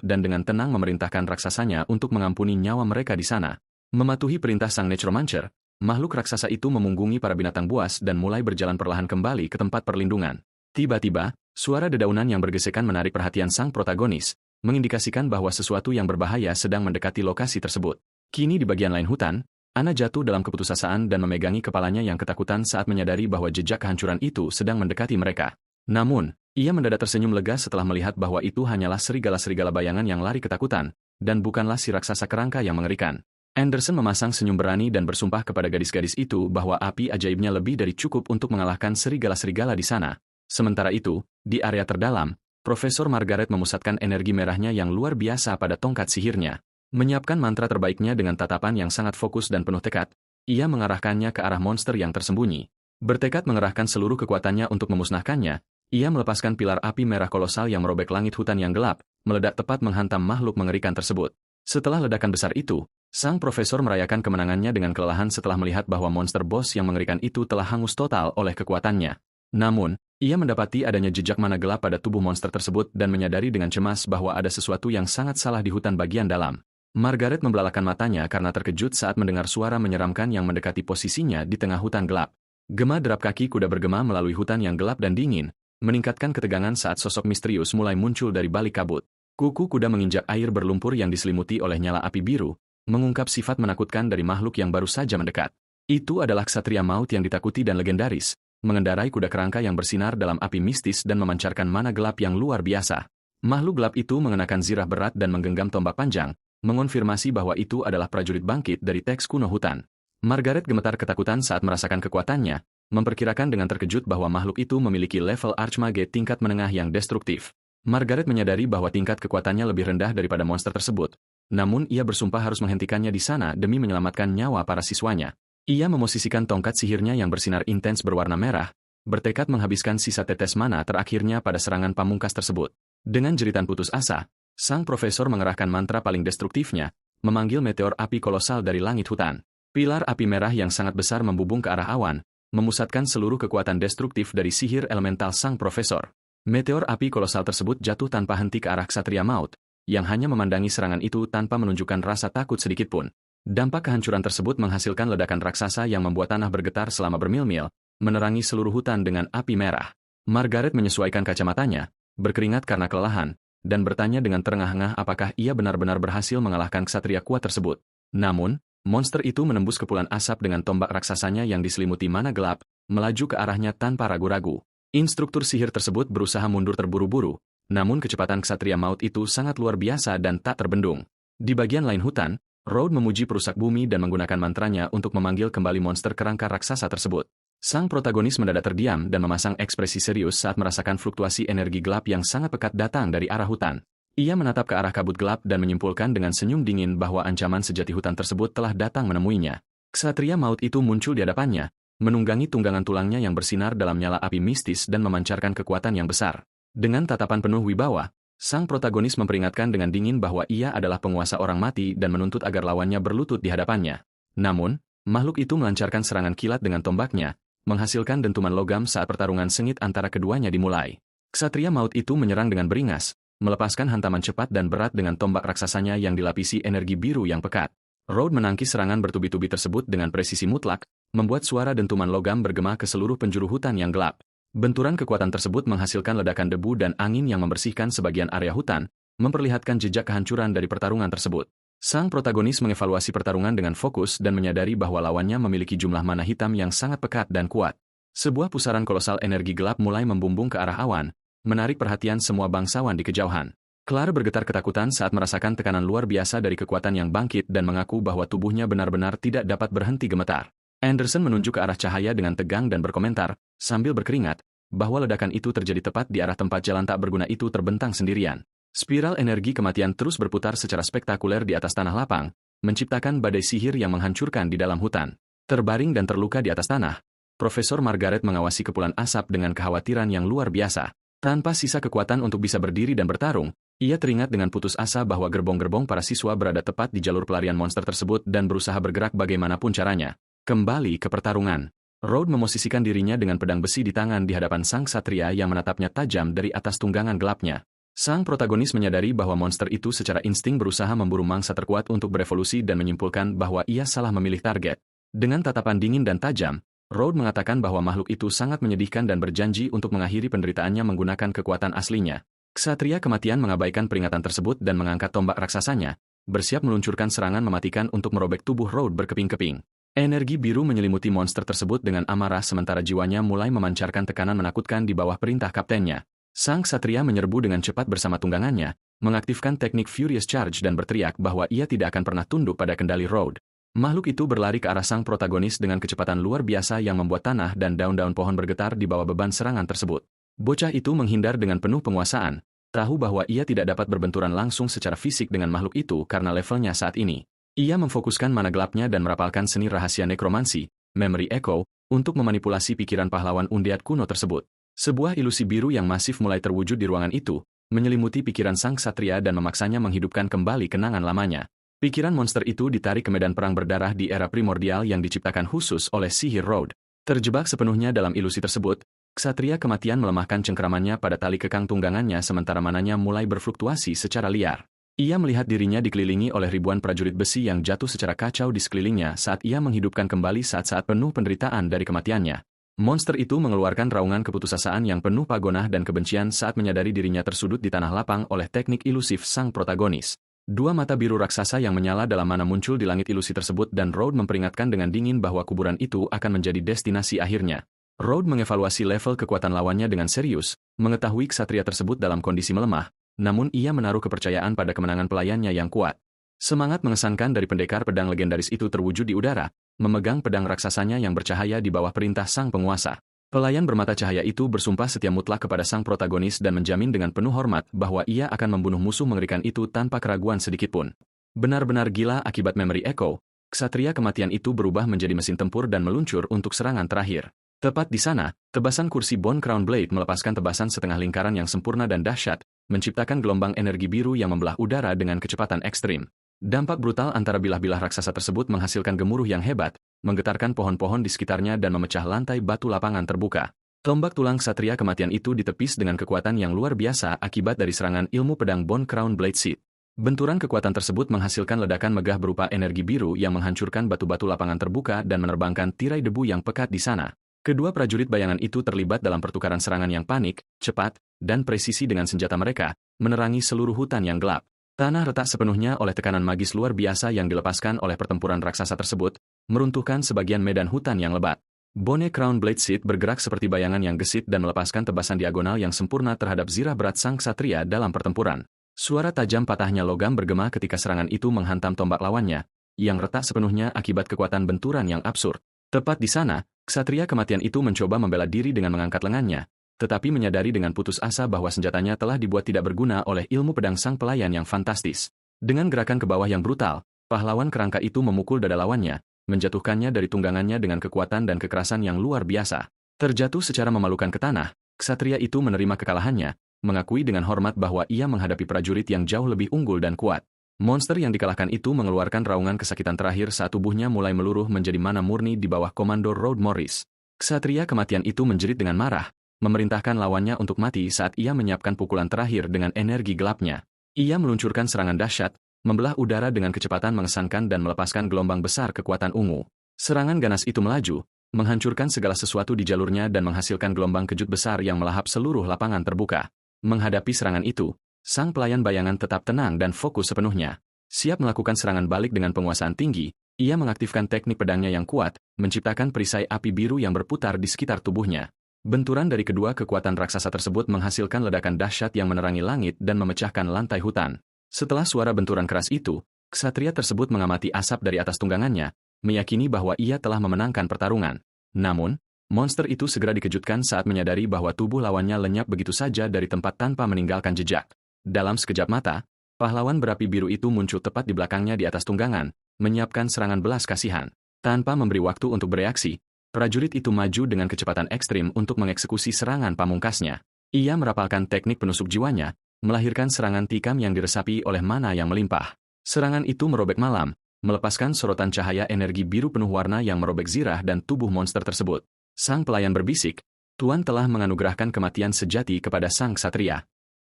dan dengan tenang memerintahkan raksasanya untuk mengampuni nyawa mereka di sana. Mematuhi perintah sang necromancer, makhluk raksasa itu memunggungi para binatang buas dan mulai berjalan perlahan kembali ke tempat perlindungan. Tiba-tiba, suara dedaunan yang bergesekan menarik perhatian sang protagonis, mengindikasikan bahwa sesuatu yang berbahaya sedang mendekati lokasi tersebut. Kini di bagian lain hutan, Anna jatuh dalam keputusasaan dan memegangi kepalanya yang ketakutan saat menyadari bahwa jejak kehancuran itu sedang mendekati mereka. Namun, ia mendadak tersenyum lega setelah melihat bahwa itu hanyalah serigala-serigala bayangan yang lari ketakutan, dan bukanlah si raksasa kerangka yang mengerikan. Anderson memasang senyum berani dan bersumpah kepada gadis-gadis itu bahwa api ajaibnya lebih dari cukup untuk mengalahkan serigala-serigala di sana. Sementara itu, di area terdalam, Profesor Margaret memusatkan energi merahnya yang luar biasa pada tongkat sihirnya. Menyiapkan mantra terbaiknya dengan tatapan yang sangat fokus dan penuh tekad, ia mengarahkannya ke arah monster yang tersembunyi. Bertekad mengerahkan seluruh kekuatannya untuk memusnahkannya, ia melepaskan pilar api merah kolosal yang merobek langit hutan yang gelap, meledak tepat menghantam makhluk mengerikan tersebut. Setelah ledakan besar itu, sang profesor merayakan kemenangannya dengan kelelahan setelah melihat bahwa monster bos yang mengerikan itu telah hangus total oleh kekuatannya. Namun, ia mendapati adanya jejak mana gelap pada tubuh monster tersebut dan menyadari dengan cemas bahwa ada sesuatu yang sangat salah di hutan bagian dalam. Margaret membelalakan matanya karena terkejut saat mendengar suara menyeramkan yang mendekati posisinya di tengah hutan gelap. Gema derap kaki kuda bergema melalui hutan yang gelap dan dingin, meningkatkan ketegangan saat sosok misterius mulai muncul dari balik kabut. Kuku kuda menginjak air berlumpur yang diselimuti oleh nyala api biru, mengungkap sifat menakutkan dari makhluk yang baru saja mendekat. Itu adalah ksatria maut yang ditakuti dan legendaris, mengendarai kuda kerangka yang bersinar dalam api mistis dan memancarkan mana gelap yang luar biasa. Makhluk gelap itu mengenakan zirah berat dan menggenggam tombak panjang, mengonfirmasi bahwa itu adalah prajurit bangkit dari teks kuno hutan. Margaret gemetar ketakutan saat merasakan kekuatannya, memperkirakan dengan terkejut bahwa makhluk itu memiliki level Archmage tingkat menengah yang destruktif. Margaret menyadari bahwa tingkat kekuatannya lebih rendah daripada monster tersebut. Namun ia bersumpah harus menghentikannya di sana demi menyelamatkan nyawa para siswanya. Ia memosisikan tongkat sihirnya yang bersinar intens berwarna merah, bertekad menghabiskan sisa tetes mana terakhirnya pada serangan pamungkas tersebut. Dengan jeritan putus asa, sang profesor mengerahkan mantra paling destruktifnya, memanggil meteor api kolosal dari langit hutan. Pilar api merah yang sangat besar membubung ke arah awan, memusatkan seluruh kekuatan destruktif dari sihir elemental sang profesor. Meteor api kolosal tersebut jatuh tanpa henti ke arah ksatria maut, yang hanya memandangi serangan itu tanpa menunjukkan rasa takut sedikitpun. Dampak kehancuran tersebut menghasilkan ledakan raksasa yang membuat tanah bergetar selama bermil-mil, menerangi seluruh hutan dengan api merah. Margaret menyesuaikan kacamatanya, berkeringat karena kelelahan, dan bertanya dengan terengah-engah apakah ia benar-benar berhasil mengalahkan ksatria kuat tersebut. Namun, monster itu menembus kepulan asap dengan tombak raksasanya yang diselimuti mana gelap, melaju ke arahnya tanpa ragu-ragu. Instruktur sihir tersebut berusaha mundur terburu-buru, namun kecepatan ksatria maut itu sangat luar biasa dan tak terbendung. Di bagian lain hutan, Rhodes memuji perusak bumi dan menggunakan mantranya untuk memanggil kembali monster kerangka raksasa tersebut. Sang protagonis mendadak terdiam dan memasang ekspresi serius saat merasakan fluktuasi energi gelap yang sangat pekat datang dari arah hutan. Ia menatap ke arah kabut gelap dan menyimpulkan dengan senyum dingin bahwa ancaman sejati hutan tersebut telah datang menemuinya. Ksatria maut itu muncul di hadapannya, menunggangi tunggangan tulangnya yang bersinar dalam nyala api mistis dan memancarkan kekuatan yang besar. Dengan tatapan penuh wibawa, sang protagonis memperingatkan dengan dingin bahwa ia adalah penguasa orang mati dan menuntut agar lawannya berlutut di hadapannya. Namun, makhluk itu melancarkan serangan kilat dengan tombaknya, menghasilkan dentuman logam saat pertarungan sengit antara keduanya dimulai. Ksatria maut itu menyerang dengan beringas, melepaskan hantaman cepat dan berat dengan tombak raksasanya yang dilapisi energi biru yang pekat. Rhodes menangkis serangan bertubi-tubi tersebut dengan presisi mutlak, membuat suara dentuman logam bergema ke seluruh penjuru hutan yang gelap. Benturan kekuatan tersebut menghasilkan ledakan debu dan angin yang membersihkan sebagian area hutan, memperlihatkan jejak kehancuran dari pertarungan tersebut. Sang protagonis mengevaluasi pertarungan dengan fokus dan menyadari bahwa lawannya memiliki jumlah mana hitam yang sangat pekat dan kuat. Sebuah pusaran kolosal energi gelap mulai membumbung ke arah awan, menarik perhatian semua bangsawan di kejauhan. Claire bergetar ketakutan saat merasakan tekanan luar biasa dari kekuatan yang bangkit dan mengaku bahwa tubuhnya benar-benar tidak dapat berhenti gemetar. Anderson menunjuk ke arah cahaya dengan tegang dan berkomentar, sambil berkeringat, bahwa ledakan itu terjadi tepat di arah tempat jalan tak berguna itu terbentang sendirian. Spiral energi kematian terus berputar secara spektakuler di atas tanah lapang, menciptakan badai sihir yang menghancurkan di dalam hutan. Terbaring dan terluka di atas tanah, Profesor Margaret mengawasi kepulan asap dengan kekhawatiran yang luar biasa. Tanpa sisa kekuatan untuk bisa berdiri dan bertarung, ia teringat dengan putus asa bahwa gerbong-gerbong para siswa berada tepat di jalur pelarian monster tersebut dan berusaha bergerak bagaimanapun caranya. Kembali ke pertarungan. Rhodes memosisikan dirinya dengan pedang besi di tangan di hadapan sang ksatria yang menatapnya tajam dari atas tunggangan gelapnya. Sang protagonis menyadari bahwa monster itu secara insting berusaha memburu mangsa terkuat untuk berevolusi dan menyimpulkan bahwa ia salah memilih target. Dengan tatapan dingin dan tajam, Rhodes mengatakan bahwa makhluk itu sangat menyedihkan dan berjanji untuk mengakhiri penderitaannya menggunakan kekuatan aslinya. Ksatria kematian mengabaikan peringatan tersebut dan mengangkat tombak raksasanya, bersiap meluncurkan serangan mematikan untuk merobek tubuh Rhodes berkeping-keping. Energi biru menyelimuti monster tersebut dengan amarah sementara jiwanya mulai memancarkan tekanan menakutkan di bawah perintah kaptennya. Sang ksatria menyerbu dengan cepat bersama tunggangannya, mengaktifkan teknik Furious Charge dan berteriak bahwa ia tidak akan pernah tunduk pada kendali Rhodes. Makhluk itu berlari ke arah sang protagonis dengan kecepatan luar biasa yang membuat tanah dan daun-daun pohon bergetar di bawah beban serangan tersebut. Bocah itu menghindar dengan penuh penguasaan, tahu bahwa ia tidak dapat berbenturan langsung secara fisik dengan makhluk itu karena levelnya saat ini. Ia memfokuskan mana gelapnya dan merapalkan seni rahasia nekromansi, Memory Echo, untuk memanipulasi pikiran pahlawan undead kuno tersebut. Sebuah ilusi biru yang masif mulai terwujud di ruangan itu, menyelimuti pikiran sang ksatria dan memaksanya menghidupkan kembali kenangan lamanya. Pikiran monster itu ditarik ke medan perang berdarah di era primordial yang diciptakan khusus oleh sihir Rhodes. Terjebak sepenuhnya dalam ilusi tersebut, ksatria kematian melemahkan cengkeramannya pada tali kekang tunggangannya sementara mananya mulai berfluktuasi secara liar. Ia melihat dirinya dikelilingi oleh ribuan prajurit besi yang jatuh secara kacau di sekelilingnya saat ia menghidupkan kembali saat-saat penuh penderitaan dari kematiannya. Monster itu mengeluarkan raungan keputusasaan yang penuh pagonah dan kebencian saat menyadari dirinya tersudut di tanah lapang oleh teknik ilusif sang protagonis. Dua mata biru raksasa yang menyala dalam mana muncul di langit ilusi tersebut dan Rhodes memperingatkan dengan dingin bahwa kuburan itu akan menjadi destinasi akhirnya. Rhodes mengevaluasi level kekuatan lawannya dengan serius, mengetahui ksatria tersebut dalam kondisi melemah, namun ia menaruh kepercayaan pada kemenangan pelayannya yang kuat. Semangat mengesankan dari pendekar pedang legendaris itu terwujud di udara, memegang pedang raksasanya yang bercahaya di bawah perintah sang penguasa. Pelayan bermata cahaya itu bersumpah setia mutlak kepada sang protagonis dan menjamin dengan penuh hormat bahwa ia akan membunuh musuh mengerikan itu tanpa keraguan sedikitpun. Benar-benar gila akibat Memory Echo, ksatria kematian itu berubah menjadi mesin tempur dan meluncur untuk serangan terakhir. Tepat di sana, tebasan kursi Bone Crown Blade melepaskan tebasan setengah lingkaran yang sempurna dan dahsyat, menciptakan gelombang energi biru yang membelah udara dengan kecepatan ekstrim. Dampak brutal antara bilah-bilah raksasa tersebut menghasilkan gemuruh yang hebat, menggetarkan pohon-pohon di sekitarnya dan memecah lantai batu lapangan terbuka. Tombak tulang ksatria kematian itu ditepis dengan kekuatan yang luar biasa akibat dari serangan ilmu pedang Bone Crown Blade Seed. Benturan kekuatan tersebut menghasilkan ledakan megah berupa energi biru yang menghancurkan batu-batu lapangan terbuka dan menerbangkan tirai debu yang pekat di sana. Kedua prajurit bayangan itu terlibat dalam pertukaran serangan yang panik, cepat, dan presisi dengan senjata mereka, menerangi seluruh hutan yang gelap. Tanah retak sepenuhnya oleh tekanan magis luar biasa yang dilepaskan oleh pertempuran raksasa tersebut, meruntuhkan sebagian medan hutan yang lebat. Bone Crown Blade Seed bergerak seperti bayangan yang gesit dan melepaskan tebasan diagonal yang sempurna terhadap zirah berat sang ksatria dalam pertempuran. Suara tajam patahnya logam bergema ketika serangan itu menghantam tombak lawannya, yang retak sepenuhnya akibat kekuatan benturan yang absurd. Tepat di sana, ksatria kematian itu mencoba membela diri dengan mengangkat lengannya, tetapi menyadari dengan putus asa bahwa senjatanya telah dibuat tidak berguna oleh ilmu pedang sang pelayan yang fantastis. Dengan gerakan ke bawah yang brutal, pahlawan kerangka itu memukul dada lawannya, menjatuhkannya dari tunggangannya dengan kekuatan dan kekerasan yang luar biasa. Terjatuh secara memalukan ke tanah, ksatria itu menerima kekalahannya, mengakui dengan hormat bahwa ia menghadapi prajurit yang jauh lebih unggul dan kuat. Monster yang dikalahkan itu mengeluarkan raungan kesakitan terakhir saat tubuhnya mulai meluruh menjadi mana murni di bawah komando Rhodes Morris. Ksatria kematian itu menjerit dengan marah, memerintahkan lawannya untuk mati saat ia menyiapkan pukulan terakhir dengan energi gelapnya. Ia meluncurkan serangan dahsyat, membelah udara dengan kecepatan mengesankan dan melepaskan gelombang besar kekuatan ungu. Serangan ganas itu melaju, menghancurkan segala sesuatu di jalurnya dan menghasilkan gelombang kejut besar yang melahap seluruh lapangan terbuka. Menghadapi serangan itu, Sang pelayan bayangan tetap tenang dan fokus sepenuhnya. Siap melakukan serangan balik dengan penguasaan tinggi, ia mengaktifkan teknik pedangnya yang kuat, menciptakan perisai api biru yang berputar di sekitar tubuhnya. Benturan dari kedua kekuatan raksasa tersebut menghasilkan ledakan dahsyat yang menerangi langit dan memecahkan lantai hutan. Setelah suara benturan keras itu, ksatria tersebut mengamati asap dari atas tunggangannya, meyakini bahwa ia telah memenangkan pertarungan. Namun, monster itu segera dikejutkan saat menyadari bahwa tubuh lawannya lenyap begitu saja dari tempat tanpa meninggalkan jejak. Dalam sekejap mata, pahlawan berapi biru itu muncul tepat di belakangnya di atas tunggangan, menyiapkan serangan belas kasihan. Tanpa memberi waktu untuk bereaksi, prajurit itu maju dengan kecepatan ekstrim untuk mengeksekusi serangan pamungkasnya. Ia merapalkan teknik penusuk jiwanya, melahirkan serangan tikam yang diresapi oleh mana yang melimpah. Serangan itu merobek malam, melepaskan sorotan cahaya energi biru penuh warna yang merobek zirah dan tubuh monster tersebut. Sang pelayan berbisik, Tuan telah menganugerahkan kematian sejati kepada sang ksatria.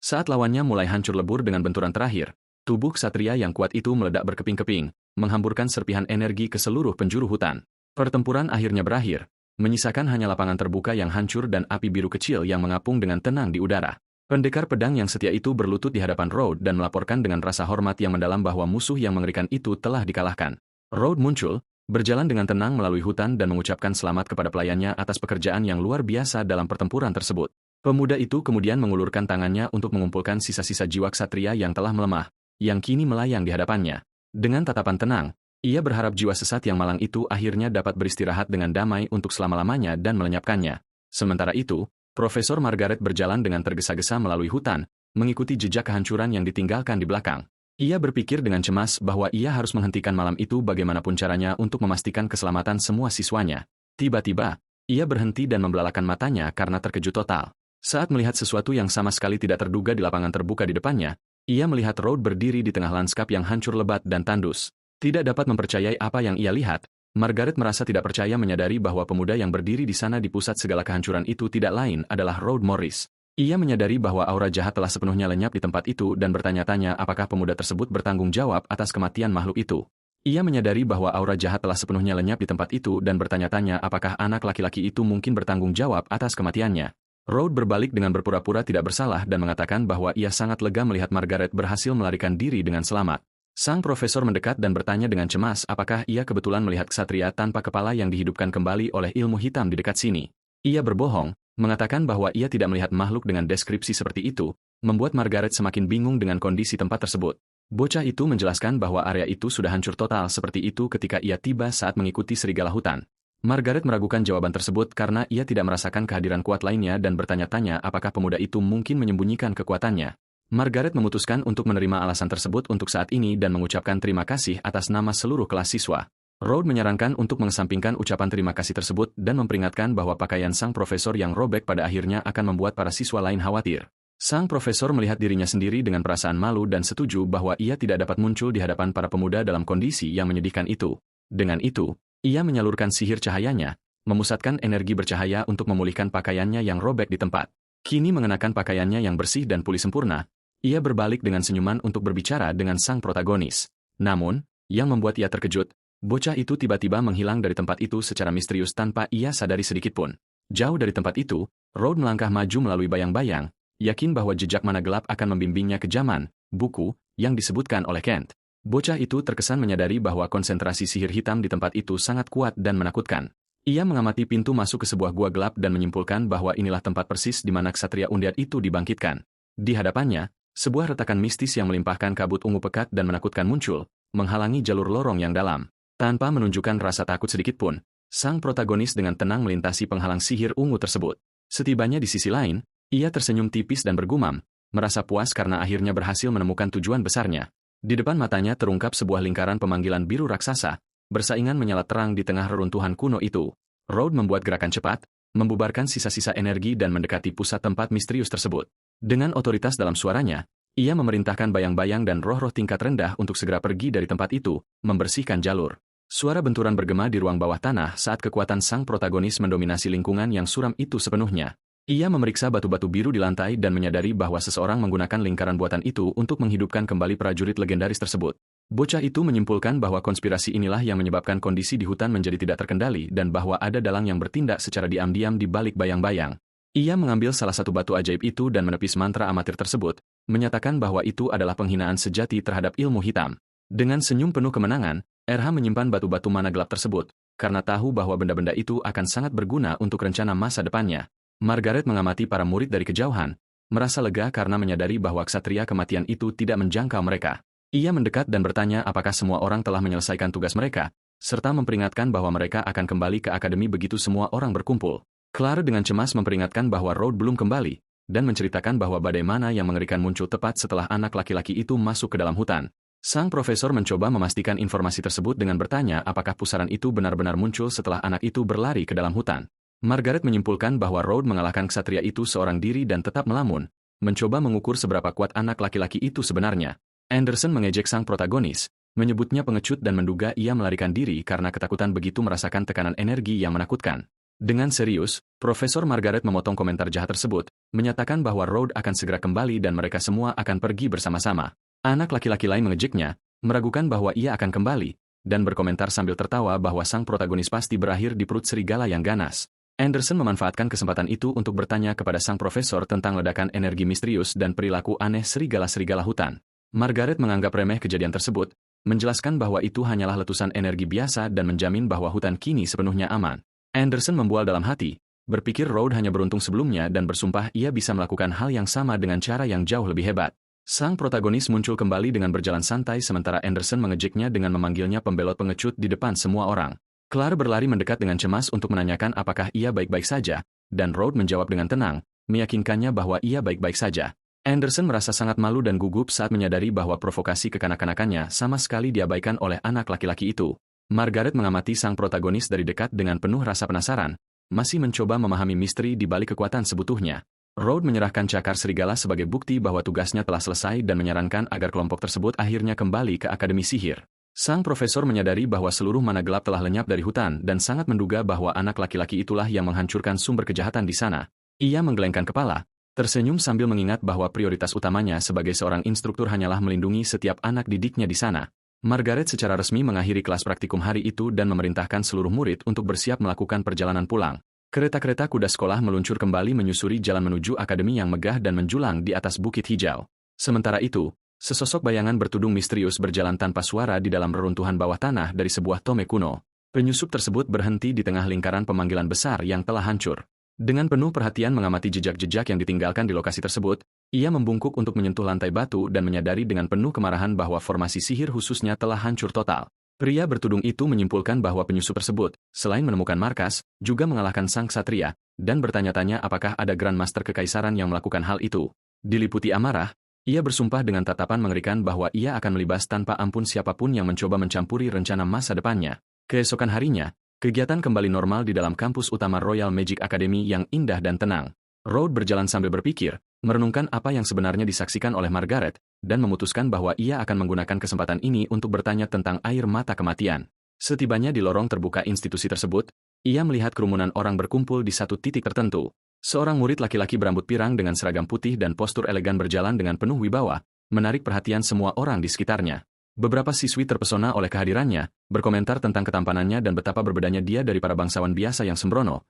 Saat lawannya mulai hancur lebur dengan benturan terakhir, tubuh ksatria yang kuat itu meledak berkeping-keping, menghamburkan serpihan energi ke seluruh penjuru hutan. Pertempuran akhirnya berakhir, menyisakan hanya lapangan terbuka yang hancur dan api biru kecil yang mengapung dengan tenang di udara. Pendekar pedang yang setia itu berlutut di hadapan Road dan melaporkan dengan rasa hormat yang mendalam bahwa musuh yang mengerikan itu telah dikalahkan. Road muncul, berjalan dengan tenang melalui hutan dan mengucapkan selamat kepada pelayannya atas pekerjaan yang luar biasa dalam pertempuran tersebut. Pemuda itu kemudian mengulurkan tangannya untuk mengumpulkan sisa-sisa jiwa ksatria yang telah melemah, yang kini melayang di hadapannya. Dengan tatapan tenang, ia berharap jiwa sesat yang malang itu akhirnya dapat beristirahat dengan damai untuk selama-lamanya dan melenyapkannya. Sementara itu, Profesor Margaret berjalan dengan tergesa-gesa melalui hutan, mengikuti jejak kehancuran yang ditinggalkan di belakang. Ia berpikir dengan cemas bahwa ia harus menghentikan malam itu bagaimanapun caranya untuk memastikan keselamatan semua siswanya. Tiba-tiba, ia berhenti dan membelalakan matanya karena terkejut total. Saat melihat sesuatu yang sama sekali tidak terduga di lapangan terbuka di depannya, ia melihat Road berdiri di tengah lanskap yang hancur lebat dan tandus. Tidak dapat mempercayai apa yang ia lihat, Margaret merasa tidak percaya menyadari bahwa pemuda yang berdiri di sana di pusat segala kehancuran itu tidak lain adalah Road Morris. Ia menyadari bahwa aura jahat telah sepenuhnya lenyap di tempat itu dan bertanya-tanya apakah pemuda tersebut bertanggung jawab atas kematian makhluk itu. Ia menyadari bahwa aura jahat telah sepenuhnya lenyap di tempat itu dan bertanya-tanya apakah anak laki-laki itu mungkin bertanggung jawab atas kematiannya. Road berbalik dengan berpura-pura tidak bersalah dan mengatakan bahwa ia sangat lega melihat Margaret berhasil melarikan diri dengan selamat. Sang profesor mendekat dan bertanya dengan cemas apakah ia kebetulan melihat ksatria tanpa kepala yang dihidupkan kembali oleh ilmu hitam di dekat sini. Ia berbohong, mengatakan bahwa ia tidak melihat makhluk dengan deskripsi seperti itu, membuat Margaret semakin bingung dengan kondisi tempat tersebut. Bocah itu menjelaskan bahwa area itu sudah hancur total seperti itu ketika ia tiba saat mengikuti serigala hutan. Margaret meragukan jawaban tersebut karena ia tidak merasakan kehadiran kuat lainnya dan bertanya-tanya apakah pemuda itu mungkin menyembunyikan kekuatannya. Margaret memutuskan untuk menerima alasan tersebut untuk saat ini dan mengucapkan terima kasih atas nama seluruh kelas siswa. Road menyarankan untuk mengesampingkan ucapan terima kasih tersebut dan memperingatkan bahwa pakaian sang profesor yang robek pada akhirnya akan membuat para siswa lain khawatir. Sang profesor melihat dirinya sendiri dengan perasaan malu dan setuju bahwa ia tidak dapat muncul di hadapan para pemuda dalam kondisi yang menyedihkan itu. Dengan itu, ia menyalurkan sihir cahayanya, memusatkan energi bercahaya untuk memulihkan pakaiannya yang robek di tempat. Kini mengenakan pakaiannya yang bersih dan pulih sempurna, ia berbalik dengan senyuman untuk berbicara dengan sang protagonis. Namun, yang membuat ia terkejut, bocah itu tiba-tiba menghilang dari tempat itu secara misterius tanpa ia sadari sedikitpun. Jauh dari tempat itu, Road melangkah maju melalui bayang-bayang, yakin bahwa jejak mana gelap akan membimbingnya ke zaman, buku, yang disebutkan oleh Kent. Bocah itu terkesan menyadari bahwa konsentrasi sihir hitam di tempat itu sangat kuat dan menakutkan. Ia mengamati pintu masuk ke sebuah gua gelap dan menyimpulkan bahwa inilah tempat persis di mana ksatria undead itu dibangkitkan. Di hadapannya, sebuah retakan mistis yang melimpahkan kabut ungu pekat dan menakutkan muncul, menghalangi jalur lorong yang dalam. Tanpa menunjukkan rasa takut sedikitpun, sang protagonis dengan tenang melintasi penghalang sihir ungu tersebut. Setibanya di sisi lain, ia tersenyum tipis dan bergumam, merasa puas karena akhirnya berhasil menemukan tujuan besarnya. Di depan matanya terungkap sebuah lingkaran pemanggilan biru raksasa, bersaingan menyala terang di tengah reruntuhan kuno itu. Road membuat gerakan cepat, membubarkan sisa-sisa energi dan mendekati pusat tempat misterius tersebut. Dengan otoritas dalam suaranya, ia memerintahkan bayang-bayang dan roh-roh tingkat rendah untuk segera pergi dari tempat itu, membersihkan jalur. Suara benturan bergema di ruang bawah tanah saat kekuatan sang protagonis mendominasi lingkungan yang suram itu sepenuhnya. Ia memeriksa batu-batu biru di lantai dan menyadari bahwa seseorang menggunakan lingkaran buatan itu untuk menghidupkan kembali prajurit legendaris tersebut. Bocah itu menyimpulkan bahwa konspirasi inilah yang menyebabkan kondisi di hutan menjadi tidak terkendali dan bahwa ada dalang yang bertindak secara diam-diam di balik bayang-bayang. Ia mengambil salah satu batu ajaib itu dan menepis mantra amatir tersebut, menyatakan bahwa itu adalah penghinaan sejati terhadap ilmu hitam. Dengan senyum penuh kemenangan, RH menyimpan batu-batu mana gelap tersebut, karena tahu bahwa benda-benda itu akan sangat berguna untuk rencana masa depannya. Margaret mengamati para murid dari kejauhan, merasa lega karena menyadari bahwa ksatria kematian itu tidak menjangkau mereka. Ia mendekat dan bertanya apakah semua orang telah menyelesaikan tugas mereka, serta memperingatkan bahwa mereka akan kembali ke akademi begitu semua orang berkumpul. Clara dengan cemas memperingatkan bahwa Rhodes belum kembali, dan menceritakan bahwa badai mana yang mengerikan muncul tepat setelah anak laki-laki itu masuk ke dalam hutan. Sang profesor mencoba memastikan informasi tersebut dengan bertanya apakah pusaran itu benar-benar muncul setelah anak itu berlari ke dalam hutan. Margaret menyimpulkan bahwa Rhodes mengalahkan ksatria itu seorang diri dan tetap melamun, mencoba mengukur seberapa kuat anak laki-laki itu sebenarnya. Anderson mengejek sang protagonis, menyebutnya pengecut dan menduga ia melarikan diri karena ketakutan begitu merasakan tekanan energi yang menakutkan. Dengan serius, Profesor Margaret memotong komentar jahat tersebut, menyatakan bahwa Rhodes akan segera kembali dan mereka semua akan pergi bersama-sama. Anak laki-laki lain mengejeknya, meragukan bahwa ia akan kembali, dan berkomentar sambil tertawa bahwa sang protagonis pasti berakhir di perut serigala yang ganas. Anderson memanfaatkan kesempatan itu untuk bertanya kepada sang profesor tentang ledakan energi misterius dan perilaku aneh serigala-serigala hutan. Margaret menganggap remeh kejadian tersebut, menjelaskan bahwa itu hanyalah letusan energi biasa dan menjamin bahwa hutan kini sepenuhnya aman. Anderson membual dalam hati, berpikir Rhodes hanya beruntung sebelumnya dan bersumpah ia bisa melakukan hal yang sama dengan cara yang jauh lebih hebat. Sang protagonis muncul kembali dengan berjalan santai sementara Anderson mengejeknya dengan memanggilnya pembelot pengecut di depan semua orang. Clara berlari mendekat dengan cemas untuk menanyakan apakah ia baik-baik saja, dan Rhodes menjawab dengan tenang, meyakinkannya bahwa ia baik-baik saja. Anderson merasa sangat malu dan gugup saat menyadari bahwa provokasi kekanak-kanakannya sama sekali diabaikan oleh anak laki-laki itu. Margaret mengamati sang protagonis dari dekat dengan penuh rasa penasaran, masih mencoba memahami misteri di balik kekuatan sebutuhnya. Rhodes menyerahkan cakar serigala sebagai bukti bahwa tugasnya telah selesai dan menyarankan agar kelompok tersebut akhirnya kembali ke Akademi Sihir. Sang profesor menyadari bahwa seluruh mana gelap telah lenyap dari hutan dan sangat menduga bahwa anak laki-laki itulah yang menghancurkan sumber kejahatan di sana. Ia menggelengkan kepala, tersenyum sambil mengingat bahwa prioritas utamanya sebagai seorang instruktur hanyalah melindungi setiap anak didiknya di sana. Margaret secara resmi mengakhiri kelas praktikum hari itu dan memerintahkan seluruh murid untuk bersiap melakukan perjalanan pulang. Kereta-kereta kuda sekolah meluncur kembali menyusuri jalan menuju akademi yang megah dan menjulang di atas bukit hijau. Sementara itu, sesosok bayangan bertudung misterius berjalan tanpa suara di dalam reruntuhan bawah tanah dari sebuah tome kuno. Penyusup tersebut berhenti di tengah lingkaran pemanggilan besar yang telah hancur. Dengan penuh perhatian mengamati jejak-jejak yang ditinggalkan di lokasi tersebut, ia membungkuk untuk menyentuh lantai batu dan menyadari dengan penuh kemarahan bahwa formasi sihir khususnya telah hancur total. Pria bertudung itu menyimpulkan bahwa penyusup tersebut, selain menemukan markas, juga mengalahkan sang ksatria, dan bertanya-tanya apakah ada Grand Master Kekaisaran yang melakukan hal itu. Diliputi amarah, ia bersumpah dengan tatapan mengerikan bahwa ia akan melibas tanpa ampun siapapun yang mencoba mencampuri rencana masa depannya. Keesokan harinya, kegiatan kembali normal di dalam kampus utama Royal Magic Academy yang indah dan tenang. Rhodes berjalan sambil berpikir, merenungkan apa yang sebenarnya disaksikan oleh Margaret, dan memutuskan bahwa ia akan menggunakan kesempatan ini untuk bertanya tentang air mata kematian. Setibanya di lorong terbuka institusi tersebut, ia melihat kerumunan orang berkumpul di satu titik tertentu. Seorang murid laki-laki berambut pirang dengan seragam putih dan postur elegan berjalan dengan penuh wibawa, menarik perhatian semua orang di sekitarnya. Beberapa siswi terpesona oleh kehadirannya, berkomentar tentang ketampanannya dan betapa berbedanya dia dari para bangsawan biasa yang sembrono.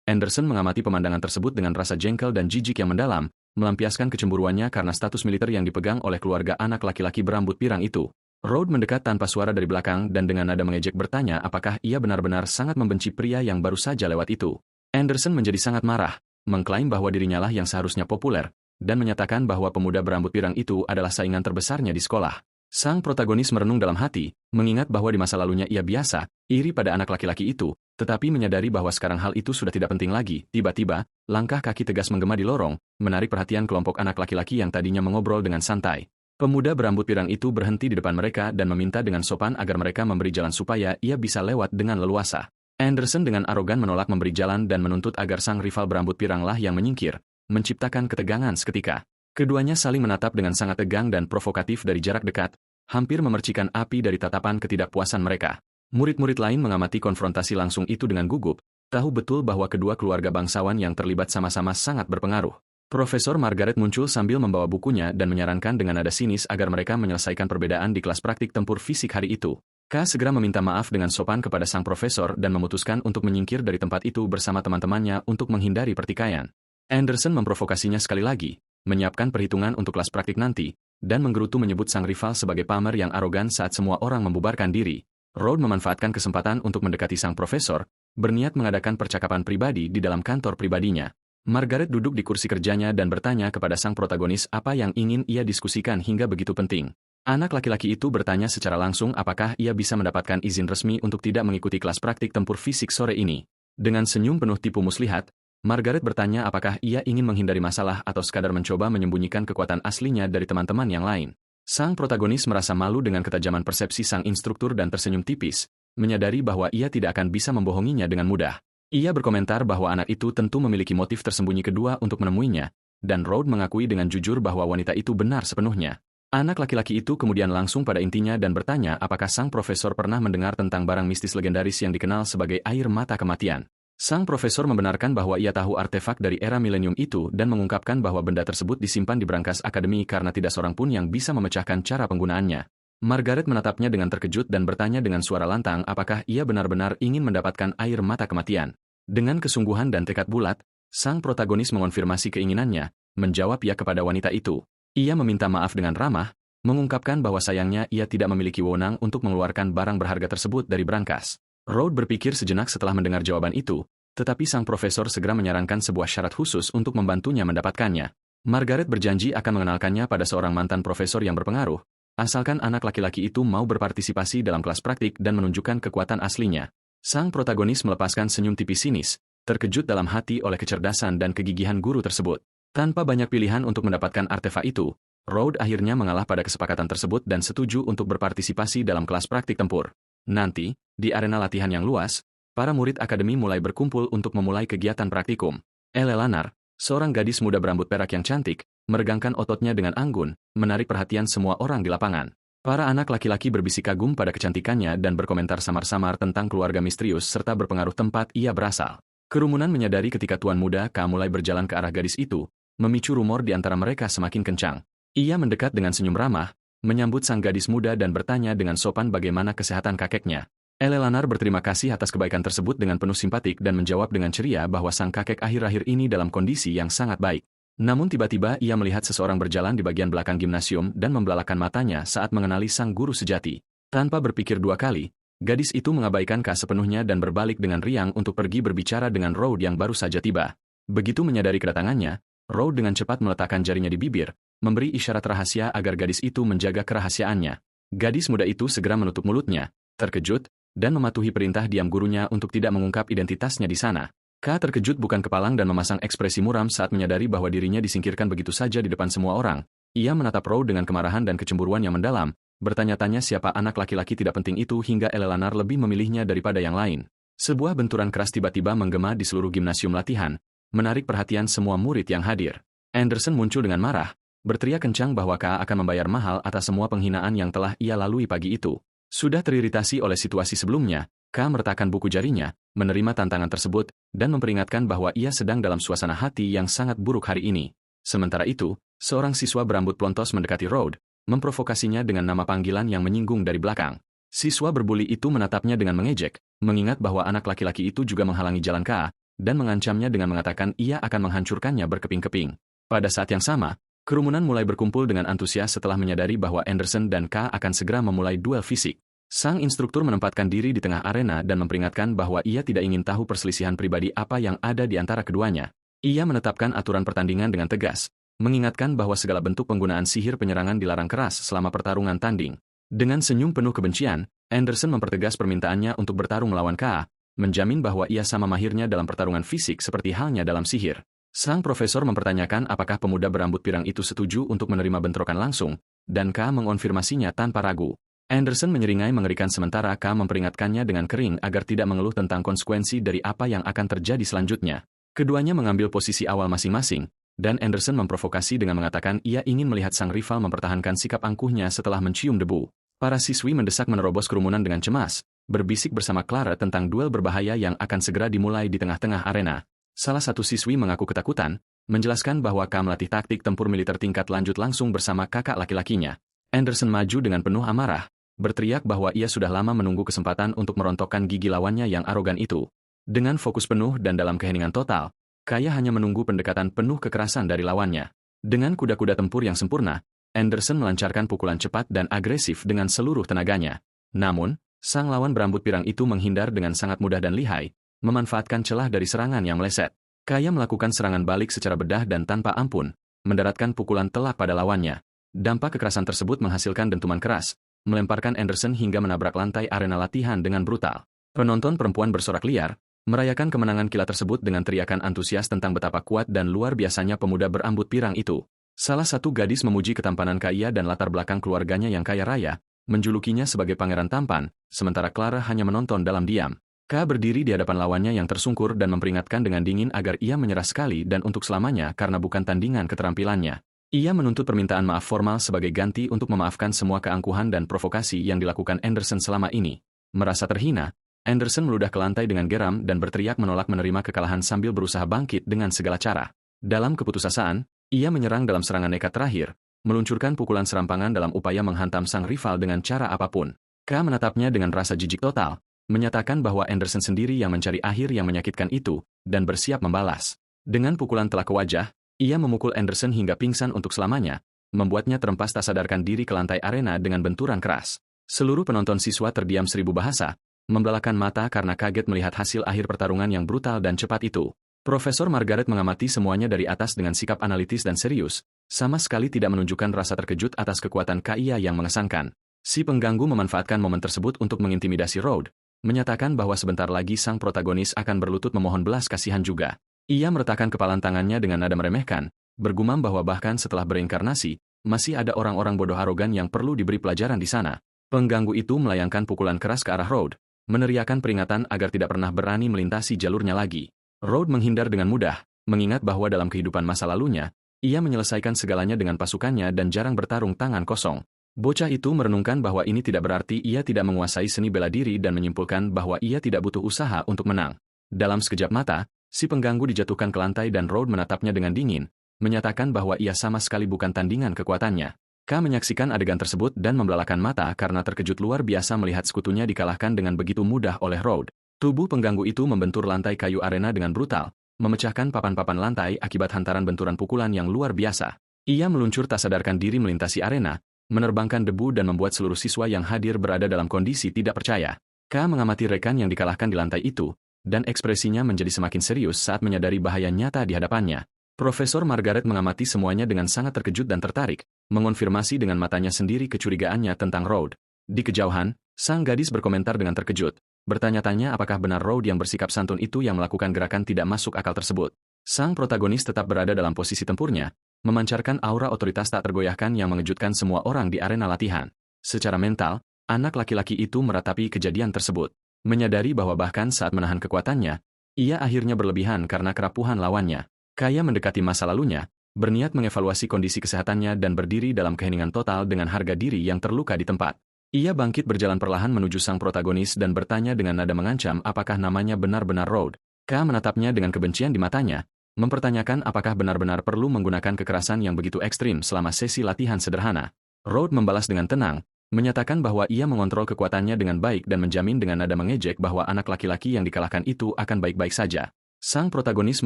Anderson mengamati pemandangan tersebut dengan rasa jengkel dan jijik yang mendalam, melampiaskan kecemburuannya karena status militer yang dipegang oleh keluarga anak laki-laki berambut pirang itu. Rhodes mendekat tanpa suara dari belakang dan dengan nada mengejek bertanya apakah ia benar-benar sangat membenci pria yang baru saja lewat itu. Anderson menjadi sangat marah, mengklaim bahwa dirinya lah yang seharusnya populer, dan menyatakan bahwa pemuda berambut pirang itu adalah saingan terbesarnya di sekolah. Sang protagonis merenung dalam hati, mengingat bahwa di masa lalunya ia biasa, iri pada anak laki-laki itu, tetapi menyadari bahwa sekarang hal itu sudah tidak penting lagi. Tiba-tiba, langkah kaki tegas menggema di lorong, menarik perhatian kelompok anak laki-laki yang tadinya mengobrol dengan santai. Pemuda berambut pirang itu berhenti di depan mereka dan meminta dengan sopan agar mereka memberi jalan supaya ia bisa lewat dengan leluasa. Anderson dengan arogan menolak memberi jalan dan menuntut agar sang rival berambut piranglah yang menyingkir, menciptakan ketegangan seketika. Keduanya saling menatap dengan sangat tegang dan provokatif dari jarak dekat, hampir memercikan api dari tatapan ketidakpuasan mereka. Murid-murid lain mengamati konfrontasi langsung itu dengan gugup, tahu betul bahwa kedua keluarga bangsawan yang terlibat sama-sama sangat berpengaruh. Profesor Margaret muncul sambil membawa bukunya dan menyarankan dengan nada sinis agar mereka menyelesaikan perbedaan di kelas praktik tempur fisik hari itu. K segera meminta maaf dengan sopan kepada sang profesor dan memutuskan untuk menyingkir dari tempat itu bersama teman-temannya untuk menghindari pertikaian. Anderson memprovokasinya sekali lagi, menyiapkan perhitungan untuk kelas praktik nanti, dan menggerutu menyebut sang rival sebagai pamer yang arogan saat semua orang membubarkan diri. Rhodes memanfaatkan kesempatan untuk mendekati sang profesor, berniat mengadakan percakapan pribadi di dalam kantor pribadinya. Margaret duduk di kursi kerjanya dan bertanya kepada sang protagonis apa yang ingin ia diskusikan hingga begitu penting. Anak laki-laki itu bertanya secara langsung apakah ia bisa mendapatkan izin resmi untuk tidak mengikuti kelas praktik tempur fisik sore ini. Dengan senyum penuh tipu muslihat, Margaret bertanya apakah ia ingin menghindari masalah atau sekadar mencoba menyembunyikan kekuatan aslinya dari teman-teman yang lain. Sang protagonis merasa malu dengan ketajaman persepsi sang instruktur dan tersenyum tipis, menyadari bahwa ia tidak akan bisa membohonginya dengan mudah. Ia berkomentar bahwa anak itu tentu memiliki motif tersembunyi kedua untuk menemuinya, dan Rhodes mengakui dengan jujur bahwa wanita itu benar sepenuhnya. Anak laki-laki itu kemudian langsung pada intinya dan bertanya apakah sang profesor pernah mendengar tentang barang mistis legendaris yang dikenal sebagai air mata kematian. Sang profesor membenarkan bahwa ia tahu artefak dari era milenium itu dan mengungkapkan bahwa benda tersebut disimpan di brankas akademi karena tidak seorang pun yang bisa memecahkan cara penggunaannya. Margaret menatapnya dengan terkejut dan bertanya dengan suara lantang apakah ia benar-benar ingin mendapatkan air mata kematian. Dengan kesungguhan dan tekad bulat, sang protagonis mengonfirmasi keinginannya, menjawab ya kepada wanita itu. Ia meminta maaf dengan ramah, mengungkapkan bahwa sayangnya ia tidak memiliki wewenang untuk mengeluarkan barang berharga tersebut dari brankas. Rhodes berpikir sejenak setelah mendengar jawaban itu, tetapi sang profesor segera menyarankan sebuah syarat khusus untuk membantunya mendapatkannya. Margaret berjanji akan mengenalkannya pada seorang mantan profesor yang berpengaruh, asalkan anak laki-laki itu mau berpartisipasi dalam kelas praktik dan menunjukkan kekuatan aslinya. Sang protagonis melepaskan senyum tipis sinis, terkejut dalam hati oleh kecerdasan dan kegigihan guru tersebut. Tanpa banyak pilihan untuk mendapatkan artefak itu, Rhodes akhirnya mengalah pada kesepakatan tersebut dan setuju untuk berpartisipasi dalam kelas praktik tempur. Nanti, di arena latihan yang luas, para murid akademi mulai berkumpul untuk memulai kegiatan praktikum. Eleanor, seorang gadis muda berambut perak yang cantik, meregangkan ototnya dengan anggun, menarik perhatian semua orang di lapangan. Para anak laki-laki berbisik kagum pada kecantikannya dan berkomentar samar-samar tentang keluarga misterius serta berpengaruh tempat ia berasal. Kerumunan menyadari ketika tuan muda K mulai berjalan ke arah gadis itu, memicu rumor di antara mereka semakin kencang. Ia mendekat dengan senyum ramah, menyambut sang gadis muda dan bertanya dengan sopan bagaimana kesehatan kakeknya. Eleanor berterima kasih atas kebaikan tersebut dengan penuh simpatik dan menjawab dengan ceria bahwa sang kakek akhir-akhir ini dalam kondisi yang sangat baik. Namun tiba-tiba ia melihat seseorang berjalan di bagian belakang gimnasium dan membelalakan matanya saat mengenali sang guru sejati. Tanpa berpikir dua kali, gadis itu mengabaikan K sepenuhnya dan berbalik dengan riang untuk pergi berbicara dengan Rhodes yang baru saja tiba. Begitu menyadari kedatangannya, Rhodes dengan cepat meletakkan jarinya di bibir, memberi isyarat rahasia agar gadis itu menjaga kerahasiaannya. Gadis muda itu segera menutup mulutnya, terkejut, dan mematuhi perintah diam gurunya untuk tidak mengungkap identitasnya di sana. K terkejut bukan kepalang dan memasang ekspresi muram saat menyadari bahwa dirinya disingkirkan begitu saja di depan semua orang. Ia menatap Rhodes dengan kemarahan dan kecemburuan yang mendalam, bertanya-tanya siapa anak laki-laki tidak penting itu hingga Eleanor lebih memilihnya daripada yang lain. Sebuah benturan keras tiba-tiba menggema di seluruh gimnasium latihan, menarik perhatian semua murid yang hadir. Anderson muncul dengan marah, berteriak kencang bahwa K akan membayar mahal atas semua penghinaan yang telah ia lalui pagi itu. Sudah teriritasi oleh situasi sebelumnya, K meretakkan buku jarinya, menerima tantangan tersebut, dan memperingatkan bahwa ia sedang dalam suasana hati yang sangat buruk hari ini. Sementara itu, seorang siswa berambut plontos mendekati Rhodes, memprovokasinya dengan nama panggilan yang menyinggung dari belakang. Siswa berbuli itu menatapnya dengan mengejek, mengingat bahwa anak laki-laki itu juga menghalangi jalan K, dan mengancamnya dengan mengatakan ia akan menghancurkannya berkeping-keping. Pada saat yang sama, kerumunan mulai berkumpul dengan antusias setelah menyadari bahwa Anderson dan K akan segera memulai duel fisik. Sang instruktur menempatkan diri di tengah arena dan memperingatkan bahwa ia tidak ingin tahu perselisihan pribadi apa yang ada di antara keduanya. Ia menetapkan aturan pertandingan dengan tegas, mengingatkan bahwa segala bentuk penggunaan sihir penyerangan dilarang keras selama pertarungan tanding. Dengan senyum penuh kebencian, Anderson mempertegas permintaannya untuk bertarung melawan K, menjamin bahwa ia sama mahirnya dalam pertarungan fisik seperti halnya dalam sihir. Sang profesor mempertanyakan apakah pemuda berambut pirang itu setuju untuk menerima bentrokan langsung, dan K mengonfirmasinya tanpa ragu. Anderson menyeringai mengerikan sementara K memperingatkannya dengan kering agar tidak mengeluh tentang konsekuensi dari apa yang akan terjadi selanjutnya. Keduanya mengambil posisi awal masing-masing, dan Anderson memprovokasi dengan mengatakan ia ingin melihat sang rival mempertahankan sikap angkuhnya setelah mencium debu. Para siswi mendesak menerobos kerumunan dengan cemas, berbisik bersama Clara tentang duel berbahaya yang akan segera dimulai di tengah-tengah arena. Salah satu siswi mengaku ketakutan, menjelaskan bahwa K melatih taktik tempur militer tingkat lanjut langsung bersama kakak laki-lakinya. Anderson maju dengan penuh amarah, berteriak bahwa ia sudah lama menunggu kesempatan untuk merontokkan gigi lawannya yang arogan itu. Dengan fokus penuh dan dalam keheningan total, Kaya hanya menunggu pendekatan penuh kekerasan dari lawannya. Dengan kuda-kuda tempur yang sempurna, Anderson melancarkan pukulan cepat dan agresif dengan seluruh tenaganya. Namun, sang lawan berambut pirang itu menghindar dengan sangat mudah dan lihai, memanfaatkan celah dari serangan yang meleset. Kaya melakukan serangan balik secara bedah dan tanpa ampun, mendaratkan pukulan telak pada lawannya. Dampak kekerasan tersebut menghasilkan dentuman keras, melemparkan Anderson hingga menabrak lantai arena latihan dengan brutal. Penonton perempuan bersorak liar, merayakan kemenangan kilat tersebut dengan teriakan antusias tentang betapa kuat dan luar biasanya pemuda berambut pirang itu. Salah satu gadis memuji ketampanan Kaya dan latar belakang keluarganya yang kaya raya, menjulukinya sebagai pangeran tampan, sementara Clara hanya menonton dalam diam. Ka berdiri di hadapan lawannya yang tersungkur dan memperingatkan dengan dingin agar ia menyerah sekali dan untuk selamanya karena bukan tandingan keterampilannya. Ia menuntut permintaan maaf formal sebagai ganti untuk memaafkan semua keangkuhan dan provokasi yang dilakukan Anderson selama ini. Merasa terhina, Anderson meludah ke lantai dengan geram dan berteriak menolak menerima kekalahan sambil berusaha bangkit dengan segala cara. Dalam keputusasaan, ia menyerang dalam serangan nekat terakhir, meluncurkan pukulan serampangan dalam upaya menghantam sang rival dengan cara apapun. Ka menatapnya dengan rasa jijik total, menyatakan bahwa Anderson sendiri yang mencari akhir yang menyakitkan itu, dan bersiap membalas. Dengan pukulan telak ke wajah, ia memukul Anderson hingga pingsan untuk selamanya, membuatnya terempas tak sadarkan diri ke lantai arena dengan benturan keras. Seluruh penonton siswa terdiam seribu bahasa, membelalakan mata karena kaget melihat hasil akhir pertarungan yang brutal dan cepat itu. Profesor Margaret mengamati semuanya dari atas dengan sikap analitis dan serius, sama sekali tidak menunjukkan rasa terkejut atas kekuatan Kaya yang mengesankan. Si pengganggu memanfaatkan momen tersebut untuk mengintimidasi Rhodes, menyatakan bahwa sebentar lagi sang protagonis akan berlutut memohon belas kasihan juga. Ia meletakkan kepalan tangannya dengan nada meremehkan, bergumam bahwa bahkan setelah bereinkarnasi, masih ada orang-orang bodoh arogan yang perlu diberi pelajaran di sana. Pengganggu itu melayangkan pukulan keras ke arah Rhodes, meneriakkan peringatan agar tidak pernah berani melintasi jalurnya lagi. Rhodes menghindar dengan mudah, mengingat bahwa dalam kehidupan masa lalunya, ia menyelesaikan segalanya dengan pasukannya dan jarang bertarung tangan kosong. Bocah itu merenungkan bahwa ini tidak berarti ia tidak menguasai seni bela diri dan menyimpulkan bahwa ia tidak butuh usaha untuk menang. Dalam sekejap mata, si pengganggu dijatuhkan ke lantai dan Rhodes menatapnya dengan dingin, menyatakan bahwa ia sama sekali bukan tandingan kekuatannya. Ka menyaksikan adegan tersebut dan membelalakan mata karena terkejut luar biasa melihat sekutunya dikalahkan dengan begitu mudah oleh Rhodes. Tubuh pengganggu itu membentur lantai kayu arena dengan brutal, memecahkan papan-papan lantai akibat hantaran benturan pukulan yang luar biasa. Ia meluncur tak sadarkan diri melintasi arena, menerbangkan debu dan membuat seluruh siswa yang hadir berada dalam kondisi tidak percaya. Ka mengamati rekan yang dikalahkan di lantai itu, dan ekspresinya menjadi semakin serius saat menyadari bahaya nyata di hadapannya. Profesor Margaret mengamati semuanya dengan sangat terkejut dan tertarik, mengonfirmasi dengan matanya sendiri kecurigaannya tentang Rhodes. Di kejauhan, sang gadis berkomentar dengan terkejut, bertanya-tanya apakah benar Rhodes yang bersikap santun itu yang melakukan gerakan tidak masuk akal tersebut. Sang protagonis tetap berada dalam posisi tempurnya, memancarkan aura otoritas tak tergoyahkan yang mengejutkan semua orang di arena latihan. Secara mental, anak laki-laki itu meratapi kejadian tersebut. Menyadari bahwa bahkan saat menahan kekuatannya, ia akhirnya berlebihan karena kerapuhan lawannya. Kaya mendekati masa lalunya, berniat mengevaluasi kondisi kesehatannya dan berdiri dalam keheningan total dengan harga diri yang terluka di tempat. Ia bangkit berjalan perlahan menuju sang protagonis dan bertanya dengan nada mengancam apakah namanya benar-benar Rhodes. Ka menatapnya dengan kebencian di matanya, mempertanyakan apakah benar-benar perlu menggunakan kekerasan yang begitu ekstrim selama sesi latihan sederhana. Rhodes membalas dengan tenang, menyatakan bahwa ia mengontrol kekuatannya dengan baik dan menjamin dengan nada mengejek bahwa anak laki-laki yang dikalahkan itu akan baik-baik saja. Sang protagonis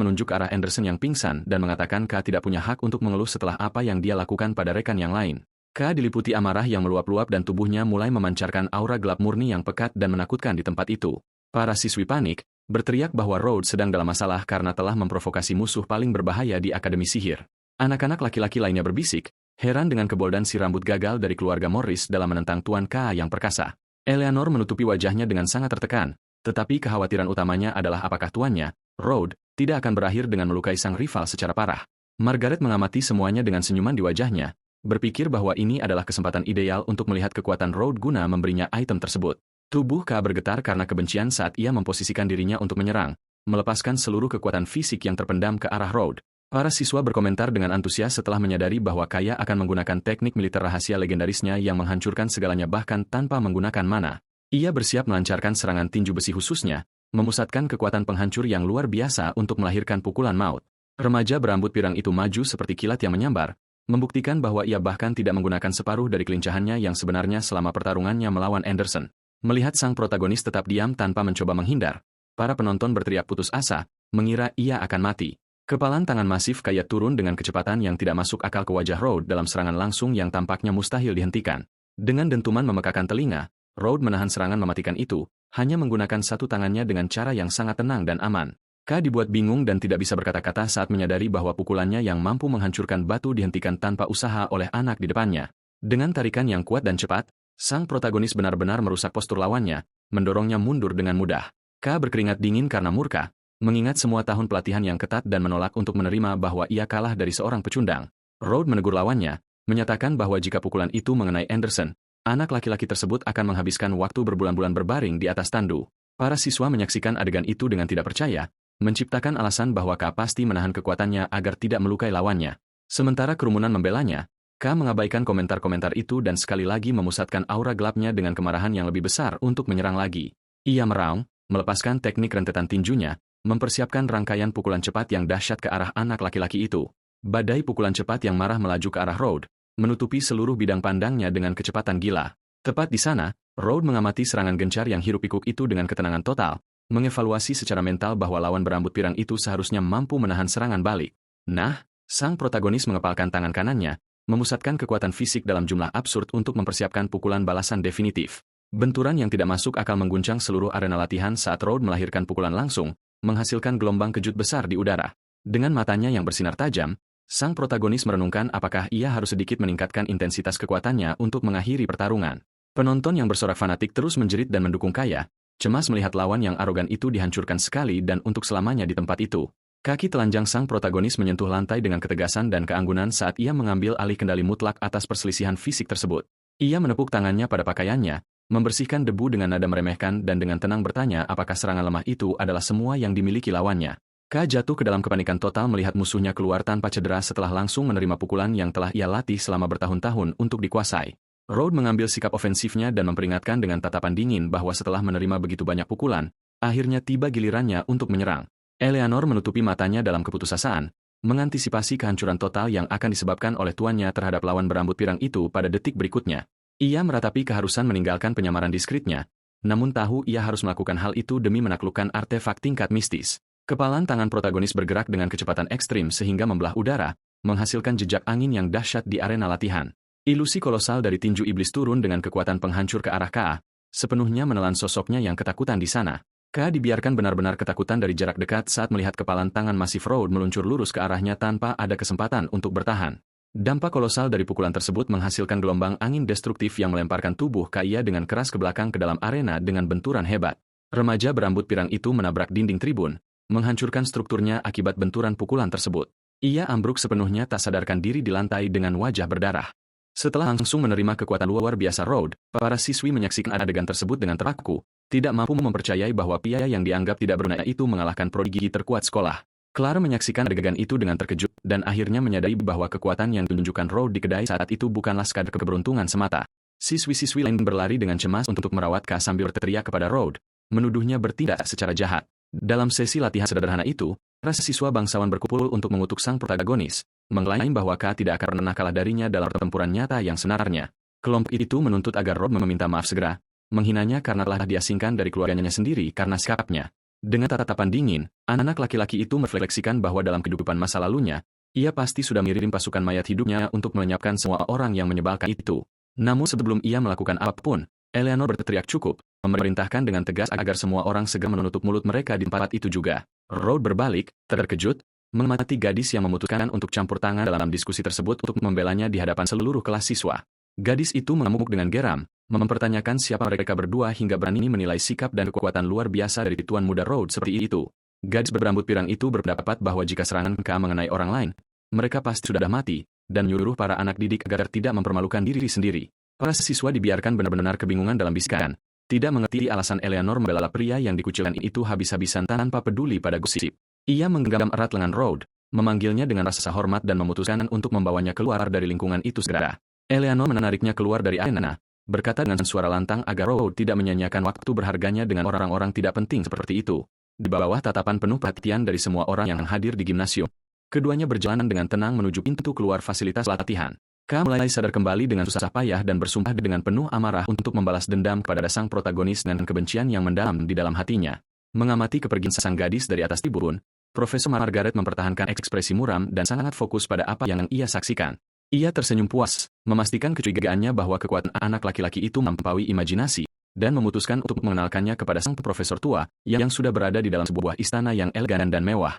menunjuk ke arah Anderson yang pingsan dan mengatakan Ka tidak punya hak untuk mengeluh setelah apa yang dia lakukan pada rekan yang lain. Ka diliputi amarah yang meluap-luap dan tubuhnya mulai memancarkan aura gelap murni yang pekat dan menakutkan di tempat itu. Para siswi panik, berteriak bahwa Rhodes sedang dalam masalah karena telah memprovokasi musuh paling berbahaya di Akademi Sihir. Anak-anak laki-laki lainnya berbisik, heran dengan keboldan si rambut gagal dari keluarga Morris dalam menentang Tuan Ka yang perkasa. Eleanor menutupi wajahnya dengan sangat tertekan, tetapi kekhawatiran utamanya adalah apakah tuannya, Rhodes, tidak akan berakhir dengan melukai sang rival secara parah. Margaret mengamati semuanya dengan senyuman di wajahnya, berpikir bahwa ini adalah kesempatan ideal untuk melihat kekuatan Rhodes guna memberinya item tersebut. Tubuh Ka bergetar karena kebencian saat ia memposisikan dirinya untuk menyerang, melepaskan seluruh kekuatan fisik yang terpendam ke arah Rhodes. Para siswa berkomentar dengan antusias setelah menyadari bahwa Kaya akan menggunakan teknik militer rahasia legendarisnya yang menghancurkan segalanya bahkan tanpa menggunakan mana. Ia bersiap melancarkan serangan tinju besi khususnya, memusatkan kekuatan penghancur yang luar biasa untuk melahirkan pukulan maut. Remaja berambut pirang itu maju seperti kilat yang menyambar, membuktikan bahwa ia bahkan tidak menggunakan separuh dari kelincahannya yang sebenarnya selama pertarungannya melawan Anderson. Melihat sang protagonis tetap diam tanpa mencoba menghindar, para penonton berteriak putus asa, mengira ia akan mati. Kepalan tangan masif Kaya turun dengan kecepatan yang tidak masuk akal ke wajah Road dalam serangan langsung yang tampaknya mustahil dihentikan. Dengan dentuman memekakan telinga, Road menahan serangan mematikan itu, hanya menggunakan satu tangannya dengan cara yang sangat tenang dan aman. Ka dibuat bingung dan tidak bisa berkata-kata saat menyadari bahwa pukulannya yang mampu menghancurkan batu dihentikan tanpa usaha oleh anak di depannya. Dengan tarikan yang kuat dan cepat, sang protagonis benar-benar merusak postur lawannya, mendorongnya mundur dengan mudah. Ka berkeringat dingin karena murka, mengingat semua tahun pelatihan yang ketat dan menolak untuk menerima bahwa ia kalah dari seorang pecundang. Road menegur lawannya, menyatakan bahwa jika pukulan itu mengenai Anderson, anak laki-laki tersebut akan menghabiskan waktu berbulan-bulan berbaring di atas tandu. Para siswa menyaksikan adegan itu dengan tidak percaya, menciptakan alasan bahwa Ka pasti menahan kekuatannya agar tidak melukai lawannya. Sementara kerumunan membelanya, Ka mengabaikan komentar-komentar itu dan sekali lagi memusatkan aura gelapnya dengan kemarahan yang lebih besar untuk menyerang lagi. Ia meraung, melepaskan teknik rentetan tinjunya, mempersiapkan rangkaian pukulan cepat yang dahsyat ke arah anak laki-laki itu. Badai pukulan cepat yang marah melaju ke arah Road, menutupi seluruh bidang pandangnya dengan kecepatan gila. Tepat di sana, Road mengamati serangan gencar yang hiruk-pikuk itu dengan ketenangan total, mengevaluasi secara mental bahwa lawan berambut pirang itu seharusnya mampu menahan serangan balik. Nah, sang protagonis mengepalkan tangan kanannya, memusatkan kekuatan fisik dalam jumlah absurd untuk mempersiapkan pukulan balasan definitif. Benturan yang tidak masuk akal mengguncang seluruh arena latihan saat Road melahirkan pukulan langsung, menghasilkan gelombang kejut besar di udara. Dengan matanya yang bersinar tajam, sang protagonis merenungkan apakah ia harus sedikit meningkatkan intensitas kekuatannya untuk mengakhiri pertarungan. Penonton yang bersorak fanatik terus menjerit dan mendukung Kaya, cemas melihat lawan yang arogan itu dihancurkan sekali dan untuk selamanya di tempat itu. Kaki telanjang sang protagonis menyentuh lantai dengan ketegasan dan keanggunan saat ia mengambil alih kendali mutlak atas perselisihan fisik tersebut. Ia menepuk tangannya pada pakaiannya, membersihkan debu dengan nada meremehkan dan dengan tenang bertanya apakah serangan lemah itu adalah semua yang dimiliki lawannya. Ka jatuh ke dalam kepanikan total melihat musuhnya keluar tanpa cedera setelah langsung menerima pukulan yang telah ia latih selama bertahun-tahun untuk dikuasai. Road mengambil sikap ofensifnya dan memperingatkan dengan tatapan dingin bahwa setelah menerima begitu banyak pukulan, akhirnya tiba gilirannya untuk menyerang. Eleanor menutupi matanya dalam keputusasaan, mengantisipasi kehancuran total yang akan disebabkan oleh tuannya terhadap lawan berambut pirang itu pada detik berikutnya. Ia meratapi keharusan meninggalkan penyamaran diskritnya, namun tahu ia harus melakukan hal itu demi menaklukkan artefak tingkat mistis. Kepalan tangan protagonis bergerak dengan kecepatan ekstrim sehingga membelah udara, menghasilkan jejak angin yang dahsyat di arena latihan. Ilusi kolosal dari tinju iblis turun dengan kekuatan penghancur ke arah Ka, sepenuhnya menelan sosoknya yang ketakutan di sana. Ka dibiarkan benar-benar ketakutan dari jarak dekat saat melihat kepalan tangan masif Road meluncur lurus ke arahnya tanpa ada kesempatan untuk bertahan. Dampak kolosal dari pukulan tersebut menghasilkan gelombang angin destruktif yang melemparkan tubuh Kaya dengan keras ke belakang ke dalam arena dengan benturan hebat. Remaja berambut pirang itu menabrak dinding tribun, menghancurkan strukturnya akibat benturan pukulan tersebut. Ia ambruk sepenuhnya tak sadarkan diri di lantai dengan wajah berdarah. Setelah langsung menerima kekuatan luar biasa Road, para siswi menyaksikan adegan tersebut dengan terpaku, tidak mampu mempercayai bahwa pria yang dianggap tidak berguna itu mengalahkan prodigi terkuat sekolah. Clara menyaksikan adegan itu dengan terkejut dan akhirnya menyadari bahwa kekuatan yang ditunjukkan Road di kedai saat itu bukanlah sekadar keberuntungan semata. Siswi-siswi lain berlari dengan cemas untuk merawat Ka sambil berteriak kepada Road, menuduhnya bertindak secara jahat. Dalam sesi latihan sederhana itu, para siswa bangsawan berkumpul untuk mengutuk sang protagonis, mengklaim bahwa Ka tidak akan pernah kalah darinya dalam pertempuran nyata yang sebenarnya. Kelompok itu menuntut agar Road meminta maaf segera, menghinanya karena telah diasingkan dari keluarganya sendiri karena sikapnya. Dengan tatapan dingin, anak laki-laki itu merefleksikan bahwa dalam kehidupan masa lalunya, ia pasti sudah mengirim pasukan mayat hidupnya untuk melenyapkan semua orang yang menyebalkan itu. Namun sebelum ia melakukan apapun, Eleanor berteriak cukup, memerintahkan dengan tegas agar semua orang segera menutup mulut mereka di tempat itu juga. Road berbalik, terkejut, mengamati gadis yang memutuskan untuk campur tangan dalam diskusi tersebut untuk membelanya di hadapan seluruh kelas siswa. Gadis itu mengamuk dengan geram, mempertanyakan siapa mereka berdua hingga berani menilai sikap dan kekuatan luar biasa dari tuan muda Road seperti itu. Gadis berambut pirang itu berpendapat bahwa jika serangan Ka mengenai orang lain, mereka pasti sudah mati, dan menyuruh para anak didik agar tidak mempermalukan diri sendiri. Para siswa dibiarkan benar-benar kebingungan dalam bisikan, tidak mengerti alasan Eleanor membela pria yang dikucilkan itu habis-habisan tanpa peduli pada gosip. Ia menggenggam erat lengan Road, memanggilnya dengan rasa hormat dan memutuskan untuk membawanya keluar dari lingkungan itu segera. Eleanor menariknya keluar dari arena, berkata dengan suara lantang agar Road tidak menyanyiakan waktu berharganya dengan orang-orang tidak penting seperti itu. Di bawah tatapan penuh perhatian dari semua orang yang hadir di gimnasium, keduanya berjalan dengan tenang menuju pintu keluar fasilitas latihan. Ka mulai sadar kembali dengan susah payah dan bersumpah dengan penuh amarah untuk membalas dendam kepada sang protagonis dan kebencian yang mendalam di dalam hatinya. Mengamati kepergian sang gadis dari atas tribun, Profesor Margaret mempertahankan ekspresi muram dan sangat fokus pada apa yang ia saksikan. Ia tersenyum puas, memastikan kecurigaannya bahwa kekuatan anak laki-laki itu melampaui imajinasi, dan memutuskan untuk mengenalkannya kepada sang profesor tua, yang sudah berada di dalam sebuah istana yang elegan dan mewah.